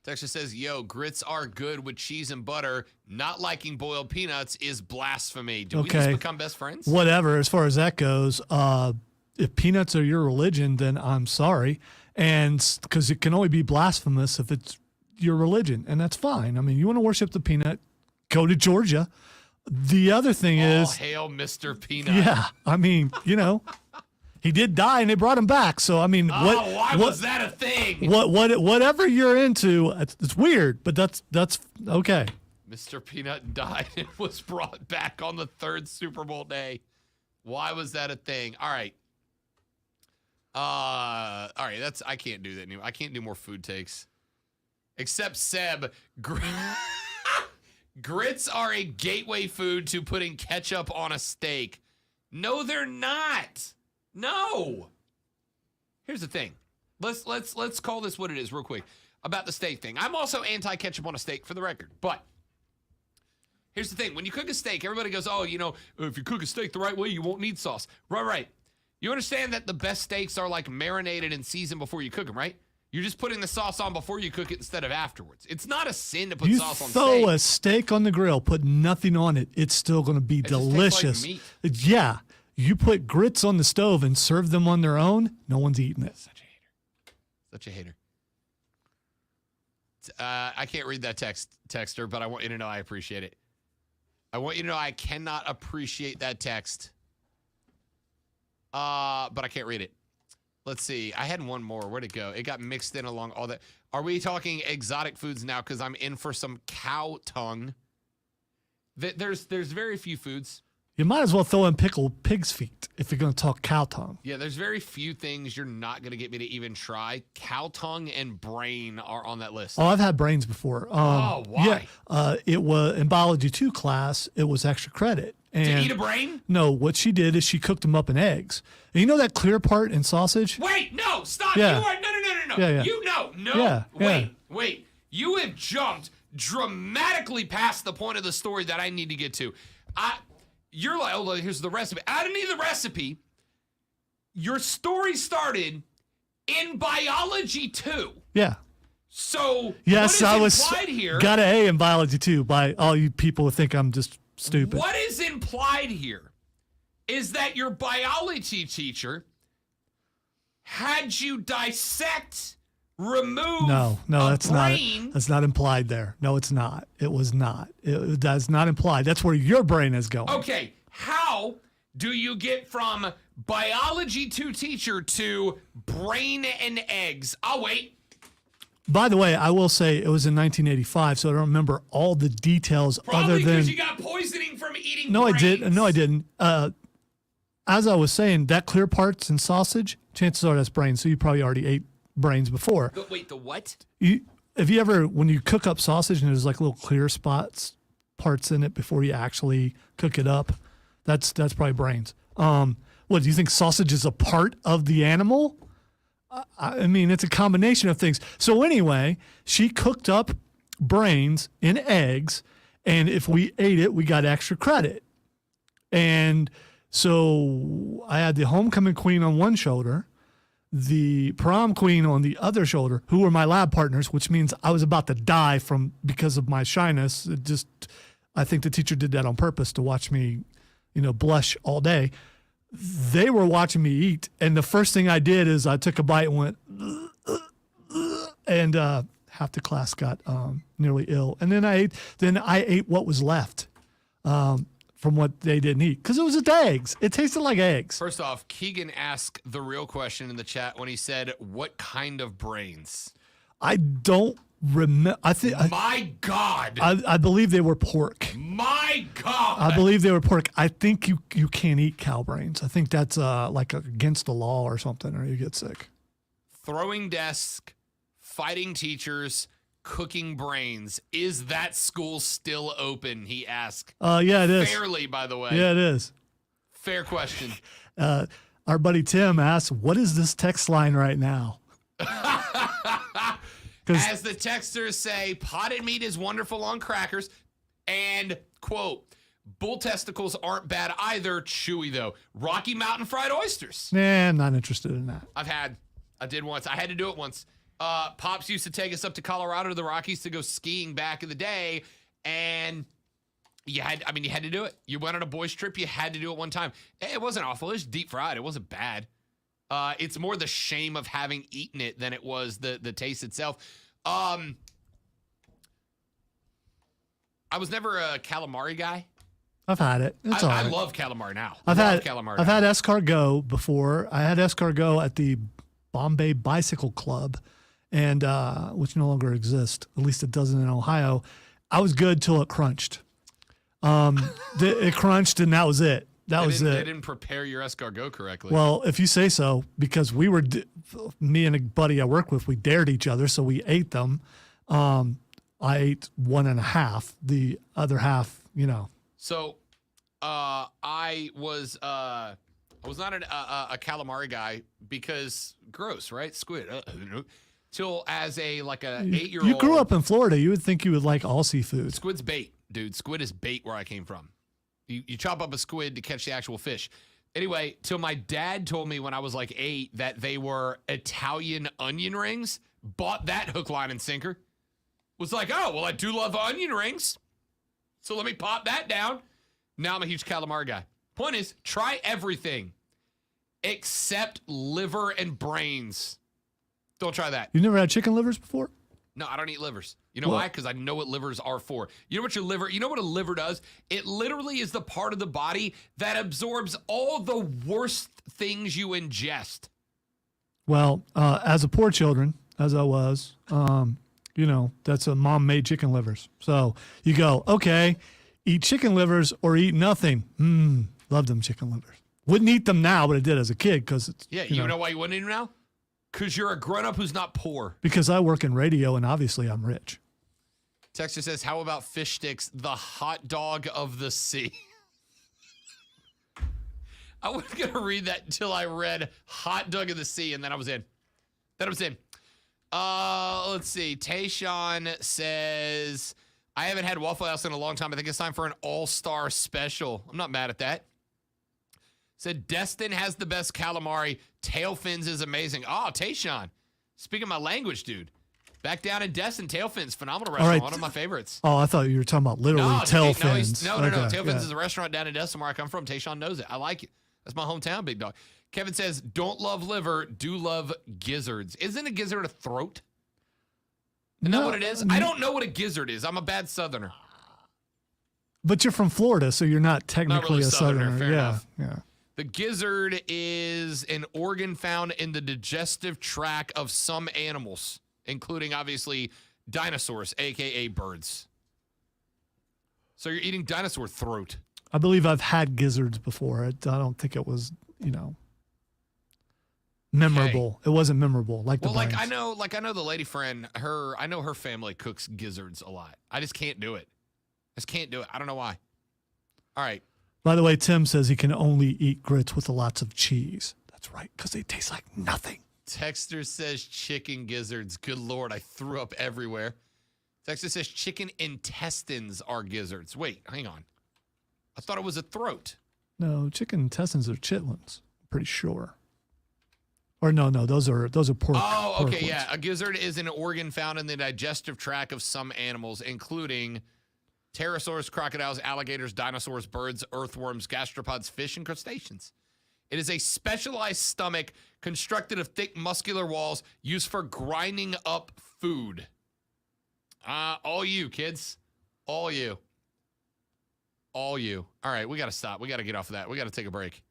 Texture says, yo, grits are good with cheese and butter. Not liking boiled peanuts is blasphemy. Do we just become best friends? Whatever. As far as that goes, if peanuts are your religion, then I'm sorry, and because it can only be blasphemous if it's your religion, and that's fine. I mean, you want to worship the peanut, go to Georgia. The other thing is, hail Mr. Peanut. yeah, I mean, you know, he did die and they brought him back. So I mean, why was that a thing? Whatever you're into, it's weird, but that's okay. Mr. Peanut died and was brought back on the third Super Bowl day. Why was that a thing? All right. That's I can't do that anymore. I can't do more food takes. Except Seb, grits are a gateway food to putting ketchup on a steak. No, they're not. No. Here's the thing. Let's call this what it is real quick about the steak thing. I'm also anti-ketchup on a steak for the record, but here's the thing. When you cook a steak, everybody goes, oh, you know, if you cook a steak the right way, you won't need sauce. Right. You understand that the best steaks are like marinated and seasoned before you cook them, right? You're just putting the sauce on before you cook it instead of afterwards. It's not a sin to put sauce on steak. You throw a steak on the grill, put nothing on it, it's still going to be delicious. Just tastes like meat. Yeah. You put grits on the stove and serve them on their own, no one's eating it. Such a hater. I can't read that texter, but I want you to know I appreciate it. I want you to know I cannot appreciate that text. But I can't read it. Let's see. I had one more. Where'd it go? It got mixed in along all that. Are we talking exotic foods now? Because I'm in for some cow tongue. There's very few foods. You might as well throw in pickled pig's feet if you're going to talk cow tongue. Yeah, there's very few things you're not going to get me to even try. Cow tongue and brain are on that list. Oh, I've had brains before. Why? Yeah, it was in biology 2 class. It was extra credit. And to eat a brain? No, what she did is she cooked them up in eggs. And you know that clear part in sausage? Wait, no, stop. Yeah. You are, no. Yeah. You know, no. Yeah, Wait. You have jumped dramatically past the point of the story that I need to get to. You're like, oh, here's the recipe. I didn't need the recipe. Your story started in biology 2. Yeah. So Yes, what I is was implied here? got an A in biology too. By all you people who think I'm just stupid. What is implied here is that your biology teacher had you dissect, remove No, a that's brain. not. That's not implied there. No, it's not. It was not. That's not implied. That's where your brain is going. Okay, how do you get from biology to teacher to brain and eggs? I'll wait. By the way, I will say it was in 1985, so I don't remember all the details Probably other than. because you got poisoning from eating No, I brains. did. No, I didn't. As I was saying, that clear parts in sausage, chances are that's brains. So you probably already ate brains before. Wait, the what? Have you ever, when you cook up sausage and there's like little clear parts in it before you actually cook it up, that's probably brains. What do you think? Sausage is a part of the animal? I mean, it's a combination of things. So anyway, she cooked up brains in eggs, and if we ate it, we got extra credit. And so I had the homecoming queen on one shoulder, the prom queen on the other shoulder, who were my lab partners, which means I was about to die because of my shyness. I think the teacher did that on purpose to watch me, blush all day. They were watching me eat, and the first thing I did is I took a bite and went, and half the class got nearly ill. And then I ate what was left from what they didn't eat because it was just eggs. It tasted like eggs. First off, Keegan asked the real question in the chat when he said, "What kind of brains?" I don't remember. My God. I believe they were pork. My God. I believe they were pork. I think you can't eat cow brains. I think that's like against the law or something, or you get sick. Throwing desk, fighting teachers, cooking brains. Is that school still open? He asked. Yeah, it is. Fairly, by the way. Yeah, it is. Fair question. Our buddy Tim asked, "What is this text line right now?" As the texters say, potted meat is wonderful on crackers. And, quote, bull testicles aren't bad either. Chewy, though. Rocky Mountain fried oysters. Nah, I'm not interested in that. I did once. I had to do it once. Pops used to take us up to Colorado to the Rockies to go skiing back in the day. And you had to do it. You went on a boys trip. You had to do it one time. It wasn't awful. It was deep fried. It wasn't bad. It's more the shame of having eaten it than it was the taste itself. I was never a calamari guy. I've had it. It's all right. I love calamari now. I've had calamari. escargot before. I had escargot at the Bombay Bicycle Club, and which no longer exists. At least it doesn't in Ohio. I was good till it crunched. It crunched, and that was it. That was it. They didn't prepare your escargot correctly. Well, if you say so, because me and a buddy I work with, we dared each other, so we ate them. I ate one and a half. The other half, So, I was not a calamari guy because gross, right? Squid. Till as a 8-year-old. You grew up in Florida. You would think you would like all seafood. Squid's bait, dude. Squid is bait where I came from. You chop up a squid to catch the actual fish. Anyway, till my dad told me when I was 8 that they were Italian onion rings. Bought that hook, line, and sinker. Was like, oh, well, I do love onion rings. So let me pop that down. Now I'm a huge calamari guy. Point is, try everything except liver and brains. Don't try that. You never had chicken livers before? No, I don't eat livers. You know why? Because I know what livers are for. You know what a liver does? It literally is the part of the body that absorbs all the worst things you ingest. Well, as a poor children, as I was, that's a mom-made chicken livers. So you go, okay, eat chicken livers or eat nothing. Love them chicken livers. Wouldn't eat them now, but I did as a kid because it's. Yeah, you know why you wouldn't eat them now? Because you're a grown-up who's not poor. Because I work in radio and obviously I'm rich. Texter says, how about fish sticks, the hot dog of the sea? I wasn't going to read that until I read hot dog of the sea, and then I was in. Let's see. Tayshawn says, I haven't had Waffle House in a long time. I think it's time for an all-star special. I'm not mad at that. Said, Destin has the best calamari. Tail fins is amazing. Oh, Tayshawn. Speaking my language, dude. Back down in Addison, Tailfin's phenomenal All restaurant, right. one of my favorites. Oh, I thought you were talking about literally tail fins. No. Okay, Tailfin's yeah. is a restaurant down in Addison where I come from. Tayshawn knows it. I like it. That's my hometown, big dog. Kevin says, don't love liver, do love gizzards. Isn't a gizzard a throat? Isn't that what it is? I don't know what a gizzard is. I'm a bad Southerner. But you're from Florida, so you're not technically really a Southerner. Fair enough. Yeah. The gizzard is an organ found in the digestive tract of some animals, including, obviously, dinosaurs, a.k.a. birds. So you're eating dinosaur throat. I believe I've had gizzards before. I don't think it was, memorable. It wasn't memorable like the brains. I know the lady friend, I know her family cooks gizzards a lot. I just can't do it. I don't know why. All right. By the way, Tim says he can only eat grits with lots of cheese. That's right, because they taste like nothing. Texter says chicken gizzards. Good Lord, I threw up everywhere. Texter says chicken intestines are gizzards. Wait, hang on. I thought it was a throat. No, chicken intestines are chitlins. I'm pretty sure. Or no, those are pork. Oh, pork okay, ones. yeah. A gizzard is an organ found in the digestive tract of some animals, including pterosaurs, crocodiles, alligators, dinosaurs, birds, earthworms, gastropods, fish, and crustaceans. It is a specialized stomach constructed of thick muscular walls used for grinding up food. All you, kids. All you. All you. All right, we got to stop. We got to get off of that. We got to take a break.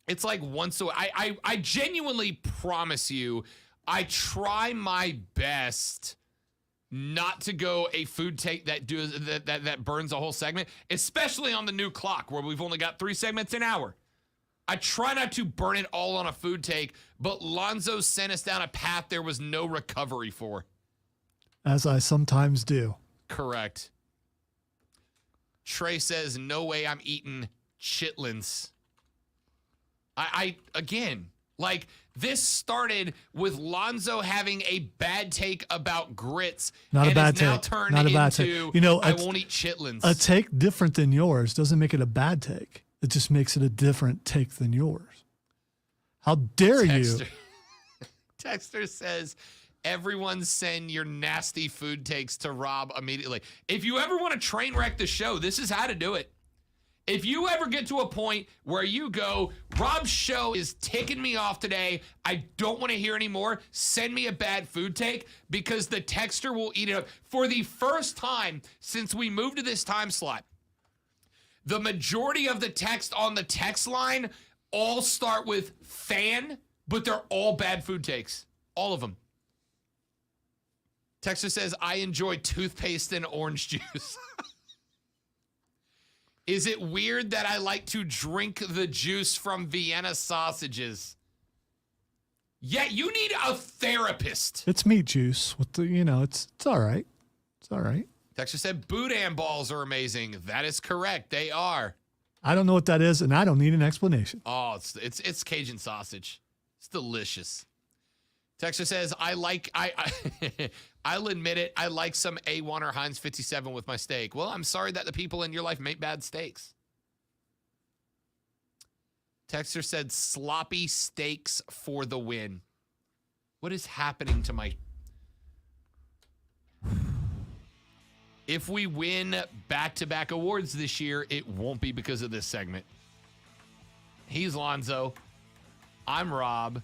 It's like once a I genuinely promise you, I try my best not to go a food take that burns a whole segment, especially on the new clock where we've only got 3 segments an hour. I try not to burn it all on a food take, but Lonzo sent us down a path there was no recovery for. As I sometimes do. Correct. Trey says, no way I'm eating chitlins. Again, like this started with Lonzo having a bad take about grits. Not a bad and now take. turned Not a bad into, take. I won't eat chitlins. A take different than yours doesn't make it a bad take. It just makes it a different take than yours. How dare you? Texter says, everyone send your nasty food takes to Rob immediately. If you ever want to train wreck the show, this is how to do it. If you ever get to a point where you go, Rob's show is ticking me off today, I don't want to hear anymore, send me a bad food take because the texter will eat it up. For the first time since we moved to this time slot, the majority of the text on the text line all start with fan, but they're all bad food takes. All of them. Texter says, I enjoy toothpaste and orange juice. Is it weird that I like to drink the juice from Vienna sausages? Yeah, you need a therapist. It's meat juice with the, it's all right. It's all right. Texter said boudin balls are amazing. That is correct. They are. I don't know what that is, and I don't need an explanation. Oh, it's Cajun sausage. It's delicious. Texter says, I'll admit it, I like some A1 or Heinz 57 with my steak. Well, I'm sorry that the people in your life make bad steaks. Texter said, sloppy steaks for the win. What is happening to my... If we win back-to-back awards this year, it won't be because of this segment. He's Lonzo. I'm Rob.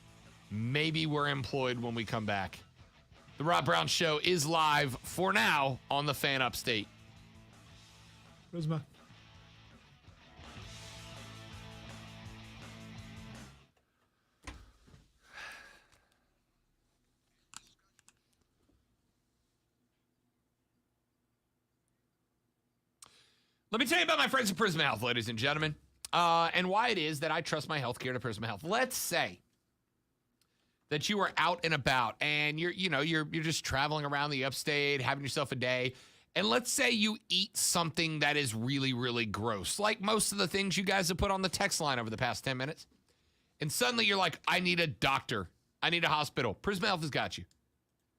Maybe we're employed when we come back. The Rob Brown Show is live for now on the Fan Upstate. Charisma. Let me tell you about my friends at Prisma Health, ladies and gentlemen, and why it is that I trust my healthcare to Prisma Health. Let's say that you are out and about and you're just traveling around the upstate, having yourself a day. And let's say you eat something that is really, really gross, like most of the things you guys have put on the text line over the past 10 minutes. And suddenly you're like, I need a doctor. I need a hospital. Prisma Health has got you.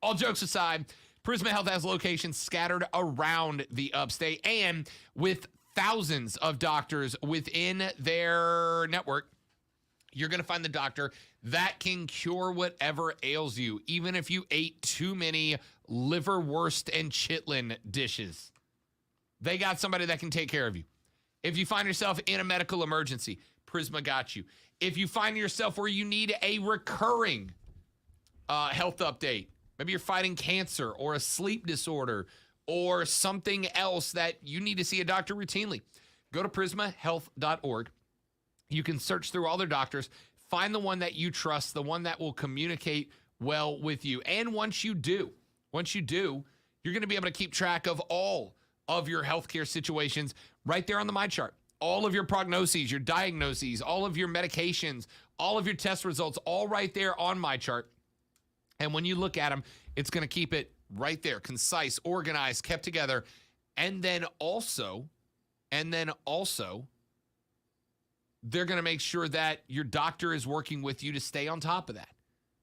All jokes aside, Prisma Health has locations scattered around the upstate, and with thousands of doctors within their network, You're going to find the doctor that can cure whatever ails you, even if you ate too many liverwurst and chitlin dishes. They got somebody that can take care of you. If you find yourself in a medical emergency, Prisma got you. If you find yourself where you need a recurring health update, maybe you're fighting cancer or a sleep disorder or something else that you need to see a doctor routinely, go to prismahealth.org. You can search through all their doctors, find the one that you trust, the one that will communicate well with you. And once you do, you're going to be able to keep track of all of your healthcare situations right there on the MyChart. All of your prognoses, your diagnoses, all of your medications, all of your test results, all right there on MyChart. And when you look at them, it's going to keep it right there, concise, organized, kept together. And then also, they're going to make sure that your doctor is working with you to stay on top of that.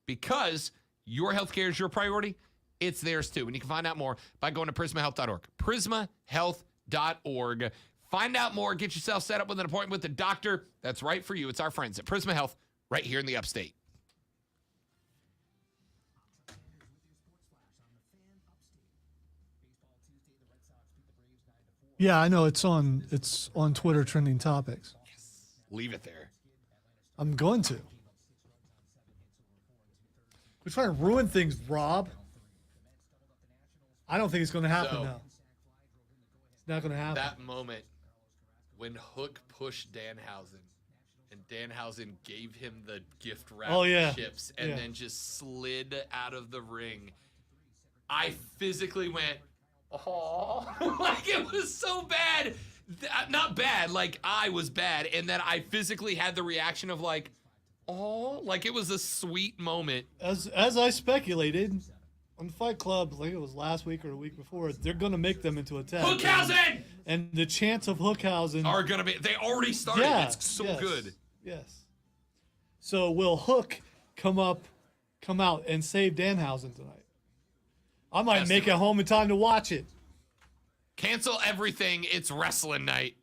Because your healthcare is your priority, it's theirs too. And you can find out more by going to prismahealth.org. Prismahealth.org. Find out more. Get yourself set up with an appointment with the doctor that's right for you. It's our friends at Prisma Health right here in the upstate. Yeah, I know it's on Twitter trending topics. Leave it there. I'm going to. We're trying to ruin things, Rob. I don't think it's going to happen now. It's not going to happen. That moment when Hook pushed Danhausen and Danhausen gave him the gift wrap chips and then just slid out of the ring, I physically went, oh, like it was so bad. Not bad, like I was bad. And then I physically had the reaction of like, oh, like it was a sweet moment. As I speculated on Fight Club, like it was last week or a week before, they're going to make them into a tag. Hookhausen! And the chance of Hookhausen are going to be, they already started. It's so good. Yes. So will Hook come out and save Danhausen tonight? I might make it home in time to watch it. Cancel everything. It's wrestling night.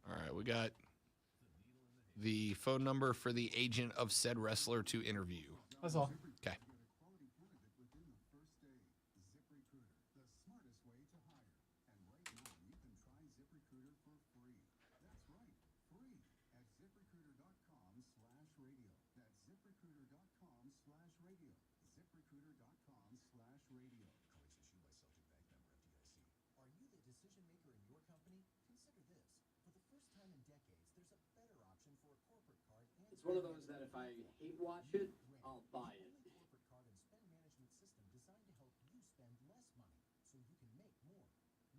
All right, we got the phone number for the agent of said wrestler to interview. That's all. Okay. Are you the decision maker in your company? Consider this. For the first time in decades, there's a better option for a corporate card and It's one of those that if I hate watch it, I'll buy it. corporate card and spend management system designed to help you spend less money so you can make more.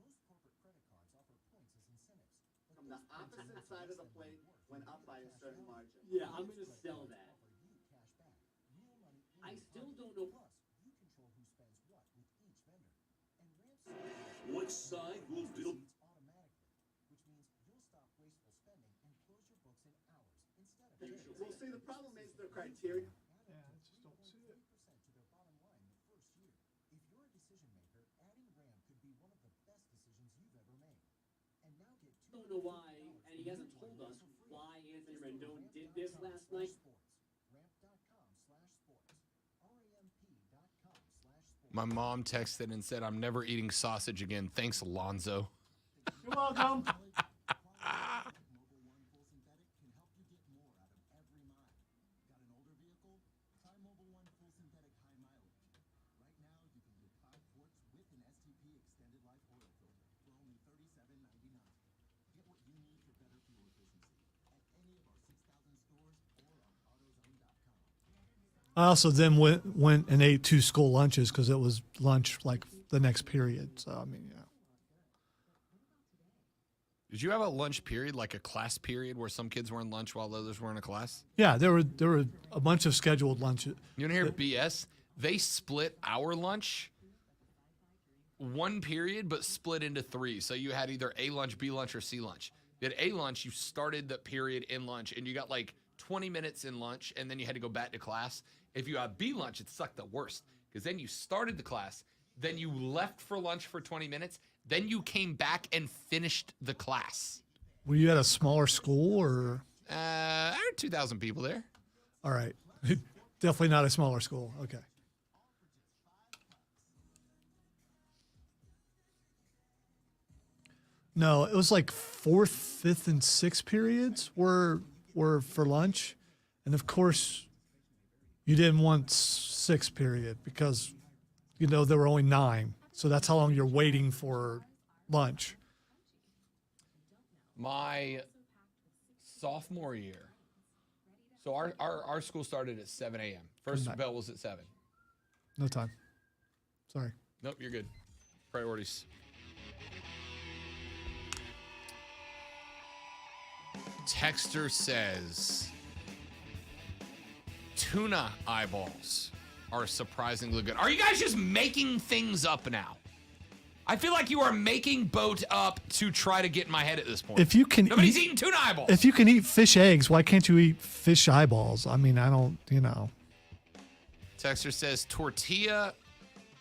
Most corporate credit cards offer points as incentives. But From the those points opposite don't side of the necessarily plate work went when up you by a cash certain out. margin. Yeah, I'm Credit gonna cards sell offer that. you cash back. Real money in I your still pocket. don't know. Plus, you control who spends what with each vendor. And Ramp Which side will build? automatically, which means you'll stop wasteful spending and close your books in hours instead of days. Well, see, the problem is the criteria. Yeah, I just don't see it. 3% to their bottom line the first year. If you're a decision maker, adding RAM could be one of the best decisions you've ever made. And now get Don't know why, and he hasn't told us why Anthony Rendon did this last night. Ramp.com/sports. RAMP.com/sports. My mom texted and said, I'm never eating sausage again. Thanks, Alonzo. You're welcome. Mobile One Full Synthetic can help you get more out of every mile. Got an older vehicle? Try Mobile One Full Synthetic High Mileage. Right now, you can get 5 quarts with an STP Extended Life Oil Filter for only $37.99. Get what you need for better fuel efficiency at any of our 6,000 stores or on AutoZone.com. I also then went and ate 2 school lunches because it was lunch like the next period. So I mean, yeah. Did you have a lunch period, like a class period, where some kids were in lunch while others were in a class? Yeah, there were a bunch of scheduled lunches. You want to hear BS? They split our lunch one period, but split into 3. So you had either A lunch, B lunch, or C lunch. You had A lunch, you started the period in lunch, and you got like 20 minutes in lunch, and then you had to go back to class. If you had B lunch, it sucked the worst, because then you started the class, then you left for lunch for 20 minutes, then you came back and finished the class. Were you at a smaller school or? There are 2,000 people there. All right. Definitely not a smaller school. Okay. No, it was like 4th, 5th, and 6th periods were for lunch. And of course, you didn't want 6th period because, there were only 9. So that's how long you're waiting for lunch. My sophomore year, so our school started at 7 a.m. First bell was at 7. No time. Sorry. Nope, you're good. Priorities. Texter says, tuna eyeballs are surprisingly good. Are you guys just making things up now? I feel like you are making boat up to try to get in my head at this point. If you can Nobody's eating tuna eyeballs. If you can eat fish eggs, why can't you eat fish eyeballs? I mean, I don't, Texter says, tortilla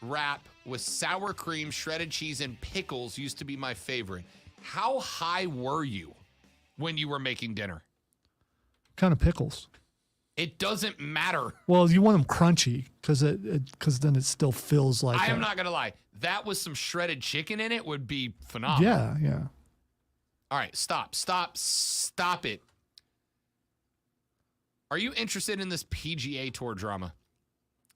wrap with sour cream, shredded cheese, and pickles used to be my favorite. How high were you when you were making dinner? Kind of pickles. It doesn't matter. Well, you want them crunchy because then it still feels like. I am not going to lie. That with some shredded chicken in it would be phenomenal. Yeah. All right, stop it. Are you interested in this PGA Tour drama?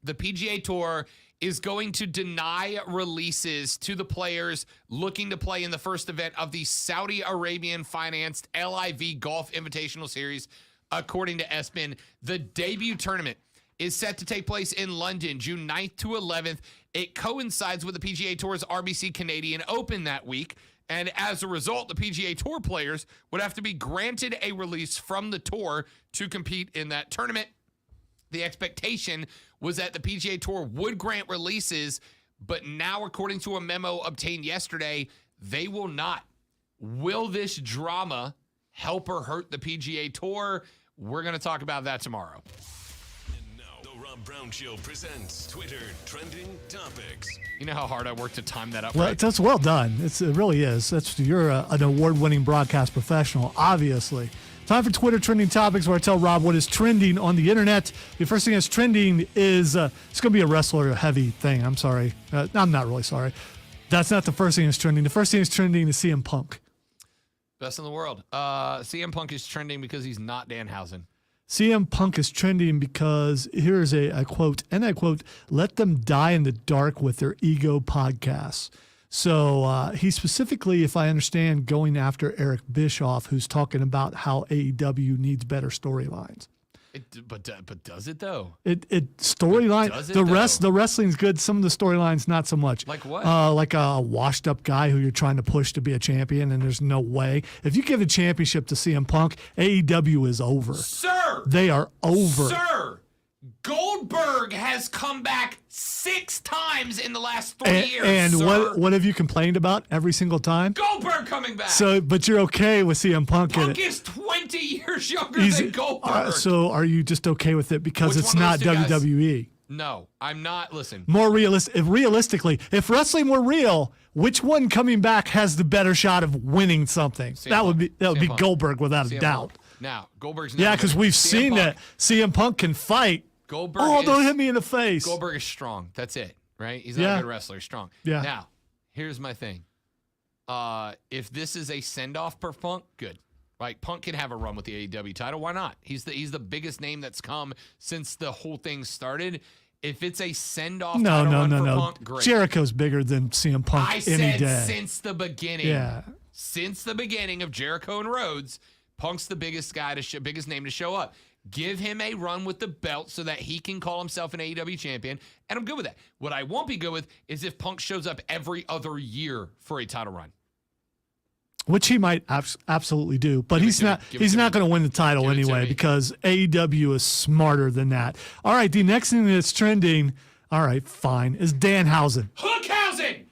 The PGA Tour is going to deny releases to the players looking to play in the first event of the Saudi Arabian-financed LIV Golf Invitational Series, according to ESPN. The debut tournament is set to take place in London, June 9th to 11th. It coincides with the PGA Tour's RBC Canadian Open that week. And as a result, the PGA Tour players would have to be granted a release from the tour to compete in that tournament. The expectation was that the PGA Tour would grant releases, but now, according to a memo obtained yesterday, they will not. Will this drama help or hurt the PGA Tour? We're going to talk about that tomorrow. And now, the Rob Brown Show presents Twitter Trending Topics. You know how hard I worked to time that up, Well, right? that's well done. It really is. You're an award-winning broadcast professional, obviously. Time for Twitter Trending Topics, where I tell Rob what is trending on the internet. The first thing that's trending is it's going to be a wrestler-heavy thing. I'm sorry. I'm not really sorry. That's not the first thing that's trending. The first thing that's trending is CM Punk. Best in the world. CM Punk is trending because he's not Danhausen. CM Punk is trending because here's a quote, and I quote, "Let them die in the dark with their ego podcasts." So he specifically, if I understand, going after Eric Bischoff, who's talking about how AEW needs better storylines. But does it though? It storyline. The wrestling's good. Some of the storylines not so much. Like what? Like a washed up guy who you're trying to push to be a champion, and there's no way. If you give the championship to CM Punk, AEW is over. Sir, they are over. Sir, Goldberg has come back 6 times in the last 3 years. And sir. what have you complained about every single time? Goldberg coming back. So, but you're okay with CM Punk. Punk is 20 years younger than Goldberg. So, are you just okay with it because Which it's one not of those two guys? WWE? No, I'm not. Listen. More realistically, if wrestling were real, which one coming back has the better shot of winning something? That would be Punk. Goldberg without a doubt. Punk. Now, Goldberg's Yeah, because we've seen that CM Punk can fight. Goldberg don't hit me in the face. Goldberg is strong. That's it, right? He's not a good wrestler. He's strong. Yeah. Now, here's my thing. If this is a send-off for Punk, good. Right? Punk can have a run with the AEW title. Why not? He's the biggest name that's come since the whole thing started. If it's a send-off title run for Punk, great. Jericho's bigger than CM Punk I any said day. since the beginning. Yeah. Since the beginning of Jericho and Rhodes, Punk's the biggest guy biggest name to show up. Give him a run with the belt so that he can call himself an AEW champion, and I'm good with that. What I won't be good with is if Punk shows up every other year for a title run. which he might absolutely do. But he's not going to win the title anyway because AEW is smarter than that. All right, the next thing that's trending, all right, fine, is Danhausen. Hookhausen!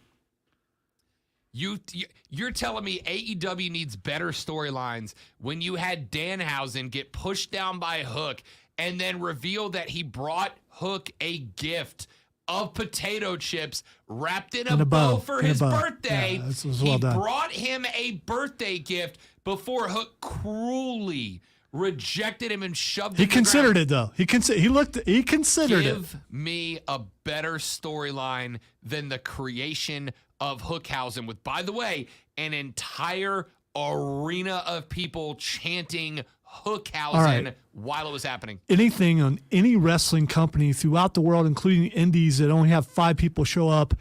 You're telling me AEW needs better storylines when you had Danhausen get pushed down by Hook and then reveal that he brought Hook a gift of potato chips wrapped in a bow for his birthday. Yeah, this was well done. He brought him a birthday gift before Hook cruelly rejected him and shoved him. He considered it though. He considered it. Give me a better storyline than the creation of Hookhausen with, by the way, an entire arena of people chanting Hookhausen while it was happening. Anything on any wrestling company throughout the world, including the indies that only have 5 people show up,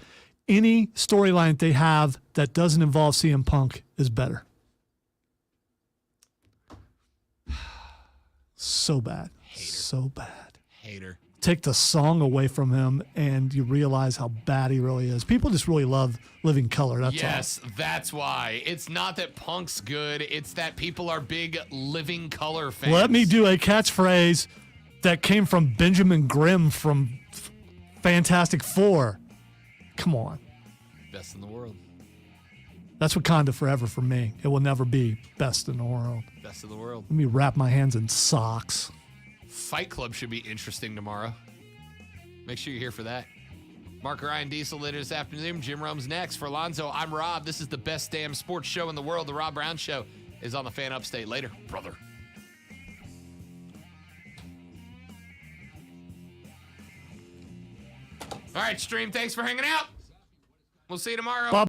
any storyline that they have that doesn't involve CM Punk is better. So bad. Hater. So bad. Hater. Take the song away from him and you realize how bad he really is. People just really love Living Color. That's yes, that's why. It's not that Punk's good. It's that people are big Living Color fans. Let me do a catchphrase that came from Benjamin Grimm from Fantastic Four. Come on. Best in the world. That's Wakanda forever for me. It will never be best in the world. Best of the world. Let me wrap my hands in socks. Fight Club should be interesting tomorrow. Make sure you're here for that. Mark Ryan Diesel later this afternoon. Jim Rome's next. For Alonzo, I'm Rob. This is the best damn sports show in the world. The Rob Brown Show is on the Fan Upstate. Later, brother. All right, stream. Thanks for hanging out. We'll see you tomorrow. Bye.